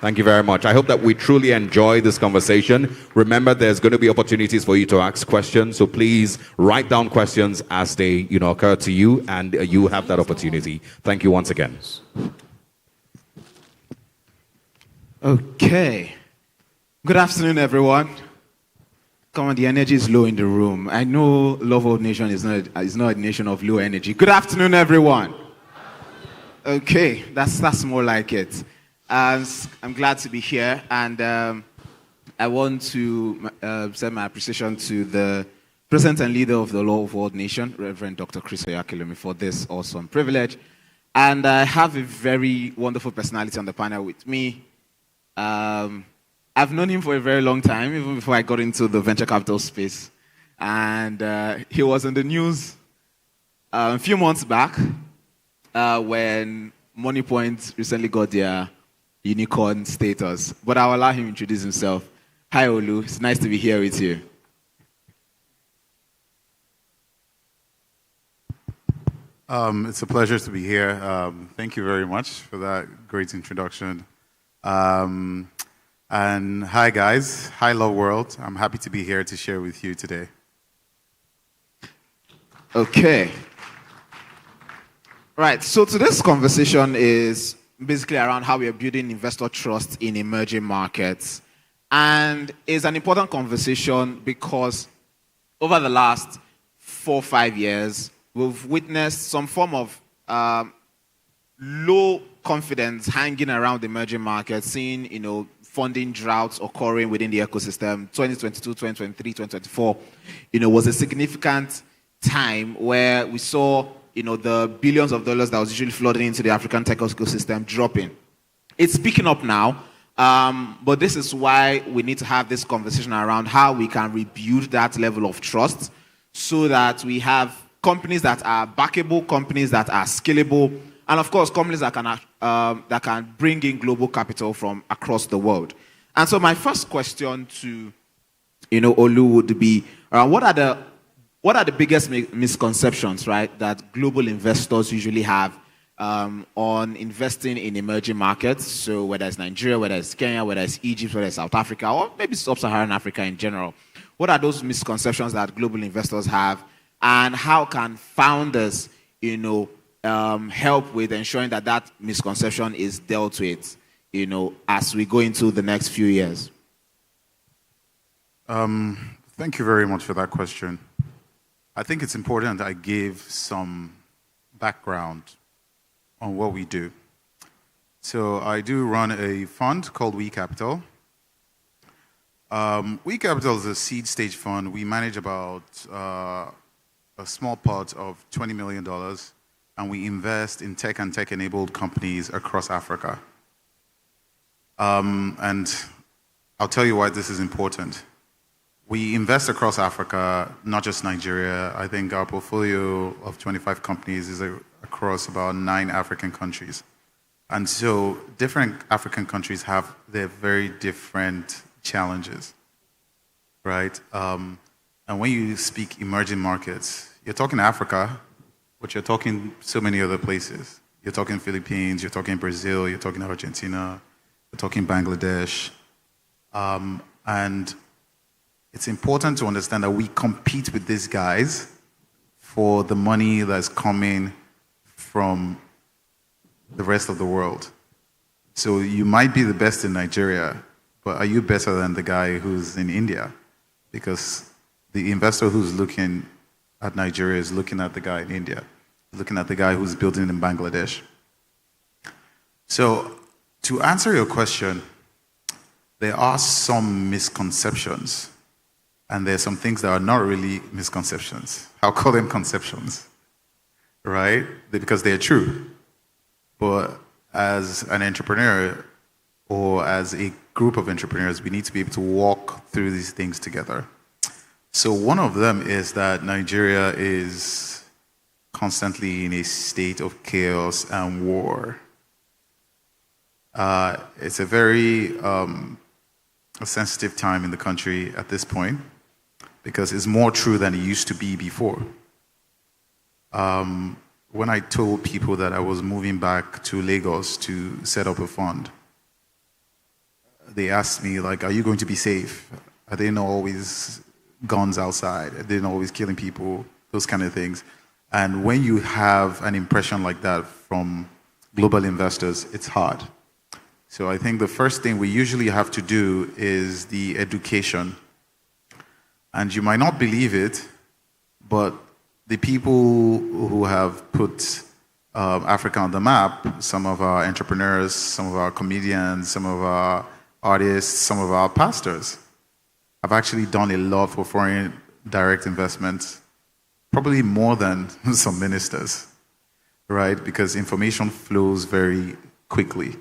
Thank you very much. I hope that we truly enjoy this conversation. Remember, there's going to be opportunities for you to ask questions, so please write down questions as they occur to you, and you have that opportunity. Thank you once again. Okay. Good afternoon, everyone. Come on, the energy is low in the room. I know Love World Nation is not a nation of low energy. Good afternoon, everyone. Okay, that's more like it. I'm glad to be here, and I want to send my appreciation to the President and leader of the Love World Nation, Reverend Dr. Chris Oyakhilome, for this awesome privilege. And I have a very wonderful personality on the panel with me. I've known him for a very long time, even before I got into the venture capital space. And he was in the news a few months back when MoneyPoint recently got their unicorn status. But I'll allow him to introduce himself. Hi, Olu. It's nice to be here with you. It's a pleasure to be here. Thank you very much for that great introduction. And hi, guys. Hi, Love World. I'm happy to be here to share with you today. Okay. Right. So today's conversation is basically around how we are building investor trust in emerging markets. And it's an important conversation because over the last 4 or 5 years, we've witnessed some form of low confidence hanging around emerging markets, seeing, funding droughts occurring within the ecosystem. 2022, 2023, 2024, was a significant time where we saw, the billions of dollars that was usually flooding into the African tech ecosystem dropping. It's picking up now, but this is why we need to have this conversation around how we can rebuild that level of trust so that we have companies that are backable, companies that are scalable, and of course, companies that can bring in global capital from across the world. And so my first question to Olu would be, what are the biggest misconceptions, right, that global investors usually have on investing in emerging markets? So whether it's Nigeria, whether it's Kenya, whether it's Egypt, whether it's South Africa, or maybe sub-Saharan Africa in general. What are those misconceptions that global investors have, and how can founders, help with ensuring that misconception is dealt with, as we go into the next few years? Thank you very much for that question. I think it's important I give some background on what we do. So I do run a fund called We Capital. We Capital is a seed stage fund. We manage about a small part of $20 million, and we invest in tech and tech-enabled companies across Africa. And I'll tell you why this is important. We invest across Africa, not just Nigeria. I think our portfolio of 25 companies is across about 9 African countries. And so different African countries have their very different challenges, right? And when you speak emerging markets, you're talking Africa, but you're talking so many other places. You're talking Philippines, you're talking Brazil, you're talking Argentina, you're talking Bangladesh. And it's important to understand that we compete with these guys for the money that's coming from the rest of the world. So you might be the best in Nigeria, but are you better than the guy who's in India? Because the investor who's looking at Nigeria is looking at the guy in India, looking at the guy who's building in Bangladesh. So to answer your question, there are some misconceptions, and there are some things that are not really misconceptions. I'll call them conceptions, right? Because they're true. But as an entrepreneur or as a group of entrepreneurs, we need to be able to walk through these things together. So one of them is that Nigeria is constantly in a state of chaos and war. It's a very a sensitive time in the country at this point because it's more true than it used to be before. When I told people that I was moving back to Lagos to set up a fund, they asked me, like, are you going to be safe? Are there not always guns outside? Are they not always killing people? Those kind of things. And when you have an impression like that from global investors, it's hard. So I think the first thing we usually have to do is the education. And you might not believe it, but the people who have put Africa on the map, some of our entrepreneurs, some of our comedians, some of our artists, some of our pastors, have actually done a lot for foreign direct investments, probably more than some ministers, right? Because information flows very quickly.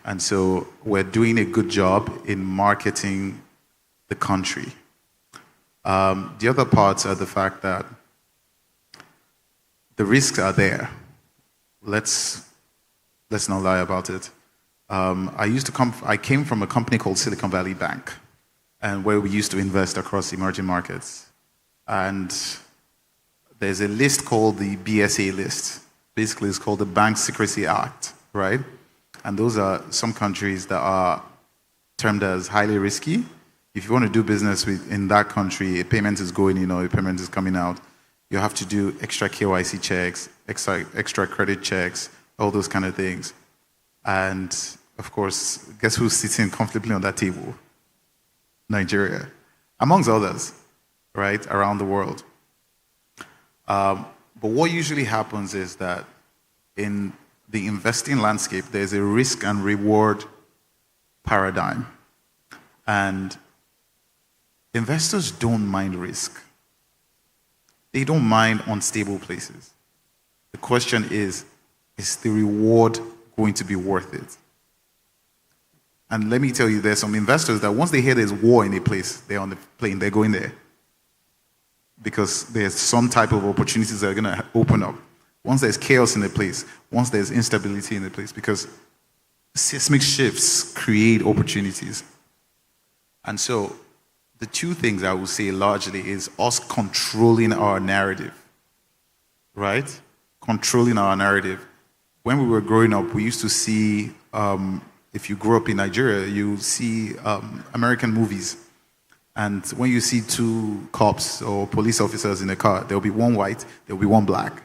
And so we're doing a good job in marketing the country. The other parts are the fact that the risks are there. Let's not lie about it. I came from a company called Silicon Valley Bank, and where we used to invest across emerging markets. And there's a list called the BSA list. Basically, it's called the Bank Secrecy Act, right? And those are some countries that are termed as highly risky. If you want to do business in that country, a payment is going in or a payment is coming out, you have to do extra KYC checks, extra credit checks, all those kind of things. And of course, guess who's sitting comfortably on that table? Nigeria, amongst others, right, around the world. But what usually happens is that in the investing landscape, there's a risk and reward paradigm. And investors don't mind risk. They don't mind unstable places. The question is the reward going to be worth it? And let me tell you, there's some investors that once they hear there's war in a place, they're on the plane, they're going there. Because there's some type of opportunities that are going to open up. Once there's chaos in a place, once there's instability in a place, because seismic shifts create opportunities. And so the two things I would say largely is us controlling our narrative, right? Controlling our narrative. When we were growing up, we used to see, if you grew up in Nigeria, you see American movies. And when you see two cops or police officers in a car, there'll be one white, there'll be one black.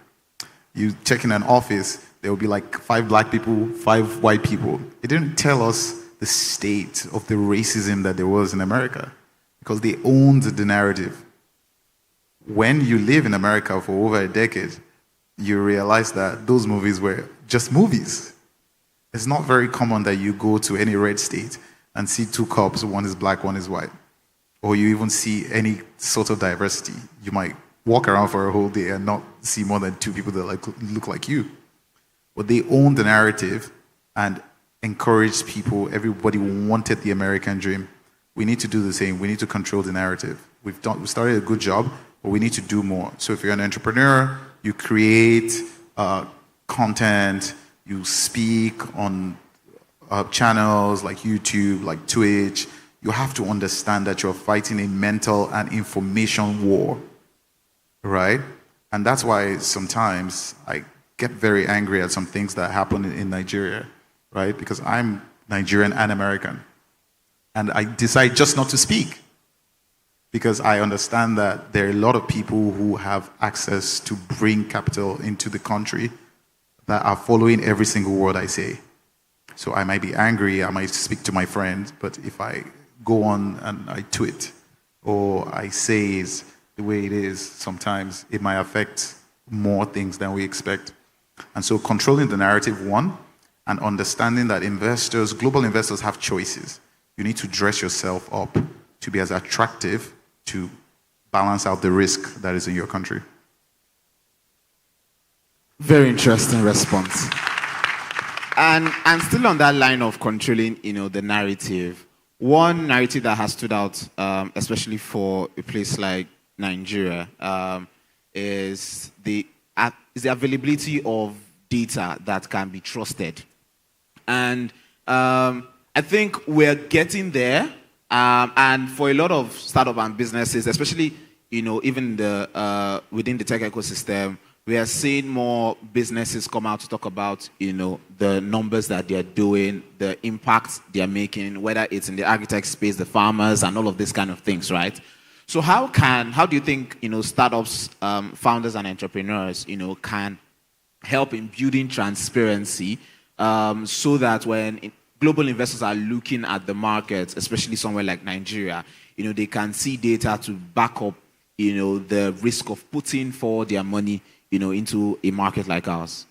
You check in an office, there will be like 5 black people, 5 white people. It didn't tell us the state of the racism that there was in America because they owned the narrative. When you live in America for over a decade, you realize that those movies were just movies. It's not very common that you go to any red state and see 2 cops, one is black, one is white. or you even see any sort of diversity. You might walk around for a whole day and not see more than 2 people that look like you. But they own the narrative and encouraged people. Everybody wanted the American dream. We need to do the same. We need to control the narrative. We started a good job, but we need to do more. So if you're an entrepreneur, you create content, you speak on channels like YouTube, like Twitch, you have to understand that you're fighting a mental and information war, right? And that's why sometimes I get very angry at some things that happen in Nigeria, right? Because I'm Nigerian and American. And I decide just not to speak because I understand that there are a lot of people who have access to bring capital into the country that are following every single word I say. So I might be angry, I might speak to my friends, but if I go on and I tweet or I say it the way it is, sometimes it might affect more things than we expect. And so controlling the narrative, one, and understanding that investors, global investors, have choices. You need to dress yourself up to be as attractive to balance out the risk that is in your country. Very interesting response. And still on that line of controlling, the narrative, one narrative that has stood out, especially for a place like Nigeria, is the availability of data that can be trusted. And I think we're getting there. And for a lot of startup and businesses, especially, even within the tech ecosystem, we are seeing more businesses come out to talk about, the numbers that they're doing, the impact they're making, whether it's in the agri-tech space, the farmers, and all of these kind of things, right? So how do you think, startups, founders and entrepreneurs, can help in building transparency so that when global investors are looking at the market, especially somewhere like Nigeria, they can see data to back up, the risk of putting forward their money, into a market like ours?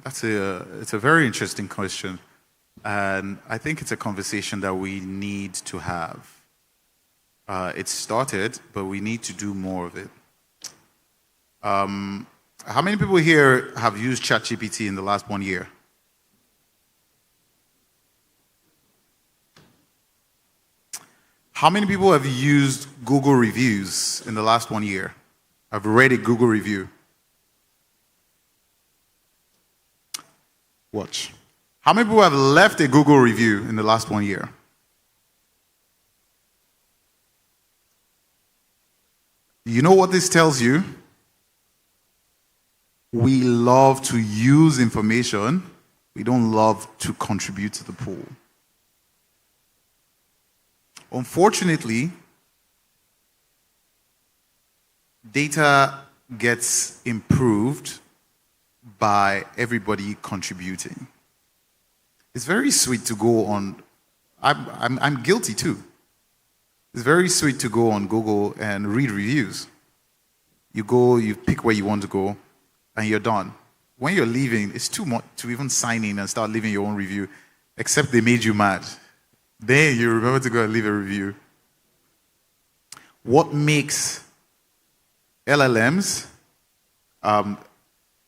It's a very interesting question. And I think it's a conversation that we need to have. It started, but we need to do more of it. How many people here have used ChatGPT in the last 1 year? How many people have used Google reviews in the last 1 year? I've read a Google review. Watch. How many people have left a Google review in the last 1 year? You know what this tells you? We love to use information. We don't love to contribute to the pool. Unfortunately, data gets improved by everybody contributing. It's very sweet to go on, I'm guilty too. It's very sweet to go on Google and read reviews. You go, you pick where you want to go, and you're done. When you're leaving, it's too much to even sign in and start leaving your own review, except they made you mad. Then you remember to go and leave a review. What makes LLMs,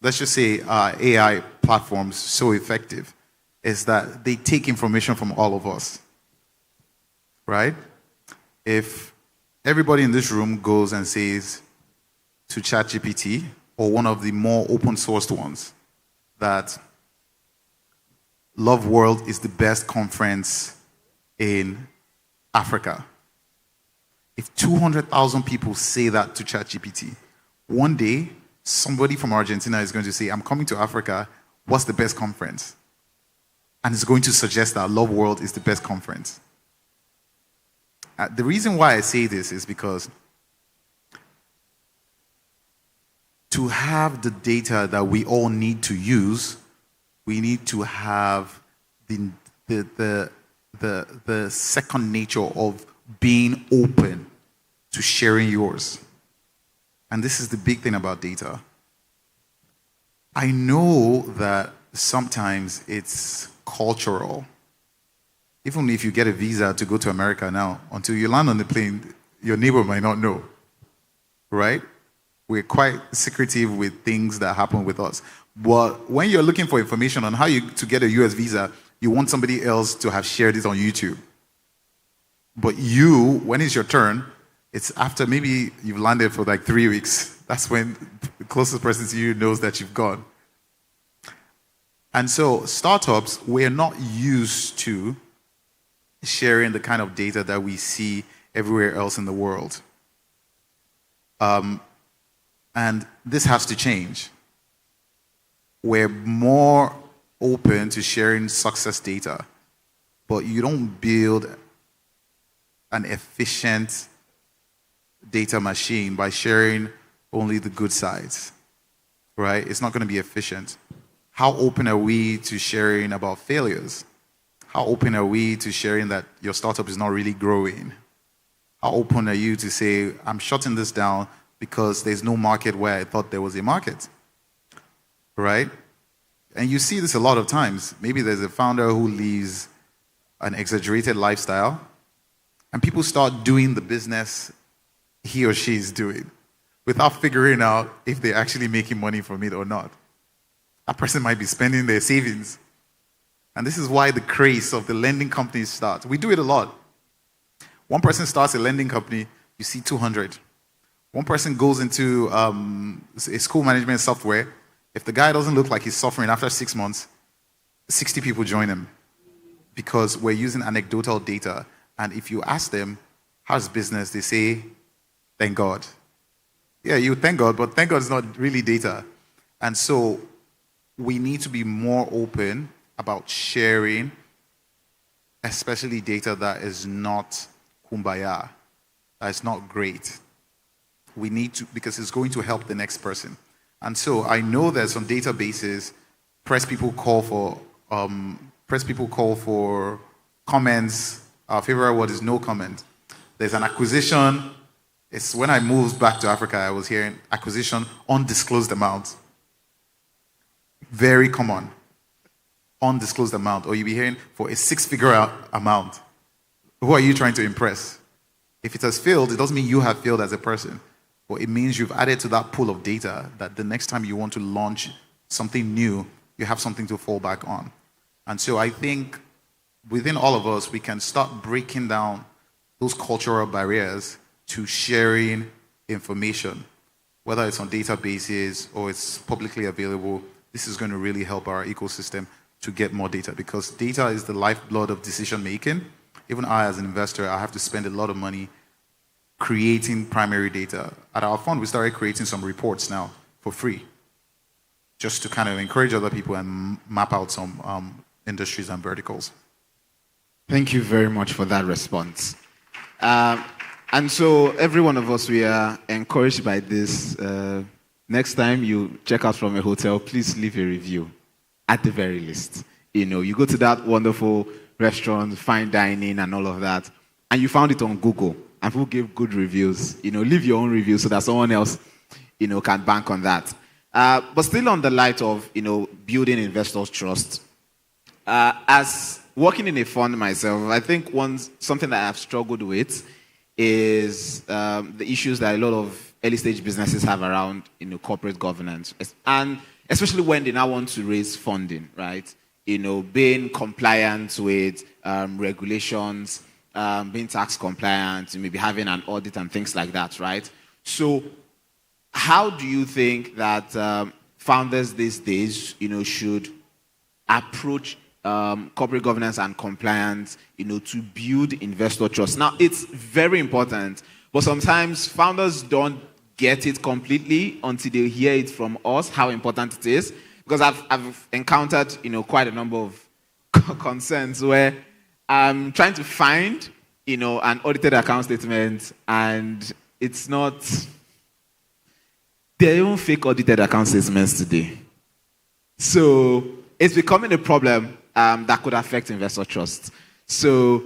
let's just say AI platforms, so effective is that they take information from all of us, right? If everybody in this room goes and says to ChatGPT or one of the more open sourced ones that Love World is the best conference in Africa, if 200,000 people say that to ChatGPT, one day somebody from Argentina is going to say, I'm coming to Africa, what's the best conference? And it's going to suggest that Love World is the best conference. The reason why I say this is because to have the data that we all need to use, we need to have the second nature of being open to sharing yours. And this is the big thing about data. I know that sometimes it's cultural Even if you get a visa to go to America now, until you land on the plane, your neighbor might not know, right? We're quite secretive with things that happen with us. But when you're looking for information on how to get a US visa, you want somebody else to have shared it on YouTube. But you, when it's your turn, it's after maybe you've landed for like 3 weeks. That's when the closest person to you knows that you've gone. And so startups, we're not used to sharing the kind of data that we see everywhere else in the world. And this has to change. We're more open to sharing success data, but you don't build an efficient data machine by sharing only the good sides, right? It's not going to be efficient. How open are we to sharing about failures? How open are we to sharing that your startup is not really growing? How open are you to say, I'm shutting this down because there's no market where I thought there was a market, right? And you see this a lot of times. Maybe there's a founder who lives an exaggerated lifestyle, and people start doing the business he or she is doing without figuring out if they're actually making money from it or not. That person might be spending their savings. And this is why the craze of the lending companies starts. We do it a lot. One person starts a lending company, you see 200. One person goes into a school management software. If the guy doesn't look like he's suffering after 6 months, 60 people join him because we're using anecdotal data. And if you ask them, how's business? They say, thank God. Yeah, you thank God, but thank God is not really data. And so we need to be more open about sharing, especially data that is not kumbaya, that is not great. We need to, because it's going to help the next person. And so I know that some databases, press people call for comments. Our favorite word is no comment. There's an acquisition. It's when I moved back to Africa, I was hearing acquisition, undisclosed amount. Very common. Undisclosed amount. Or you'll be hearing for a 6-figure amount. Who are you trying to impress? If it has failed, it doesn't mean you have failed as a person. But it means you've added to that pool of data that the next time you want to launch something new, you have something to fall back on. And so I think within all of us, we can start breaking down those cultural barriers to sharing information, whether it's on databases or it's publicly available. This is going to really help our ecosystem to get more data, because data is the lifeblood of decision making. Even I, as an investor, I have to spend a lot of money creating primary data. At our fund, we started creating some reports now for free, just to kind of encourage other people and map out some industries and verticals. Thank you very much for that response. And so every one of us, we are encouraged by this. Next time you check out from a hotel, please leave a review, at the very least. You know, you go to that wonderful restaurant, fine dining and all of that, and you found it on Google, and people give good reviews. You know, leave your own review so that someone else, you know, can bank on that. But still on the light of, you know, building investors' trust, as working in a fund myself, I think something that I've struggled with is the issues that a lot of early stage businesses have around, you know, corporate governance, and especially when they now want to raise funding, right? You know, being compliant with regulations, being tax compliant, maybe having an audit and things like that, right? So how do you think that founders these days, you know, should approach corporate governance and compliance, you know, to build investor trust? Now, it's very important, but sometimes founders don't get it completely until they hear it from us, how important it is. Because I've encountered, you know, quite a number of concerns where I'm trying to find, you know, an audited account statement, and it's not. There are even fake audited account statements today. So it's becoming a problem that could affect investor trust. So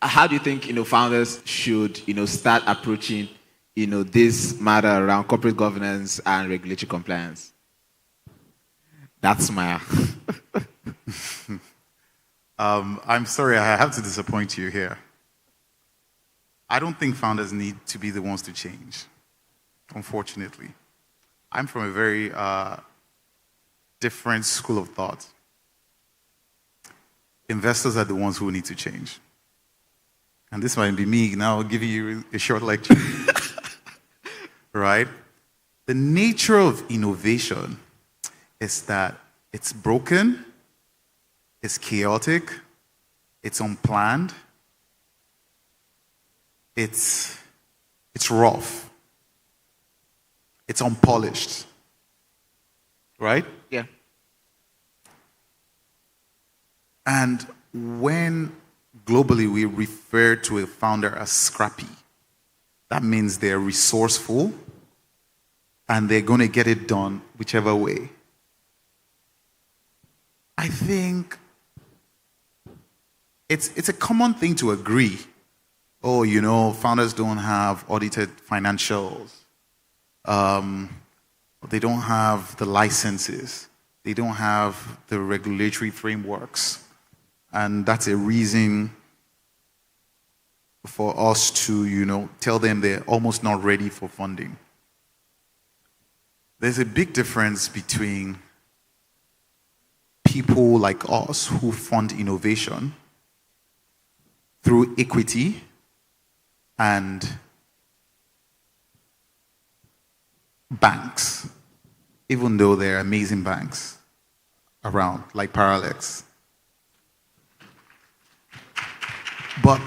how do you think, you know, founders should, you know, start approaching, you know, this matter around corporate governance and regulatory compliance? That's my... I'm sorry, I have to disappoint you here. I don't think founders need to be the ones to change, unfortunately. I'm from a very different school of thought. Investors are the ones who need to change. And this might be me now giving you a short lecture. Right? The nature of innovation is that it's broken, it's chaotic, it's unplanned, it's rough, it's unpolished. Right? Yeah. And when globally we refer to a founder as scrappy, that means they're resourceful and they're going to get it done whichever way. I think it's a common thing to agree. Oh, you know, founders don't have audited financials. They don't have the licenses. They don't have the regulatory frameworks. And that's a reason for us to, you know, tell them they're almost not ready for funding. There's a big difference between people like us who fund innovation through equity and banks, even though there are amazing banks around, like Parallax. But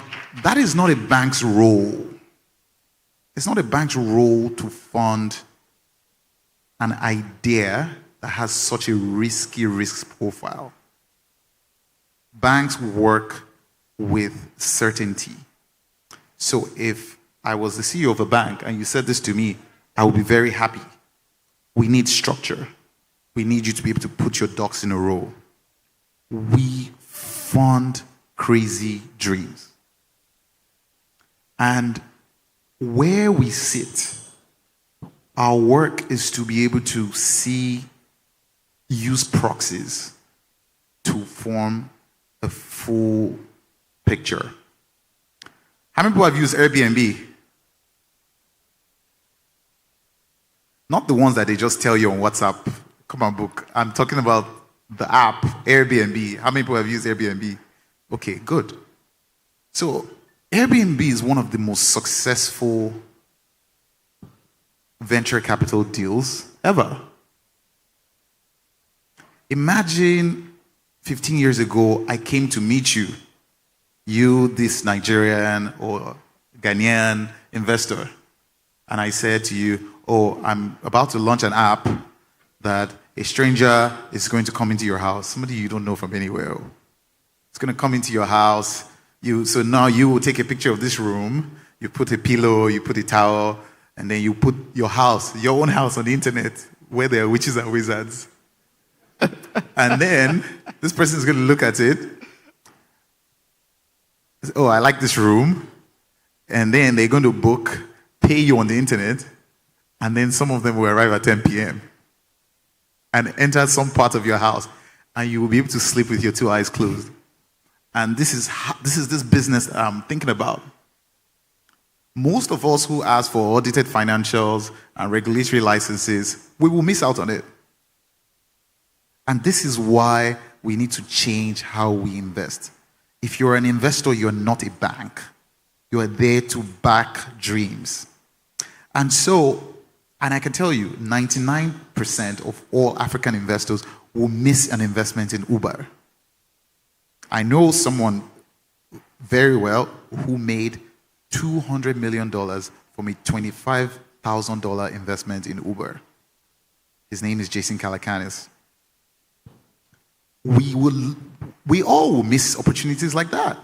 that is not a bank's role. It's not a bank's role to fund an idea that has such a risky risk profile. Banks work with certainty. So if I was the CEO of a bank and you said this to me, I would be very happy. We need structure. We need you to be able to put your ducks in a row. We fund crazy dreams. And where we sit, our work is to be able to use proxies to form a full picture. How many people have used Airbnb? Not the ones that they just tell you on WhatsApp, come on book. I'm talking about the app, Airbnb. How many people have used Airbnb? Okay, good. So Airbnb is one of the most successful venture capital deals ever. Imagine 15 years ago, I came to meet you, this Nigerian or Ghanaian investor, and I said to you, oh, I'm about to launch an app that a stranger is going to come into your house, somebody you don't know from anywhere. It's going to come into your house. So now you will take a picture of this room, you put a pillow, you put a towel, and then you put your own house on the internet where there are witches and wizards. And then this person is going to look at it. Oh, I like this room. And then they're going to pay you on the internet. And then some of them will arrive at 10 p.m. and enter some part of your house. And you will be able to sleep with your two eyes closed. And this is this business that I'm thinking about. Most of us who ask for audited financials and regulatory licenses, we will miss out on it. And this is why we need to change how we invest. If you're an investor, you're not a bank. You are there to back dreams. And I can tell you, 99% of all African investors will miss an investment in Uber. I know someone very well who made $200 million from a $25,000 investment in Uber. His name is Jason Calacanis. We all will miss opportunities like that.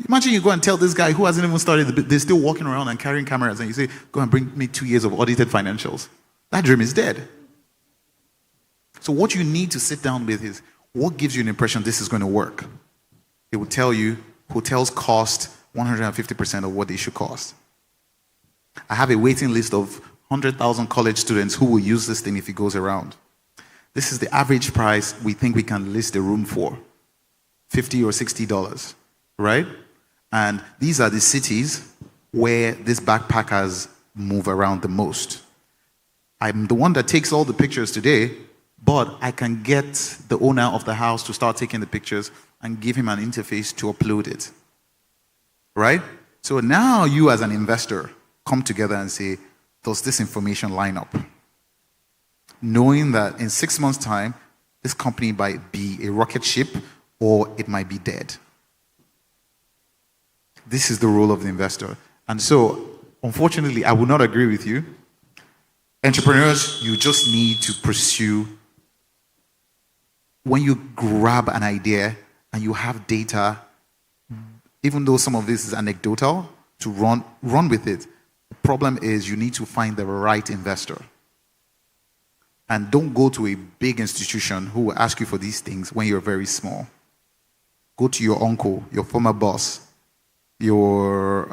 Imagine you go and tell this guy who hasn't even started, they're still walking around and carrying cameras, and you say, go and bring me 2 years of audited financials. That dream is dead. So what you need to sit down with is, what gives you an impression this is going to work? They will tell you hotels cost 150% of what they should cost. I have a waiting list of 100,000 college students who will use this thing if it goes around. This is the average price we think we can list a room for $50 or $60, right? And these are the cities where these backpackers move around the most. I'm the one that takes all the pictures today, but I can get the owner of the house to start taking the pictures and give him an interface to upload it, right? So now you as an investor come together and say, does this information line up? Knowing that in 6 months' time, this company might be a rocket ship or it might be dead. This is the role of the investor. And so, unfortunately, I would not agree with you. Entrepreneurs, you just need to pursue. When you grab an idea and you have data, even though some of this is anecdotal, to run with it. The problem is you need to find the right investor. And don't go to a big institution who will ask you for these things when you're very small. Go to your uncle, your former boss, your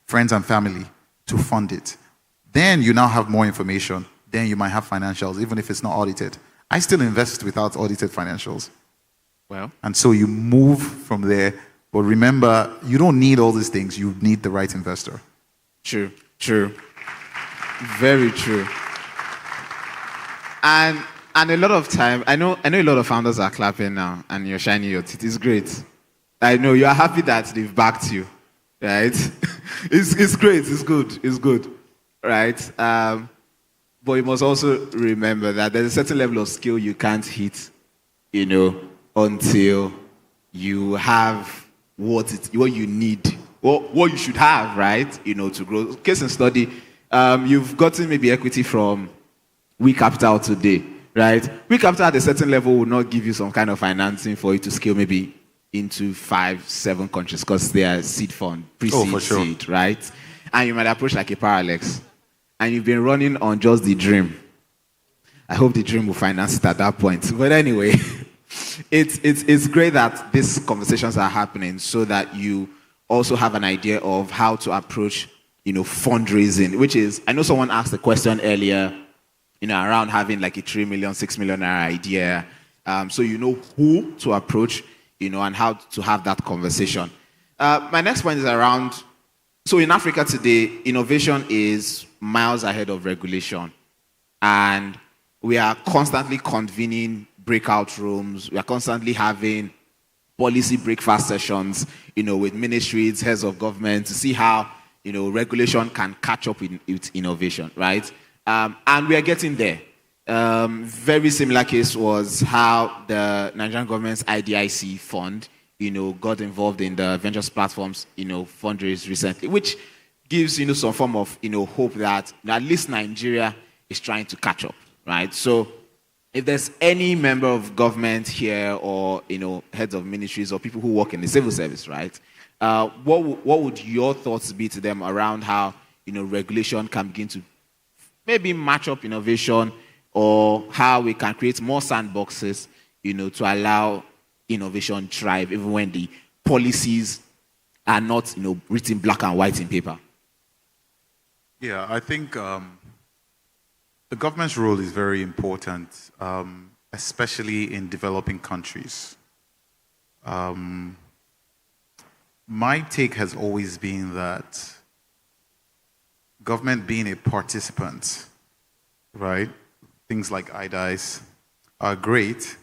friends and family to fund it. Then you now have more information. Then you might have financials, even if it's not audited. I still invest without audited financials. Well. And so you move from there. But remember, you don't need all these things. You need the right investor. True, true. Very true. And a lot of time, I know a lot of founders are clapping now, and you're shining your teeth. It's great. I know you are happy that they've backed you, right? it's great. It's good, right? But you must also remember that there's a certain level of skill you can't hit, until you have what you need, or what you should have, right? To grow. Case and study, you've gotten maybe equity from We Capital today, right? We Capital at a certain level will not give you some kind of financing for you to scale maybe into 5-7 countries because they are seed fund, pre-seed, for sure. seed, right? And you might approach like a Parallax, and you've been running on just the dream. I hope the dream will finance it at that point. But anyway, it's great that these conversations are happening so that you also have an idea of how to approach, fundraising, which is, I know someone asked a question earlier, around having like a 3 million, 6 million idea. So you know who to approach, and how to have that conversation. My next point is around, so in Africa today, innovation is miles ahead of regulation. And we are constantly convening breakout rooms. We are constantly having policy breakfast sessions, with ministries, heads of government to see how, regulation can catch up with innovation, right? And we are getting there. Very similar case was how the Nigerian government's IDIC fund, got involved in the ventures platforms, fundraise recently, which gives, some form of, hope that at least Nigeria is trying to catch up, right? So if there's any member of government here or, heads of ministries or people who work in the civil service, right? What would your thoughts be to them around how, regulation can begin to maybe match up innovation, or how we can create more sandboxes, to allow innovation thrive, even when the policies are not, written black and white in paper? Yeah, I think the government's role is very important, especially in developing countries. My take has always been that government being a participant, right? Things like IDICE are great,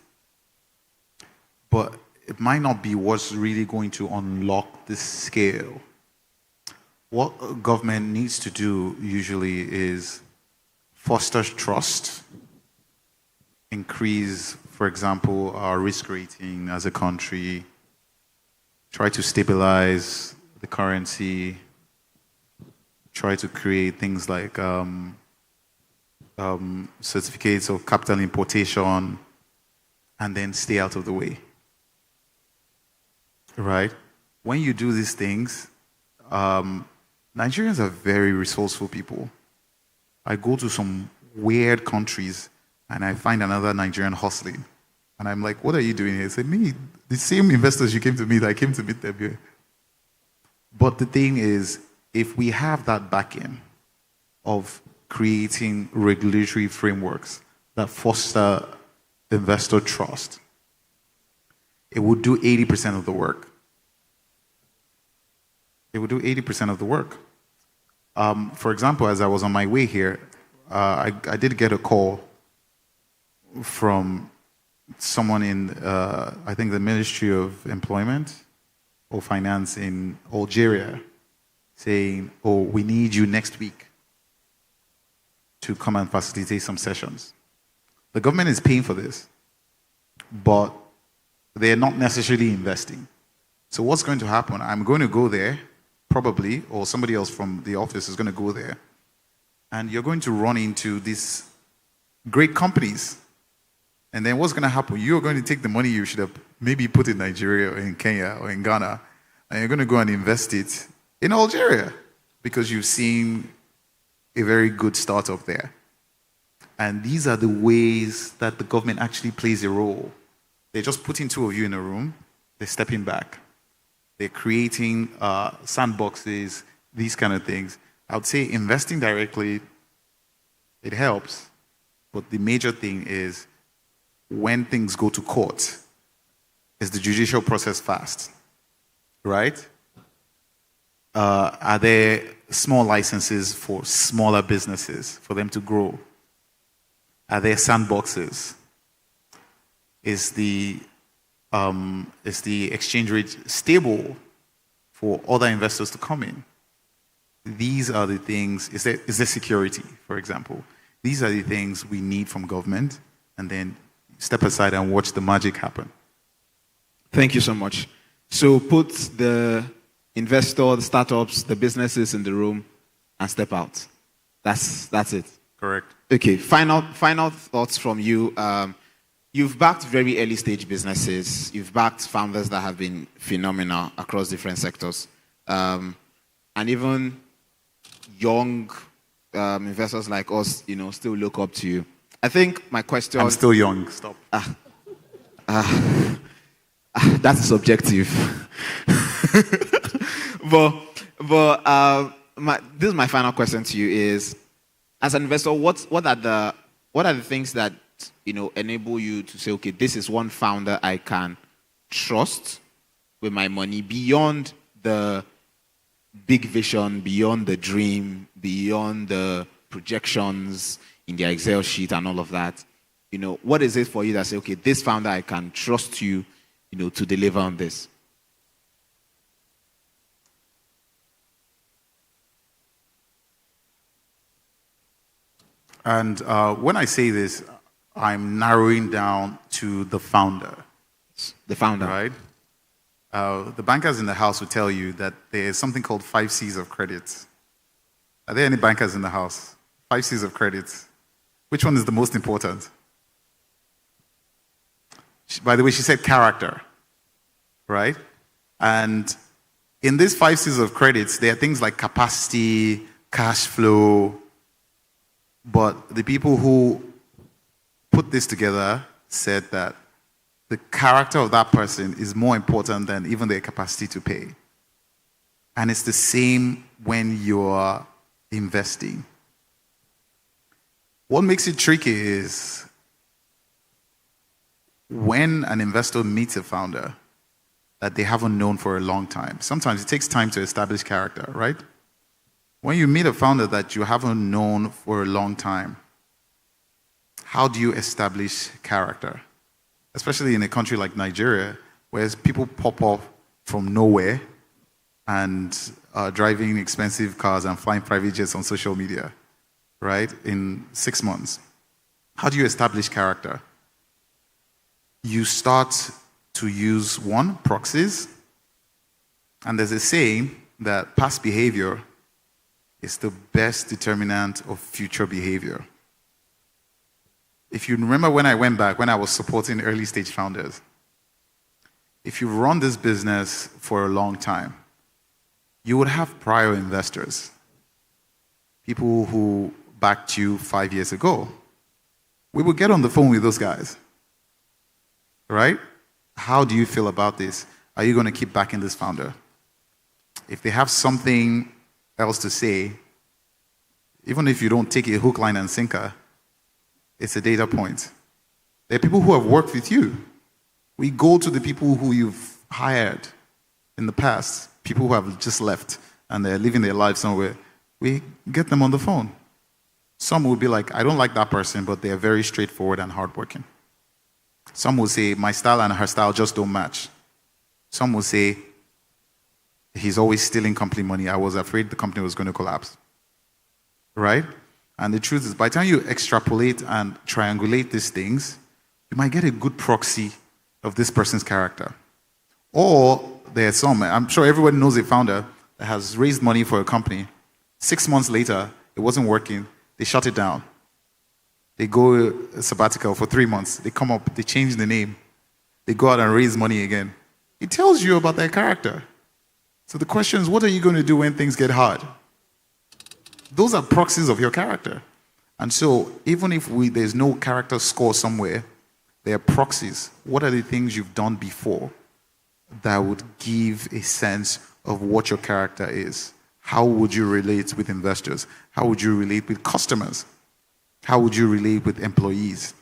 but it might not be what's really going to unlock the scale. What government needs to do usually is foster trust, increase, for example, our risk rating as a country, try to stabilize the currency, try to create things like certificates of capital importation, and then stay out of the way. Right? When you do these things, Nigerians are very resourceful people. I go to some weird countries and I find another Nigerian hustling. And I'm like, what are you doing here? They say, me, the same investors you came to meet, I came to meet them here. But the thing is, if we have that backing of creating regulatory frameworks that foster investor trust, it would do 80% of the work. It would do 80% of the work. For example, as I was on my way here, I did get a call from someone in, I think, the Ministry of Employment or Finance in Algeria saying, oh, we need you next week to come and facilitate some sessions. The government is paying for this, but they're not necessarily investing. So what's going to happen? I'm going to go there, probably, or somebody else from the office is going to go there, and you're going to run into these great companies. And then what's going to happen? You're going to take the money you should have maybe put in Nigeria or in Kenya or in Ghana, and you're going to go and invest it in Algeria because you've seen a very good startup there. And these are the ways that the government actually plays a role. They're just putting two of you in a room, they're stepping back. They're creating sandboxes, these kind of things. I would say investing directly, it helps. But the major thing is when things go to court, is the judicial process fast? Right? Are there small licenses for smaller businesses for them to grow? Are there sandboxes? Is the exchange rate stable for other investors to come in? These are the things. Is there security, for example? These are the things we need from government, and then step aside and watch the magic happen. Thank you so much. So put the investor, the startups, the businesses in the room and step out. That's it. Correct. Okay, final thoughts from you. You've backed very early stage businesses. You've backed founders that have been phenomenal across different sectors. And even young investors like us, still look up to you. I think my question... I'm still young, stop. That's subjective. This is my final question to you is, as an investor, what are the things that enable you to say, okay, this is one founder I can trust with my money beyond the big vision, beyond the dream, beyond the projections in their Excel sheet and all of that? What is it for you that say, okay, this founder I can trust you, to deliver on this? And when I say this, I'm narrowing down to the founder. The founder. Right? The bankers in the house will tell you that there is something called 5 C's of credit. Are there any bankers in the house? 5 C's of credit. Which one is the most important? By the way, she said character. Right? And in these 5 C's of credits, there are things like capacity, cash flow. But the people who put this together said that the character of that person is more important than even their capacity to pay. And it's the same when you're investing. What makes it tricky is when an investor meets a founder that they haven't known for a long time. Sometimes it takes time to establish character, right? When you meet a founder that you haven't known for a long time, how do you establish character? Especially in a country like Nigeria, where people pop up from nowhere and are driving expensive cars and flying private jets on social media, right, in 6 months. How do you establish character? You start to use, one, proxies. And there's a saying that past behavior is the best determinant of future behavior. If you remember when I went back, when I was supporting early stage founders, if you run this business for a long time, you would have prior investors, people who backed you 5 years ago. We would get on the phone with those guys, right? How do you feel about this? Are you going to keep backing this founder? If they have something else to say, even if you don't take a hook, line, and sinker, it's a data point. There are people who have worked with you We go to the people who you've hired in the past, people who have just left and they're living their life somewhere. We get them on the phone. Some will be like, I don't like that person, but they're very straightforward and hardworking. Some will say, my style and her style just don't match. Some will say, he's always stealing company money. I was afraid the company was going to collapse. Right? And the truth is, by the time you extrapolate and triangulate these things, you might get a good proxy of this person's character. Or there's some, I'm sure everyone knows a founder that has raised money for a company. 6 months later, it wasn't working. They shut it down. They go sabbatical for 3 months. They come up, they change the name. They go out and raise money again. It tells you about their character. So the question is, what are you going to do when things get hard? Those are proxies of your character. And so even if there's no character score somewhere, there are proxies. What are the things you've done before that would give a sense of what your character is? How would you relate with investors? How would you relate with customers? How would you relate with employees?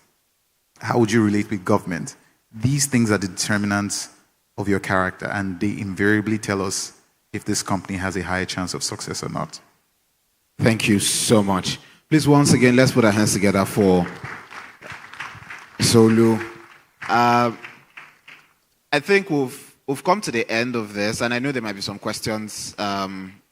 How would you relate with government? These things are the determinants of your character, and they invariably tell us if this company has a higher chance of success or not. Thank you so much. Please, once again, let's put our hands together for Solu. I think we've come to the end of this, and I know there might be some questions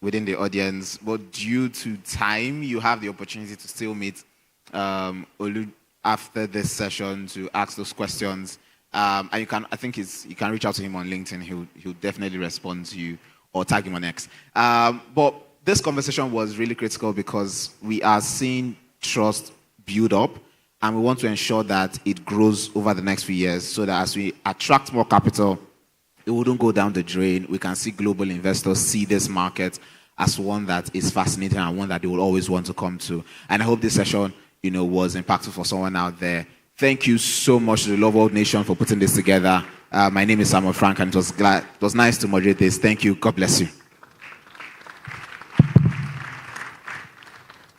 within the audience, but due to time, you have the opportunity to still meet Olu after this session to ask those questions. And you can reach out to him on LinkedIn. He'll definitely respond to you, or tag him on X. But this conversation was really critical because we are seeing trust build up, and we want to ensure that it grows over the next few years so that as we attract more capital, it wouldn't go down the drain. We can see global investors see this market as one that is fascinating and one that they will always want to come to. And I hope this session, was impactful for someone out there. Thank you so much to the Love World Nation for putting this together. My name is Samuel Frank, and it was nice to moderate this. Thank you. God bless you.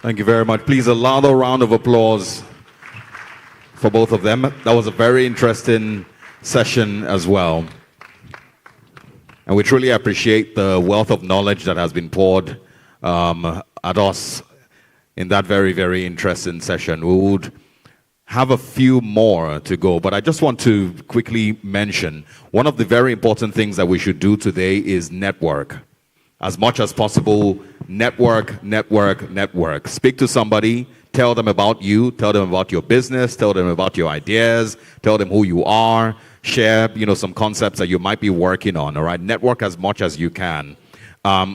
Thank you very much. Please, a louder round of applause for both of them. That was a very interesting session as well. And we truly appreciate the wealth of knowledge that has been poured at us in that very, very interesting session. We would have a few more to go, but I just want to quickly mention one of the very important things that we should do today is network. As much as possible, network, network, network. Speak to somebody, tell them about you, tell them about your business, tell them about your ideas, tell them who you are, share, some concepts that you might be working on, all right? Network as much as you can.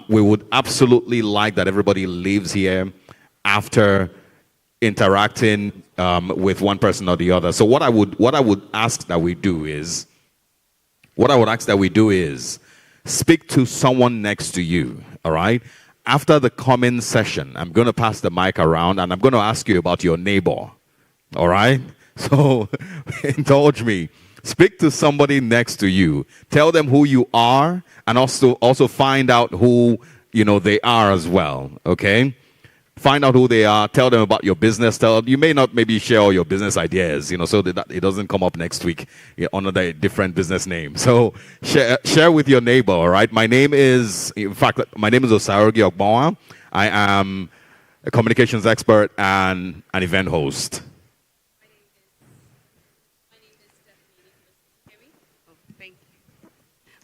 We would absolutely like that everybody leaves here after interacting with one person or the other. So what I would ask that we do is speak to someone next to you, all right? After the comment session, I'm going to pass the mic around and I'm going to ask you about your neighbor, all right? So indulge me. Speak to somebody next to you. Tell them who you are and also find out who, they are as well, okay? Find out who they are. Tell them about your business. You may not maybe share all your business ideas, so that it doesn't come up next week under a different business name. So share with your neighbor, all right? My name is Osaogi Ogbawa. I am a communications expert and an event host.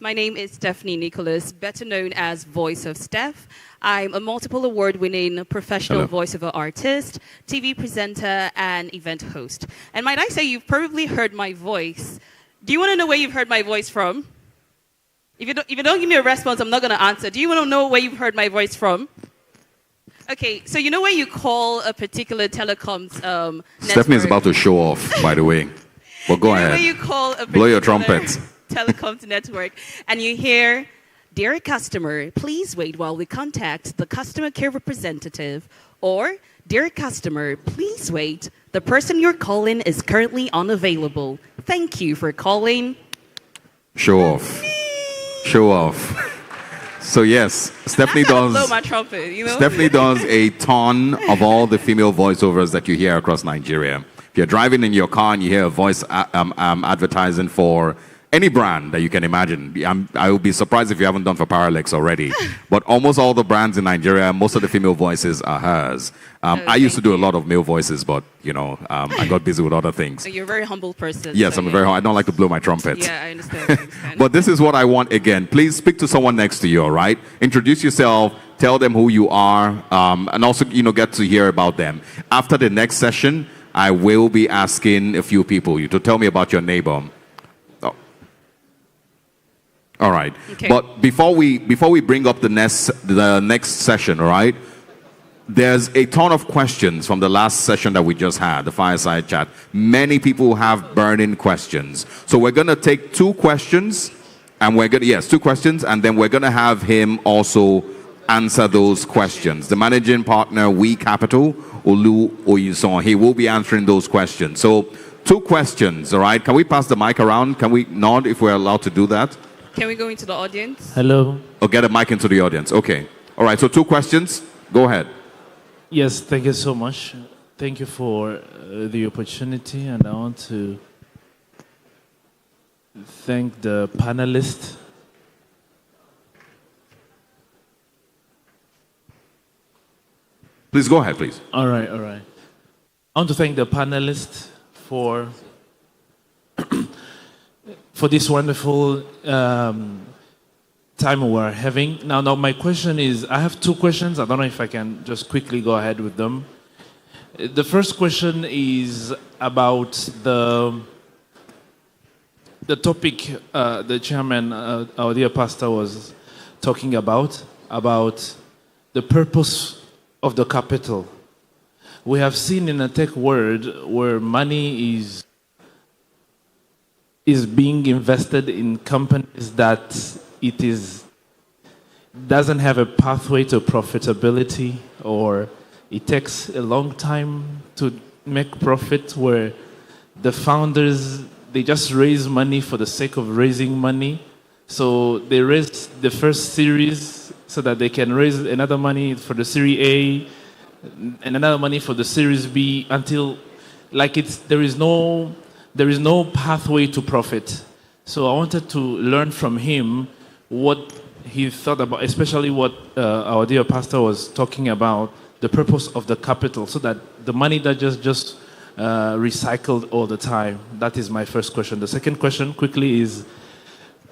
My name is Stephanie Nicholas, better known as Voice of Steph. I'm a multiple award-winning professional voiceover artist, TV presenter, and event host. And might I say, you've probably heard my voice. Do you want to know where you've heard my voice from? If you don't give me a response, I'm not going to answer. Do you want to know where you've heard my voice from? Okay, so you know when you call a particular telecoms network? Stephanie's about to show off, by the way. But go ahead. When you call a blow your trumpet. Telecoms network, and you hear, "Dear customer, please wait while we contact the customer care representative," or "Dear customer, please wait. The person you're calling is currently unavailable. Thank you for calling." Show off. Show off. So yes, Stephanie does. Blow my trumpet, Stephanie does a ton of all the female voiceovers that you hear across Nigeria. If you're driving in your car and you hear a voice advertising for any brand that you can imagine. I would be surprised if you haven't done for Parallax already. But almost all the brands in Nigeria, most of the female voices are hers. I used to do a lot of male voices, but I got busy with other things. You're a very humble person. Yes, so I'm very. I don't like to blow my trumpet. Yeah, I understand. But this is what I want again. Please speak to someone next to you. All right. Introduce yourself. Tell them who you are, and also get to hear about them. After the next session, I will be asking a few people to tell me about your neighbor. Oh. All right. Okay. But before we bring up the next session, all right? There's a ton of questions from the last session that we just had, the fireside chat. Many people have burning questions. So we're going to take two questions, and two questions, and then we're going to have him also answer those questions. The managing partner, We Capital, Olu Oyison, he will be answering those questions. So, two questions, all right? Can we pass the mic around? Can we nod if we're allowed to do that? Can we go into the audience? Hello. Or get a mic into the audience. Okay. All right, so two questions. Go ahead. Yes, thank you so much. Thank you for the opportunity, and I want to thank the panelists. Please go ahead, please. All right. I want to thank the panelists for this wonderful time we're having. Now, my question is, I have two questions. I don't know if I can just quickly go ahead with them. The first question is about the topic the chairman, our dear pastor, was talking about the purpose of the capital. We have seen in the tech world where money is being invested in companies that doesn't have a pathway to profitability, or it takes a long time to make profit, where the founders, they just raise money for the sake of raising money. So they raise the first series so that they can raise another money for the Series A and another money for the Series B, until there is no pathway to profit. So I wanted to learn from him what he thought about, especially what our dear pastor was talking about, the purpose of the capital, so that the money that just recycled all the time. That is my first question. The second question, quickly, is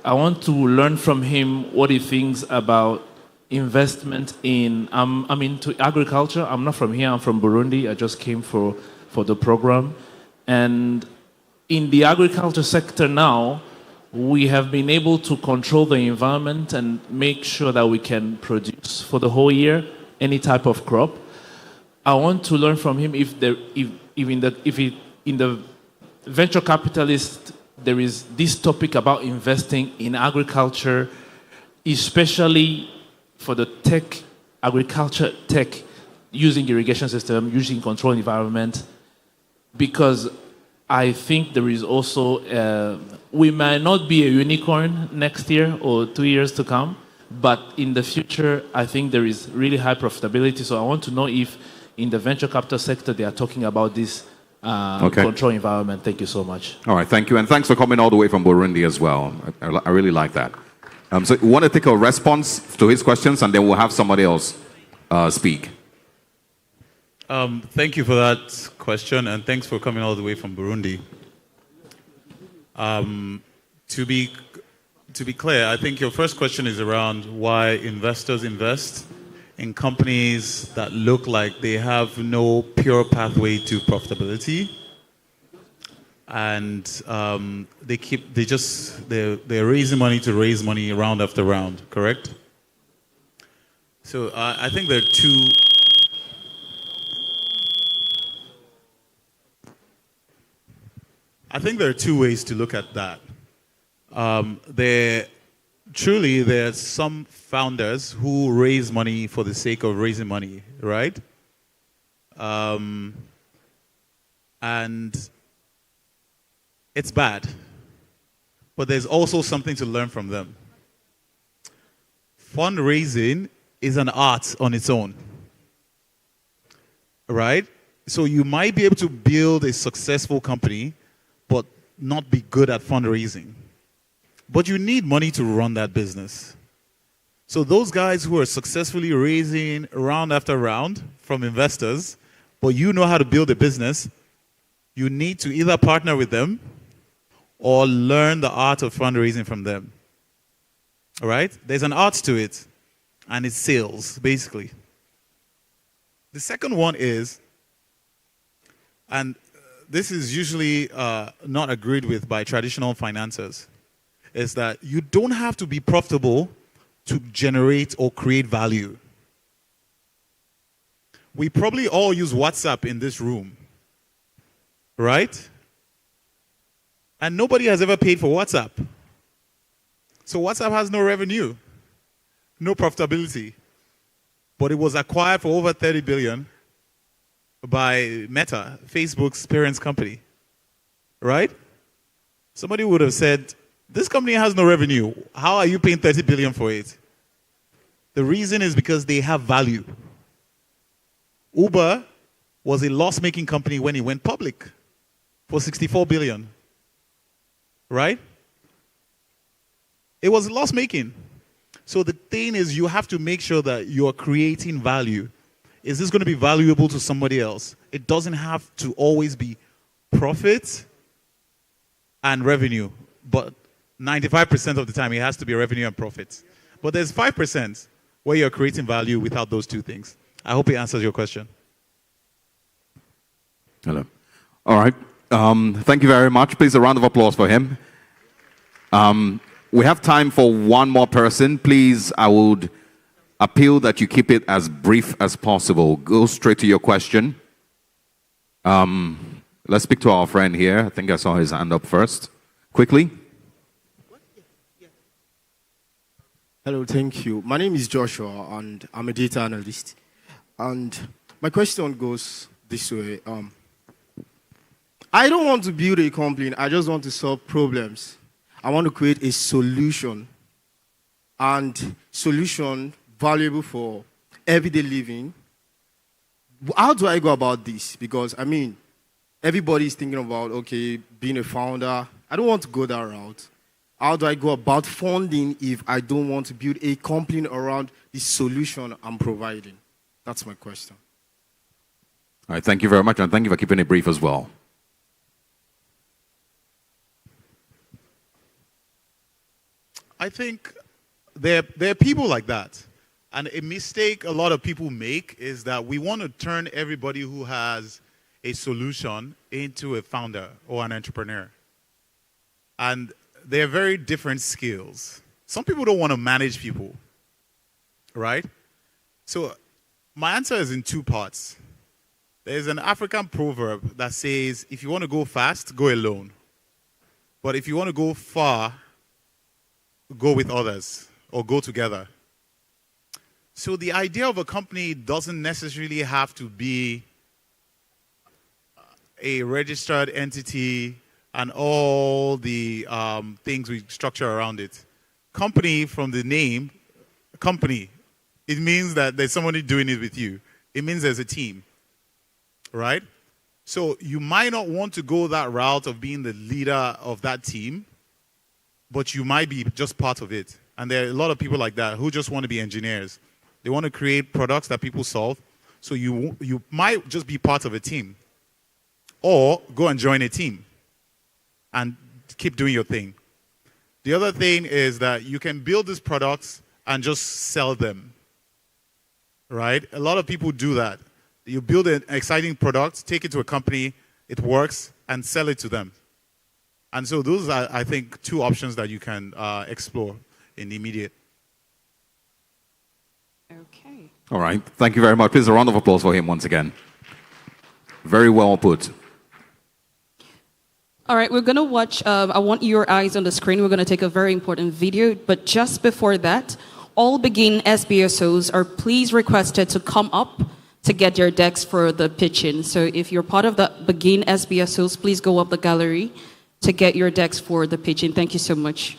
I want to learn from him what he thinks about investment in, I'm into agriculture. I'm not from here, I'm from Burundi. I just came for the program. And in the agriculture sector now, we have been able to control the environment and make sure that we can produce for the whole year any type of crop. I want to learn from him if in the venture capitalist there is this topic about investing in agriculture, especially for the agriculture tech, using irrigation system, using control environment, because I think there is also, we might not be a unicorn next year or 2 years to come, but in the future, I think there is really high profitability. So I want to know if in the venture capital sector, they are talking about this control environment. Thank you so much. All right, thank you. And thanks for coming all the way from Burundi as well. I really like that. So we want to take a response to his questions, and then we'll have somebody else speak. Thank you for that question, and thanks for coming all the way from Burundi. To be clear, I think your first question is around why investors invest in companies that look like they have no pure pathway to profitability, and they're raising money to raise money round after round. Correct? So I think there are two. I think there are two ways to look at that. There are some founders who raise money for the sake of raising money, right? And it's bad. But there's also something to learn from them. Fundraising is an art on its own, right? So you might be able to build a successful company, but not be good at fundraising. but you need money to run that business. So those guys who are successfully raising round after round from investors, but you know how to build a business, you need to either partner with them or learn the art of fundraising from them. All right? There's an art to it, and it's sales, basically. The second one is, and this is usually not agreed with by traditional financiers, is that you don't have to be profitable to generate or create value. We probably all use WhatsApp in this room, right? And nobody has ever paid for WhatsApp. So WhatsApp has no revenue, no profitability. But it was acquired for over 30 billion by Meta, Facebook's parent company, right? Somebody would have said, this company has no revenue. How are you paying 30 billion for it? The reason is because they have value. Uber was a loss-making company when it went public for 64 billion, right? It was loss-making. So the thing is, you have to make sure that you're creating value. Is this going to be valuable to somebody else? It doesn't have to always be profit and revenue, but 95% of the time it has to be revenue and profit. But there's 5% where you're creating value without those two things. I hope it answers your question. Hello. All right. Thank you very much. Please, a round of applause for him. We have time for one more person. Please, I would appeal that you keep it as brief as possible. Go straight to your question. Let's speak to our friend here. I think I saw his hand up first. Quickly. Hello, thank you. My name is Joshua, and I'm a data analyst. And my question goes this way. I don't want to build a company. I just want to solve problems. I want to create a solution, and solution valuable for everyday living. How do I go about this? Because, I mean, everybody is thinking about, okay, being a founder. I don't want to go that route. How do I go about funding if I don't want to build a company around the solution I'm providing? That's my question. All right, thank you very much, and thank you for keeping it brief as well. I think there are people like that. And a mistake a lot of people make is that we want to turn everybody who has a solution into a founder or an entrepreneur. And they're very different skills. Some people don't want to manage people, right? So my answer is in two parts. There's an African proverb that says, if you want to go fast, go alone. But if you want to go far, go with others or go together. So the idea of a company doesn't necessarily have to be a registered entity and all the things we structure around it. Company, from the name, company, it means that there's somebody doing it with you. It means there's a team, right? So you might not want to go that route of being the leader of that team, but you might be just part of it. And there are a lot of people like that who just want to be engineers. They want to create products that people solve. So you might just be part of a team. Or go and join a team and keep doing your thing. The other thing is that you can build these products and just sell them. Right? A lot of people do that. You build an exciting product, take it to a company, it works, and sell it to them. And so those are, I think, two options that you can explore in the immediate. Okay. All right. Thank you very much. Please, a round of applause for him once again. Very well put. All right, we're going to watch, I want your eyes on the screen. We're going to take a very important video. But just before that, all Begin SBSOs are please requested to come up to get your decks for the pitching. So if you're part of the Begin SBSOs, please go up the gallery to get your decks for the pitching. Thank you so much.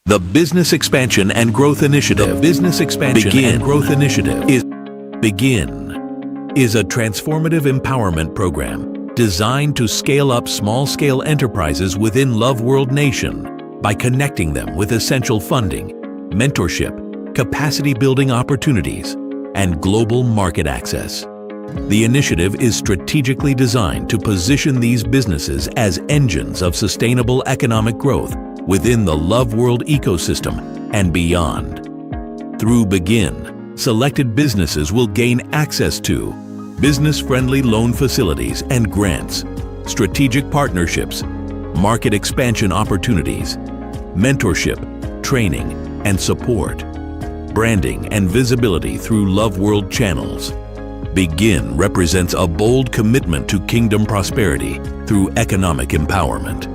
The Business Expansion and Growth Initiative. The Business Expansion and Growth Initiative is Begin. is a transformative empowerment program designed to scale up small-scale enterprises within Love World Nation by connecting them with essential funding, mentorship, capacity-building opportunities, and global market access. The initiative is strategically designed to position these businesses as engines of sustainable economic growth within the Love World ecosystem and beyond. Through Begin, selected businesses will gain access to business-friendly loan facilities and grants, strategic partnerships, market expansion opportunities, mentorship, training, and support, branding and visibility through Love World channels. Begin represents a bold commitment to kingdom prosperity through economic empowerment.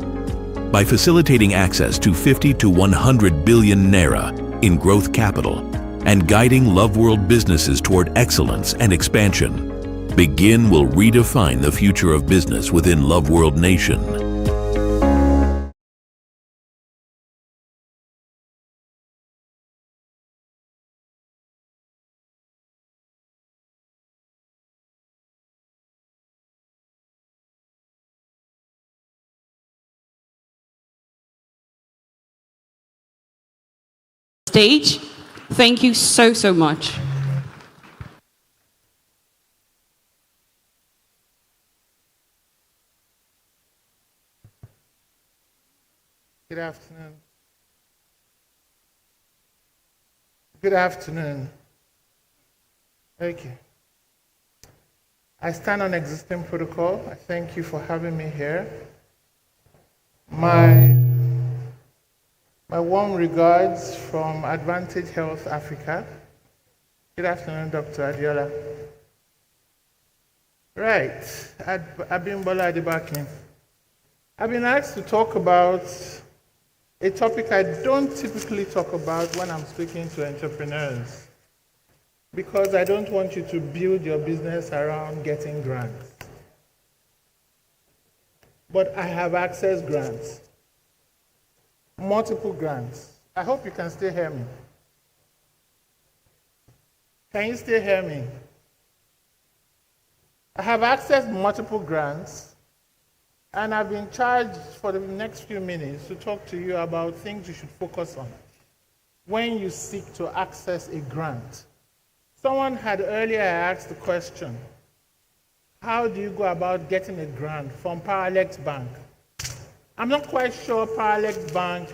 By facilitating access to 50 to 100 billion naira in growth capital and guiding Love World businesses toward excellence and expansion, Begin will redefine the future of business within Love World Nation. Stage. Thank you so, so much. Good afternoon. Good afternoon. Okay. I stand on existing protocol. I thank you for having me here. My warm regards from Advantage Health Africa. Good afternoon, Dr. Adiola. Right, Abimbola Adibaki. I've been asked to talk about a topic I don't typically talk about when I'm speaking to entrepreneurs, because I don't want you to build your business around getting grants. But I have access grants. Multiple grants. I hope you can still hear me. Can you still hear me? I have accessed multiple grants, and I've been charged for the next few minutes to talk to you about things you should focus on when you seek to access a grant. Someone had earlier asked the question, how do you go about getting a grant from Paralex Bank? I'm not quite sure Paralex Bank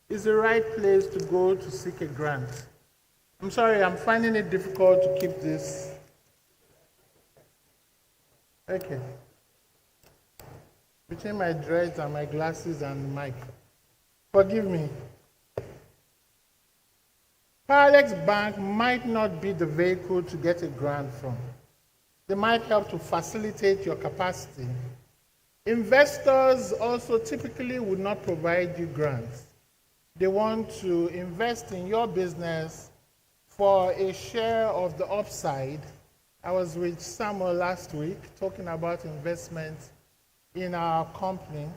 is the right place to go to seek a grant. I'm sorry, I'm finding it difficult to keep this. Okay. Between my dreads and my glasses and the mic. Forgive me. Paralex Bank might not be the vehicle to get a grant from. They might help to facilitate your capacity. Investors also typically would not provide you grants. They want to invest in your business for a share of the upside. I was with Samuel last week talking about investment in our company.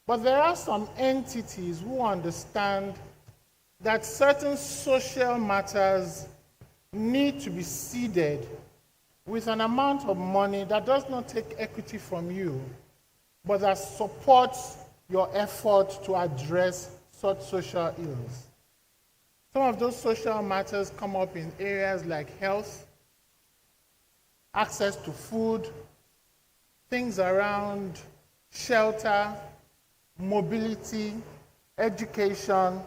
But there are some entities who understand that certain social matters need to be seeded with an amount of money that does not take equity from you, but that supports your effort to address such social ills. Some of those social matters come up in areas like health, access to food, things around shelter, mobility, education.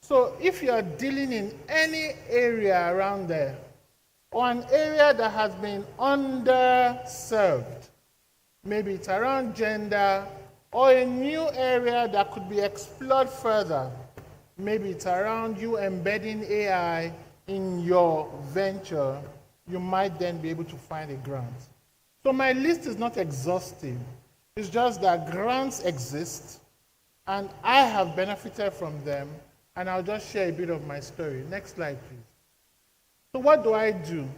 So if you are dealing in any area around there, or an area that has been underserved, maybe it's around gender, or a new area that could be explored further, maybe it's around you embedding AI in your venture, you might then be able to find a grant. So my list is not exhaustive. It's just that grants exist, and I have benefited from them, and I'll just share a bit of my story. Next slide, please. So what do?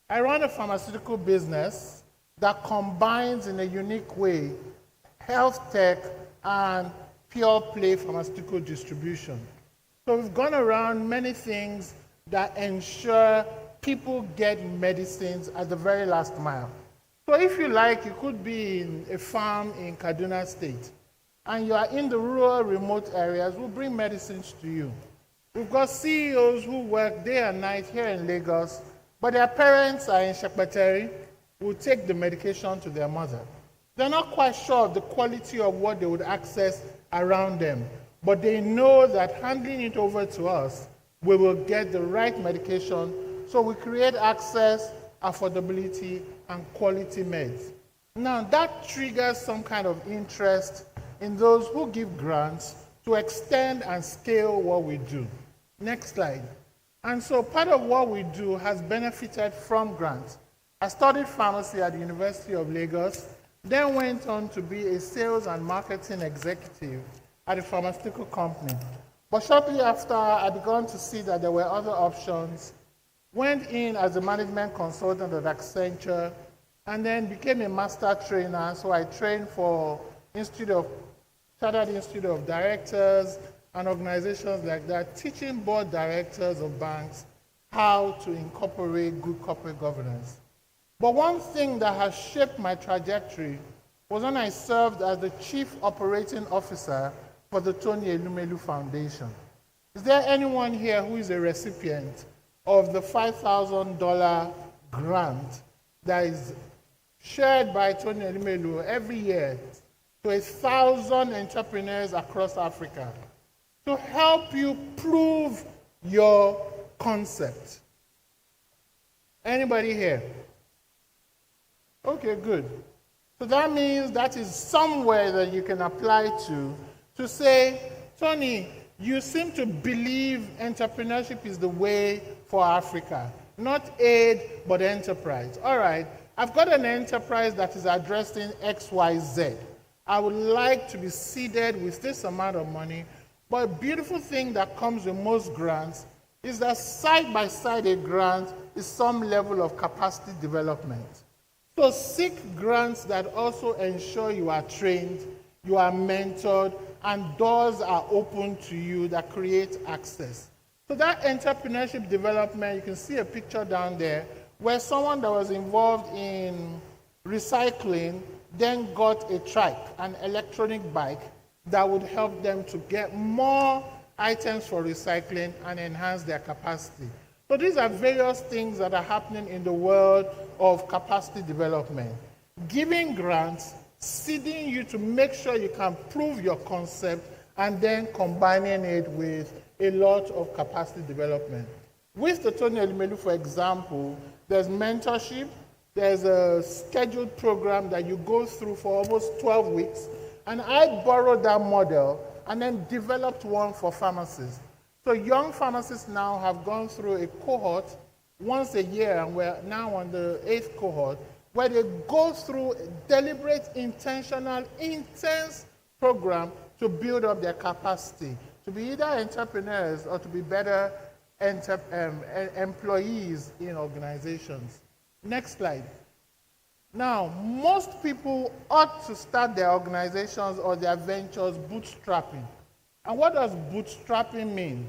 I run a pharmaceutical business that combines in a unique way health tech and pure play pharmaceutical distribution. So we've gone around many things that ensure people get medicines at the very last mile. So if you like, you could be in a farm in Kaduna State, and you are in the rural, remote areas, we'll bring medicines to you. We've got CEOs who work day and night here in Lagos, but their parents are in Shekpeteri, will take the medication to their mother. They're not quite sure of the quality of what they would access around them, but they know that handing it over to us, we will get the right medication, so we create access, affordability, and quality meds. Now, that triggers some kind of interest in those who give grants to extend and scale what we do. Next slide. And so part of what we do has benefited from grants. I studied pharmacy at the University of Lagos, then went on to be a sales and marketing executive at a pharmaceutical company. But shortly after, I began to see that there were other options, went in as a management consultant at Accenture, and then became a master trainer. So I trained for Chartered Institute of Directors and organizations like that, teaching board directors of banks how to incorporate good corporate governance. But one thing that has shaped my trajectory was when I served as the Chief Operating Officer for the Tony Elumelu Foundation. Is there anyone here who is a recipient of the $5,000 grant that is shared by Tony Elumelu every year to 1,000 entrepreneurs across Africa to help you prove your concept? Anybody here? Okay, good. So that means that is somewhere that you can apply to say, Tony, you seem to believe entrepreneurship is the way for Africa. Not aid, but enterprise. All right, I've got an enterprise that is addressing XYZ. I would like to be seeded with this amount of money. But a beautiful thing that comes with most grants is that side by side a grant is some level of capacity development. So seek grants that also ensure you are trained, you are mentored, and doors are open to you that create access. So that entrepreneurship development, you can see a picture down there where someone that was involved in recycling then got a trike, an electronic bike, that would help them to get more items for recycling and enhance their capacity. So these are various things that are happening in the world of capacity development. Giving grants, seeding you to make sure you can prove your concept, and then combining it with a lot of capacity development. With the Tony Elumelu, for example, there's mentorship, there's a scheduled program that you go through for almost 12 weeks, and I borrowed that model and then developed one for pharmacists. So young pharmacists now have gone through a cohort once a year, and we're now on the 8th cohort, where they go through a deliberate, intentional, intense program to build up their capacity, to be either entrepreneurs or to be better employees in organizations. Next slide. Now, most people ought to start their organizations or their ventures bootstrapping. And what does bootstrapping mean?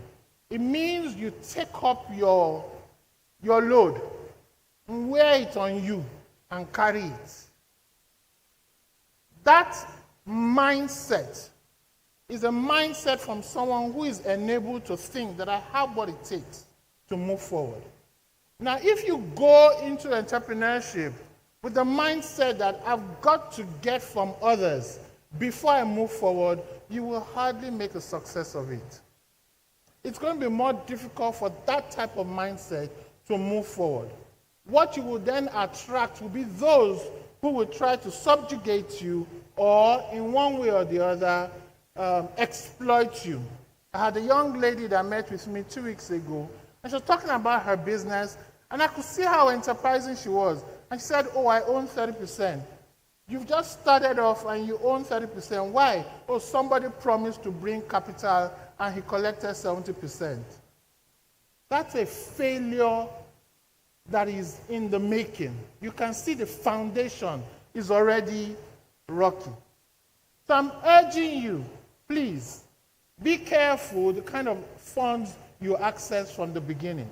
It means you take up your load, wear it on you, and carry it. That mindset is a mindset from someone who is enabled to think that I have what it takes to move forward. Now, if you go into entrepreneurship with the mindset that I've got to get from others before I move forward, you will hardly make a success of it. It's going to be more difficult for that type of mindset to move forward. What you will then attract will be those who will try to subjugate you or, in one way or the other, exploit you. I had a young lady that met with me 2 weeks ago, and she was talking about her business, and I could see how enterprising she was. And she said, oh, I own 30%. You've just started off and you own 30%. Why? Oh, somebody promised to bring capital and he collected 70%. That's a failure that is in the making. You can see the foundation is already rocky. So I'm urging you, please, be careful the kind of funds you access from the beginning.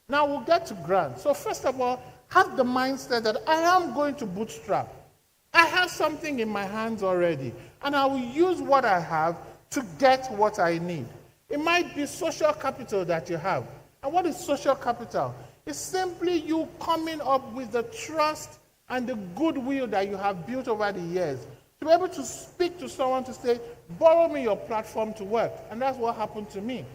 Now we'll get to grant. So first of all, have the mindset that I am going to bootstrap. I have something in my hands already, and I will use what I have to get what I need. It might be social capital that you have. And what is social capital? It's simply you coming up with the trust and the goodwill that you have built over the years. To be able to speak to someone to say, borrow me your platform to work. And that's what happened to me.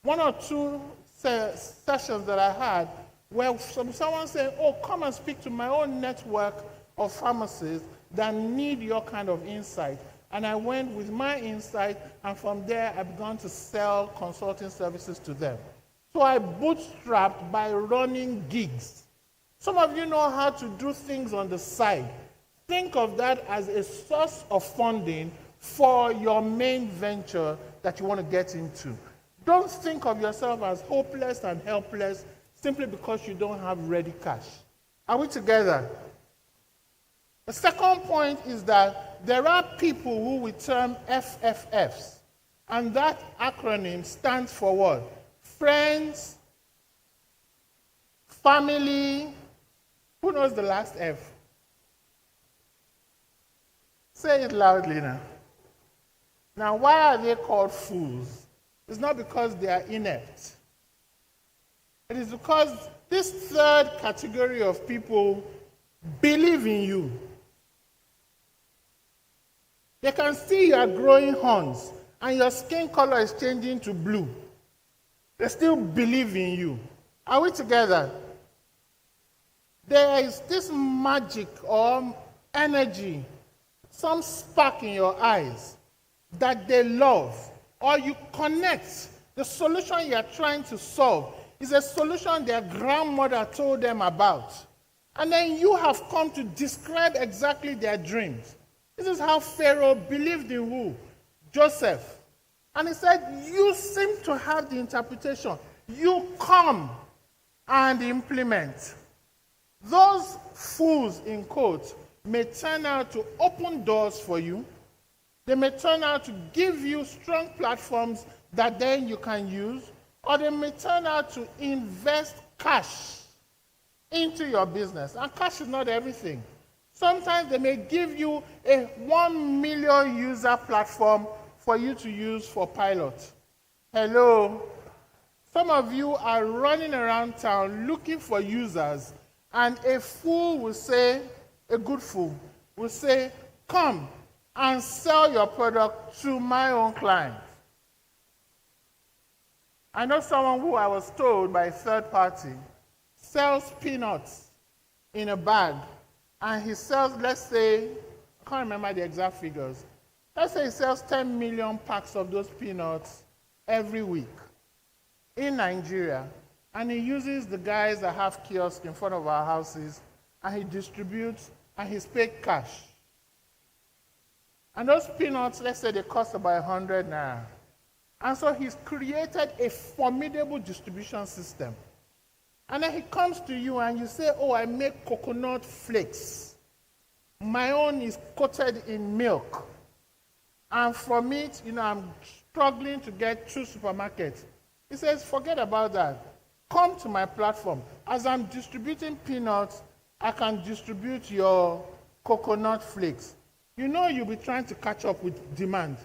One or two sessions that I had where someone said, oh, come and speak to my own network of pharmacists that need your kind of insight. And I went with my insight, and from there I began to sell consulting services to them. So I bootstrapped by running gigs. Some of you know how to do things on the side. Think of that as a source of funding for your main venture that you want to get into. Don't think of yourself as hopeless and helpless simply because you don't have ready cash. Are we together? The second point is that there are people who we term FFFs, and that acronym stands for what? Friends, family. Who knows the last F? Say it loudly now. Now, why are they called fools? It's not because they are inept. It is because this third category of people believe in you. They can see you are growing horns and your skin color is changing to blue. They still believe in you. Are we together? There is this magic or energy, some spark in your eyes that they love, or you connect. The solution you are trying to solve is a solution their grandmother told them about. And then you have come to describe exactly their dreams. This is how Pharaoh believed in who? Joseph. And he said, you seem to have the interpretation. You come and implement. Those fools, in quotes, may turn out to open doors for you. They may turn out to give you strong platforms that then you can use, or they may turn out to invest cash into your business. And cash is not everything. Sometimes they may give you a 1 million user platform for you to use for pilot. Hello? Some of you are running around town looking for users, and a fool will say, a good fool will say, come and sell your product to my own clients. I know someone who I was told by a third party sells peanuts in a bag, and he sells, let's say, I can't remember the exact figures. Let's say he sells 10 million packs of those peanuts every week in Nigeria, and he uses the guys that have kiosks in front of our houses, and he distributes, and he's paid cash. And those peanuts, let's say they cost about 100 naira. And so he's created a formidable distribution system. And then he comes to you and you say, oh, I make coconut flakes. My own is coated in milk. And from it, I'm struggling to get through supermarkets. He says, forget about that. Come to my platform. As I'm distributing peanuts, I can distribute your coconut flakes. You'll be trying to catch up with demand.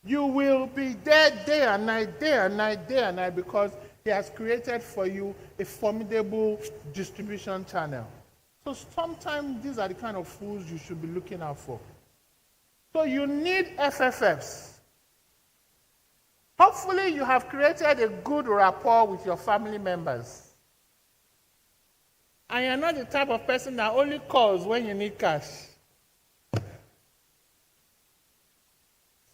You will be there day and night, day and night, day and night, because he has created for you a formidable distribution channel. So sometimes these are the kind of fools you should be looking out for. So you need FFFs. Hopefully you have created a good rapport with your family members. And you're not the type of person that only calls when you need cash.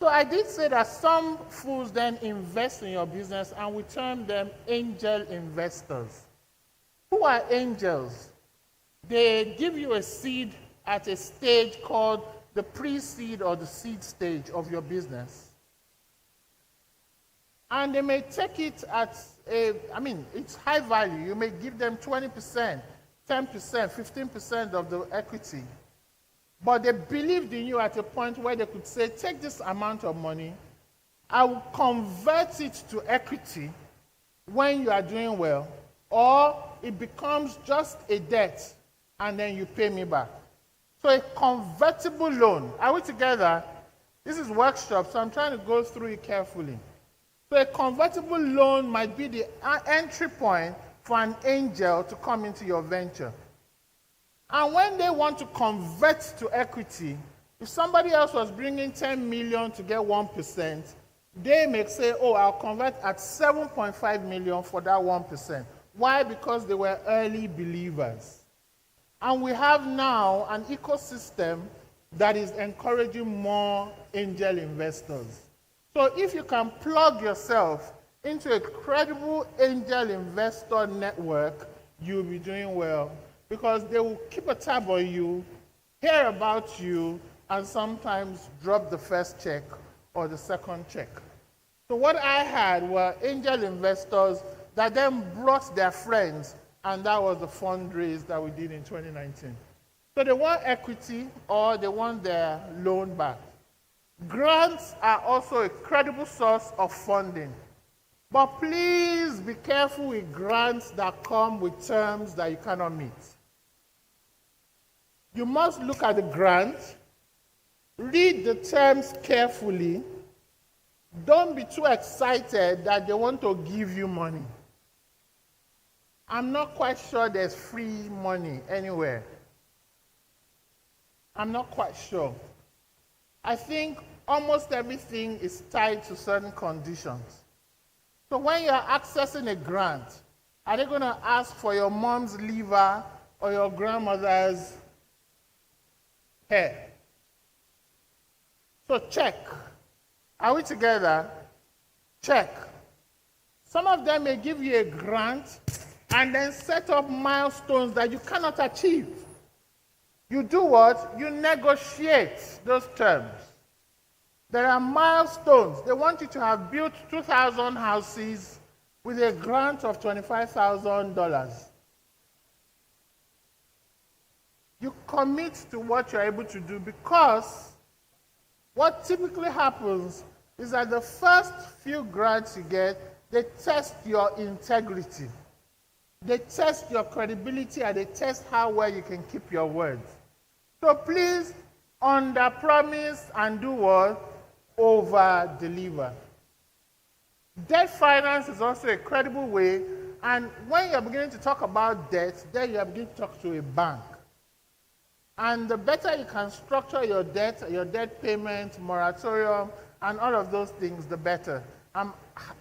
So I did say that some fools then invest in your business, and we term them angel investors. Who are angels? They give you a seed at a stage called the pre-seed or the seed stage of your business. And they may take it at it's high value. You may give them 20%, 10%, 15% of the equity. But they believed in you at a point where they could say, take this amount of money, I will convert it to equity, when you are doing well, or it becomes just a debt and then you pay me back. So a convertible loan, are we together? This is workshop, so I'm trying to go through it carefully. So a convertible loan might be the entry point for an angel to come into your venture. And when they want to convert to equity, if somebody else was bringing 10 million to get 1%, they may say, oh, I'll convert at 7.5 million for that 1%. Why? Because they were early believers. And we have now an ecosystem that is encouraging more angel investors. So if you can plug yourself into a credible angel investor network, you'll be doing well. Because they will keep a tab on you, hear about you, and sometimes drop the first check or the second check. So what I had were angel investors that then brought their friends, and that was the fundraise that we did in 2019. So they want equity or they want their loan back. Grants are also a credible source of funding. But please be careful with grants that come with terms that you cannot meet. You must look at the grant, read the terms carefully. Don't be too excited that they want to give you money. I'm not quite sure there's free money anywhere. I'm not quite sure. I think almost everything is tied to certain conditions. So when you're accessing a grant, are they going to ask for your mom's liver or your grandmother's hair? So check. Are we together? Check. Some of them may give you a grant and then set up milestones that you cannot achieve. You do what? You negotiate those terms. There are milestones. They want you to have built 2,000 houses with a grant of $25,000. You commit to what you're able to do, because what typically happens is that the first few grants you get, they test your integrity. They test your credibility, and they test how well you can keep your word. So please, under-promise and do what? Over-deliver. Debt finance is also a credible way, and when you're beginning to talk about debt, then you're beginning to talk to a bank. And the better you can structure your debt payment, moratorium, and all of those things, the better. I'm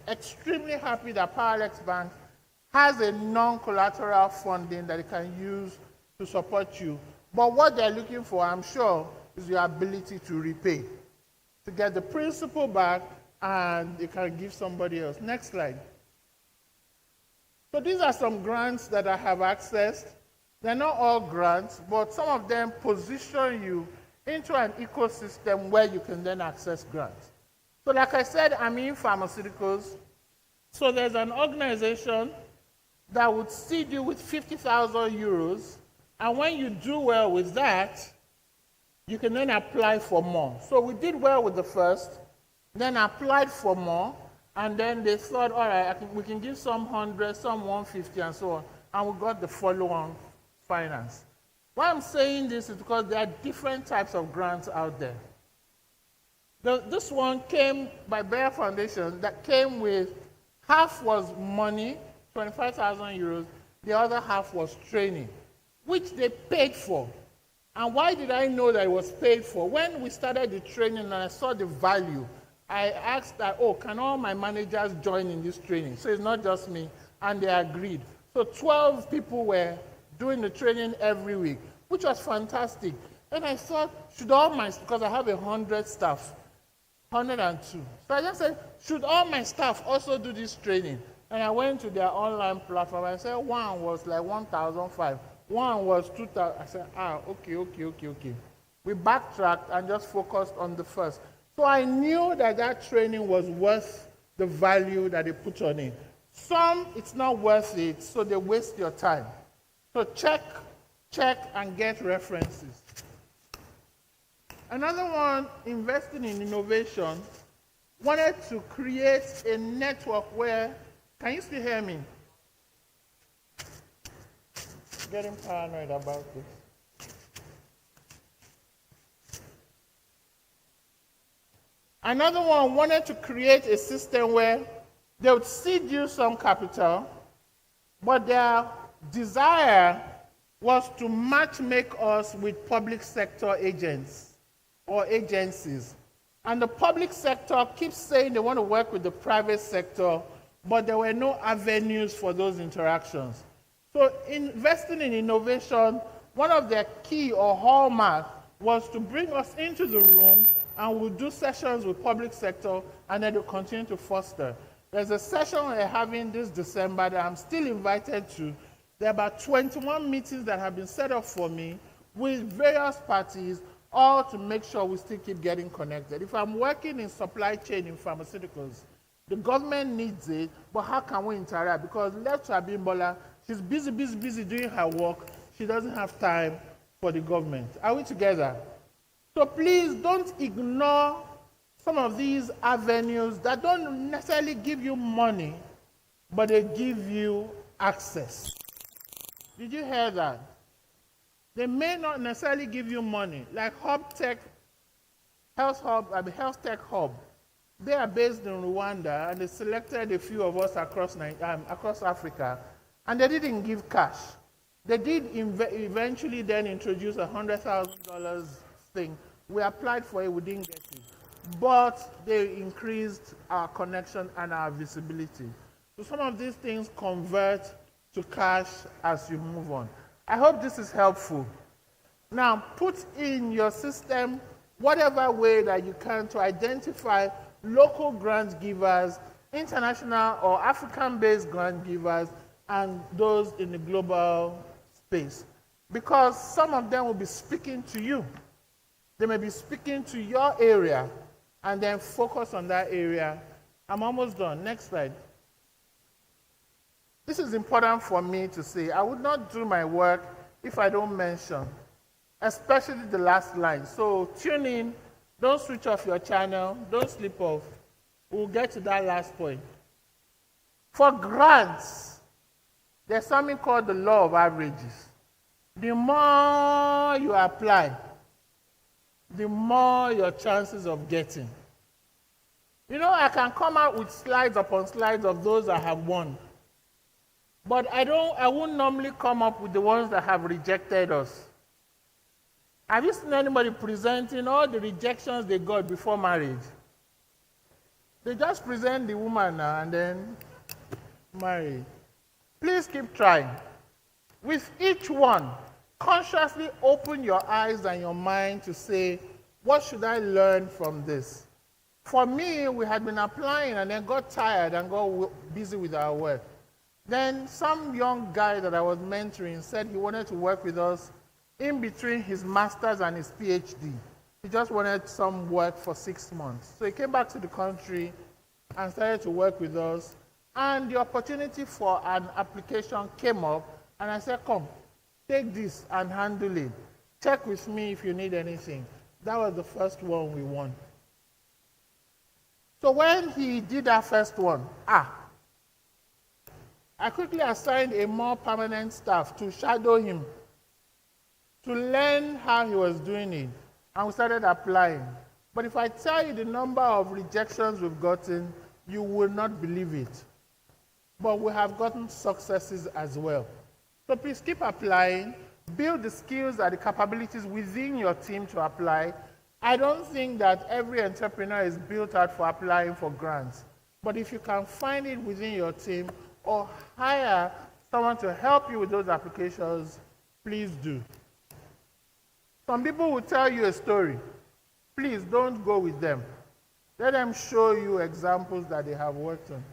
extremely happy that Powerlex Bank has a non-collateral funding that it can use to support you. But what they're looking for, I'm sure, is your ability to repay, to get the principal back, and you can give somebody else. Next slide. So these are some grants that I have accessed. They're not all grants, but some of them position you into an ecosystem where you can then access grants. So like I said, I'm in pharmaceuticals. So there's an organization that would seed you with 50,000 euros, and when you do well with that, you can then apply for more. So we did well with the first, then applied for more, and then they thought, all right, we can give some 100, some 150, and so on, and we got the follow-on finance. Why I'm saying this is because there are different types of grants out there. This one came by Bayer Foundation, that came with half was money, 25,000 euros, the other half was training, which they paid for. And why did I know that it was paid for? When we started the training and I saw the value, I asked that, oh, can all my managers join in this training? So it's not just me, and they agreed. So 12 people were doing the training every week, which was fantastic. And I thought, should all my, because I have 100 staff, 102. So I just said, should all my staff also do this training? And I went to their online platform and I said, one was like 1,500. One was 2,000. I said, okay. We backtracked and just focused on the first. So I knew that that training was worth the value that they put on it. Some, it's not worth it, so they waste your time. So check, and get references. Another one, investing in innovation, wanted to create a network where Can you still hear me? Getting paranoid about this. Another one wanted to create a system where they would seed you some capital, but their desire was to match make us with public sector agents or agencies. And the public sector keeps saying they want to work with the private sector, but there were no avenues for those interactions. So investing in innovation, one of their key or hallmark was to bring us into the room and we'll do sessions with public sector and then they'll continue to foster. There's a session we're having this December that I'm still invited to. There are about 21 meetings that have been set up for me with various parties, all to make sure we still keep getting connected. If I'm working in supply chain in pharmaceuticals, the government needs it, but how can we interact? Because left to Abimbola, she's busy doing her work. She doesn't have time for the government. Are we together? So please don't ignore some of these avenues that don't necessarily give you money, but they give you access. Did you hear that? They may not necessarily give you money, like Health Tech Hub. They are based in Rwanda, and they selected a few of us across Africa, and they didn't give cash. They did eventually then introduce a $100,000 thing. We applied for it, we didn't get it. But they increased our connection and our visibility. So some of these things convert to cash as you move on. I hope this is helpful. Now, put in your system whatever way that you can to identify local grant givers, international or African-based grant givers, and those in the global space. Because some of them will be speaking to you. They may be speaking to your area, and then focus on that area. I'm almost done. Next slide. This is important for me to say. I would not do my work if I don't mention, especially the last line. So tune in, don't switch off your channel, don't sleep off. We'll get to that last point. For grants, there's something called the law of averages. The more you apply, the more your chances of getting. You know, I can come out with slides upon slides of those I have won. But I won't normally come up with the ones that have rejected us. Have you seen anybody presenting all the rejections they got before marriage? They just present the woman now and then marry. Please keep trying. With each one, consciously open your eyes and your mind to say, what should I learn from this? For me, we had been applying and then got tired and got busy with our work. Then some young guy that I was mentoring said he wanted to work with us in between his master's and his PhD. He just wanted some work for 6 months. So he came back to the country and started to work with us. And the opportunity for an application came up, and I said, come, take this and handle it. Check with me if you need anything. That was the first one we won. So when he did that first one, I quickly assigned a more permanent staff to shadow him, to learn how he was doing it, and we started applying. But if I tell you the number of rejections we've gotten, you will not believe it. But we have gotten successes as well. So please keep applying, build the skills and the capabilities within your team to apply. I don't think that every entrepreneur is built out for applying for grants. But if you can find it within your team or hire someone to help you with those applications, please do. Some people will tell you a story. Please don't go with them. Let them show you examples that they have worked on.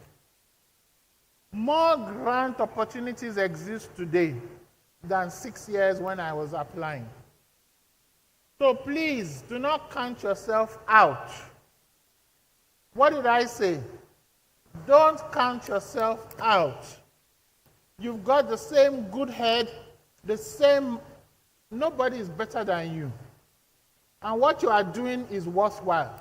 More grant opportunities exist today than 6 years when I was applying. So please, do not count yourself out. What did I say? Don't count yourself out. You've got the same good head, nobody is better than you. And what you are doing is worthwhile.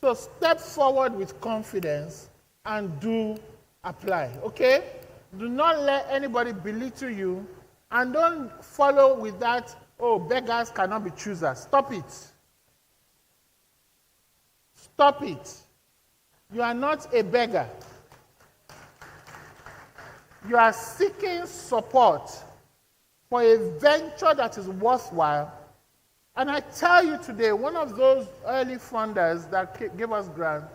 So step forward with confidence and do apply, okay? Do not let anybody belittle you, and don't follow with that, oh, beggars cannot be choosers. Stop it. Stop it. You are not a beggar. You are seeking support for a venture that is worthwhile. And I tell you today, one of those early funders that gave us grants,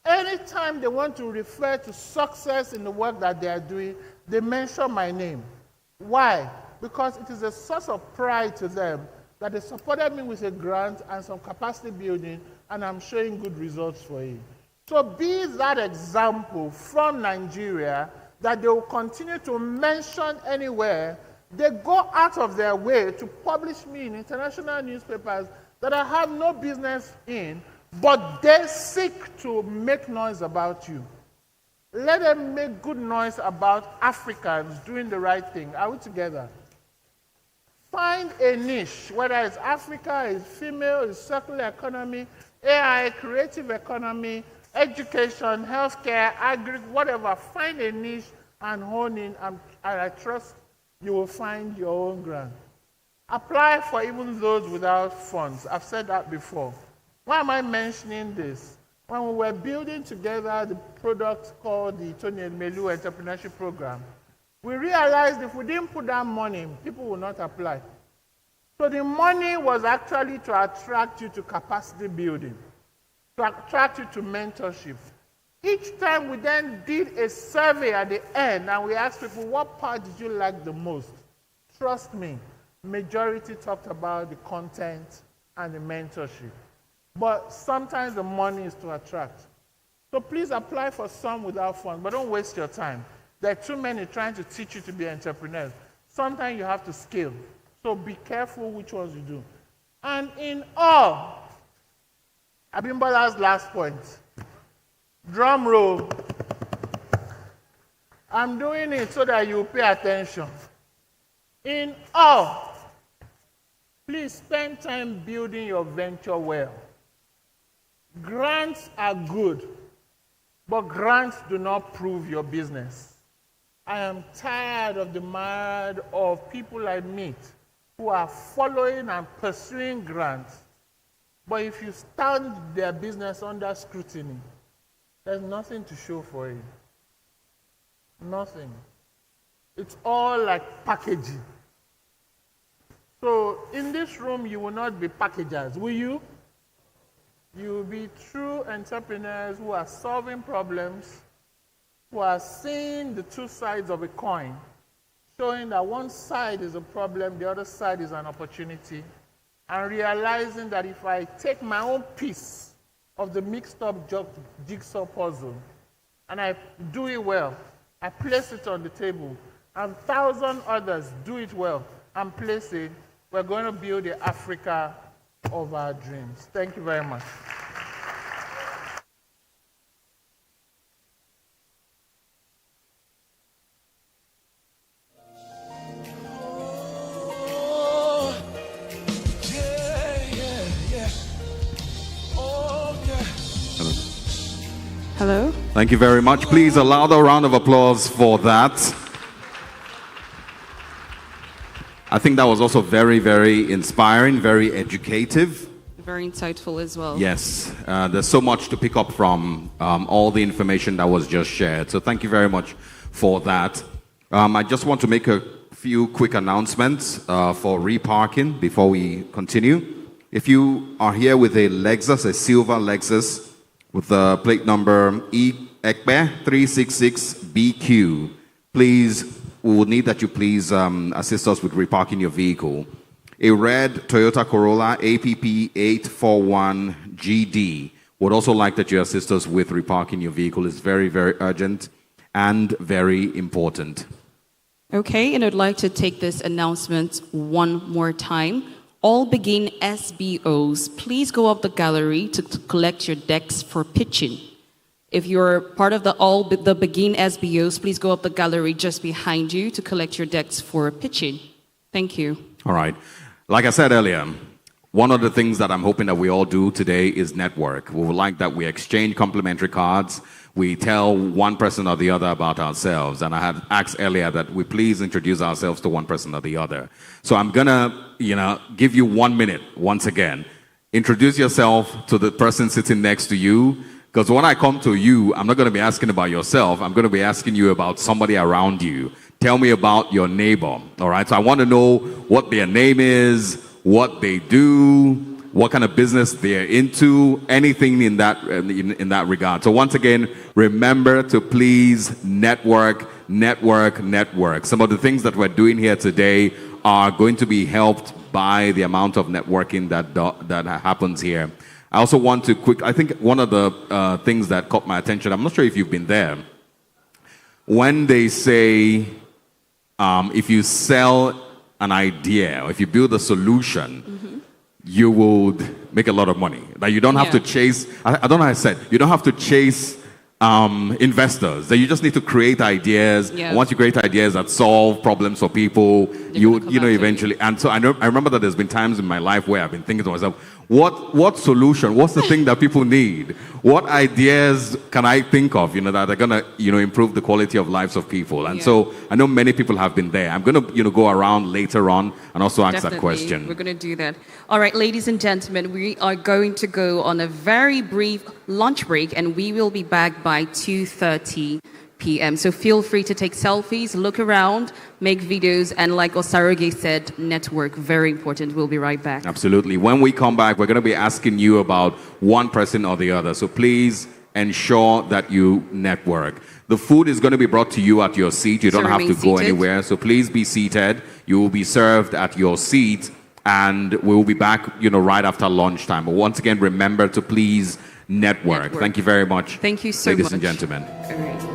anytime they want to refer to success in the work that they are doing, they mention my name. Why? Because it is a source of pride to them that they supported me with a grant and some capacity building, and I'm showing good results for it. So be that example from Nigeria that they will continue to mention anywhere. They go out of their way to publish me in international newspapers that I have no business in, but they seek to make noise about you. Let them make good noise about Africans doing the right thing. Are we together? Find a niche, whether it's Africa, it's female, it's circular economy, AI, creative economy, education, healthcare, agri, whatever. Find a niche and hone in, and I trust you will find your own grant. Apply for even those without funds. I've said that before. Why am I mentioning this? When we were building together the product called the Tony Melu Entrepreneurship Program, we realized if we didn't put that money, people would not apply. So the money was actually to attract you to capacity building, to attract you to mentorship. Each time we then did a survey at the end and we asked people, what part did you like the most? Trust me, majority talked about the content and the mentorship. But sometimes the money is to attract. So please apply for some without funds, but don't waste your time. There are too many trying to teach you to be entrepreneurs. Sometimes you have to scale. So be careful which ones you do. And in all, Abimbola's last point. Drum roll. I'm doing it so that you pay attention. In all, please spend time building your venture well. Grants are good, but grants do not prove your business. I am tired of the mad of people I meet who are following and pursuing grants, but if you stand their business under scrutiny, there's nothing to show for it. Nothing. It's all like packaging. So in this room, you will not be packagers, will you? You will be true entrepreneurs who are solving problems, who are seeing the two sides of a coin, showing that one side is a problem, the other side is an opportunity, and realizing that if I take my own piece of the mixed up jigsaw puzzle and I do it well, I place it on the table, and 1,000 others do it well and place it, we're going to build the Africa of our dreams. Thank you very much. Hello. Thank you very much. Please a louder round of applause for that. I think that was also very, very inspiring, very educative. Very insightful as well. Yes, there's so much to pick up from all the information that was just shared. So thank you very much for that. I just want to make a few quick announcements for reparking before we continue. If you are here with a Lexus, a silver Lexus, with the plate number EKBE 366BQ, please, we would need that you please assist us with reparking your vehicle. A red Toyota Corolla APP 841GD would also like that you assist us with reparking your vehicle. It's very, very urgent and very important. Okay, and I'd like to take this announcement one more time. All Begin SBOs, please go up the gallery to collect your decks for pitching. If you're part of the Begin SBOs, please go up the gallery just behind you to collect your decks for pitching. Thank you. All right. Like I said earlier, one of the things that I'm hoping that we all do today is network. We would like that we exchange complimentary cards. we tell one person or the other about ourselves. And I had asked earlier that we please introduce ourselves to one person or the other. So I'm gonna, give you 1 minute once again. Introduce yourself to the person sitting next to you. Because when I come to you, I'm not going to be asking about yourself. I'm going to be asking you about somebody around you. Tell me about your neighbor. All right. So I want to know what their name is, what they do, what kind of business they're into, anything in that regard. So once again, remember to please network. Some of the things that we're doing here today are going to be helped by the amount of networking that happens here. I also want to I think one of the things that caught my attention, I'm not sure if you've been there, when they say if you sell an idea or if you build a solution, you would make a lot of money. That you don't have to chase, I don't know how I said, you don't have to chase investors. That you just need to create ideas. And once you create ideas that solve problems for people, you eventually. And so I remember that there's been times in my life where I've been thinking to myself, what solution? What's the thing that people need? What ideas can I think of, that are gonna, improve the quality of lives of people? And so I know many people have been there. I'm gonna, go around later on and also ask that question. We're gonna do that. All right, ladies and gentlemen, we are going to go on a very brief lunch break, and we will be back by 2:30 p.m. So feel free to take selfies, look around, make videos, and like Osaroge said, network, very important. We'll be right back. Absolutely. When we come back, we're going to be asking you about one person or the other. So please ensure that you network. The food is going to be brought to you at your seat. You don't have to go anywhere. So please be seated. You will be served at your seat, and we will be back, right after lunchtime. But once again, remember to please network. Thank you very much. Thank you so much. Ladies and gentlemen. All right.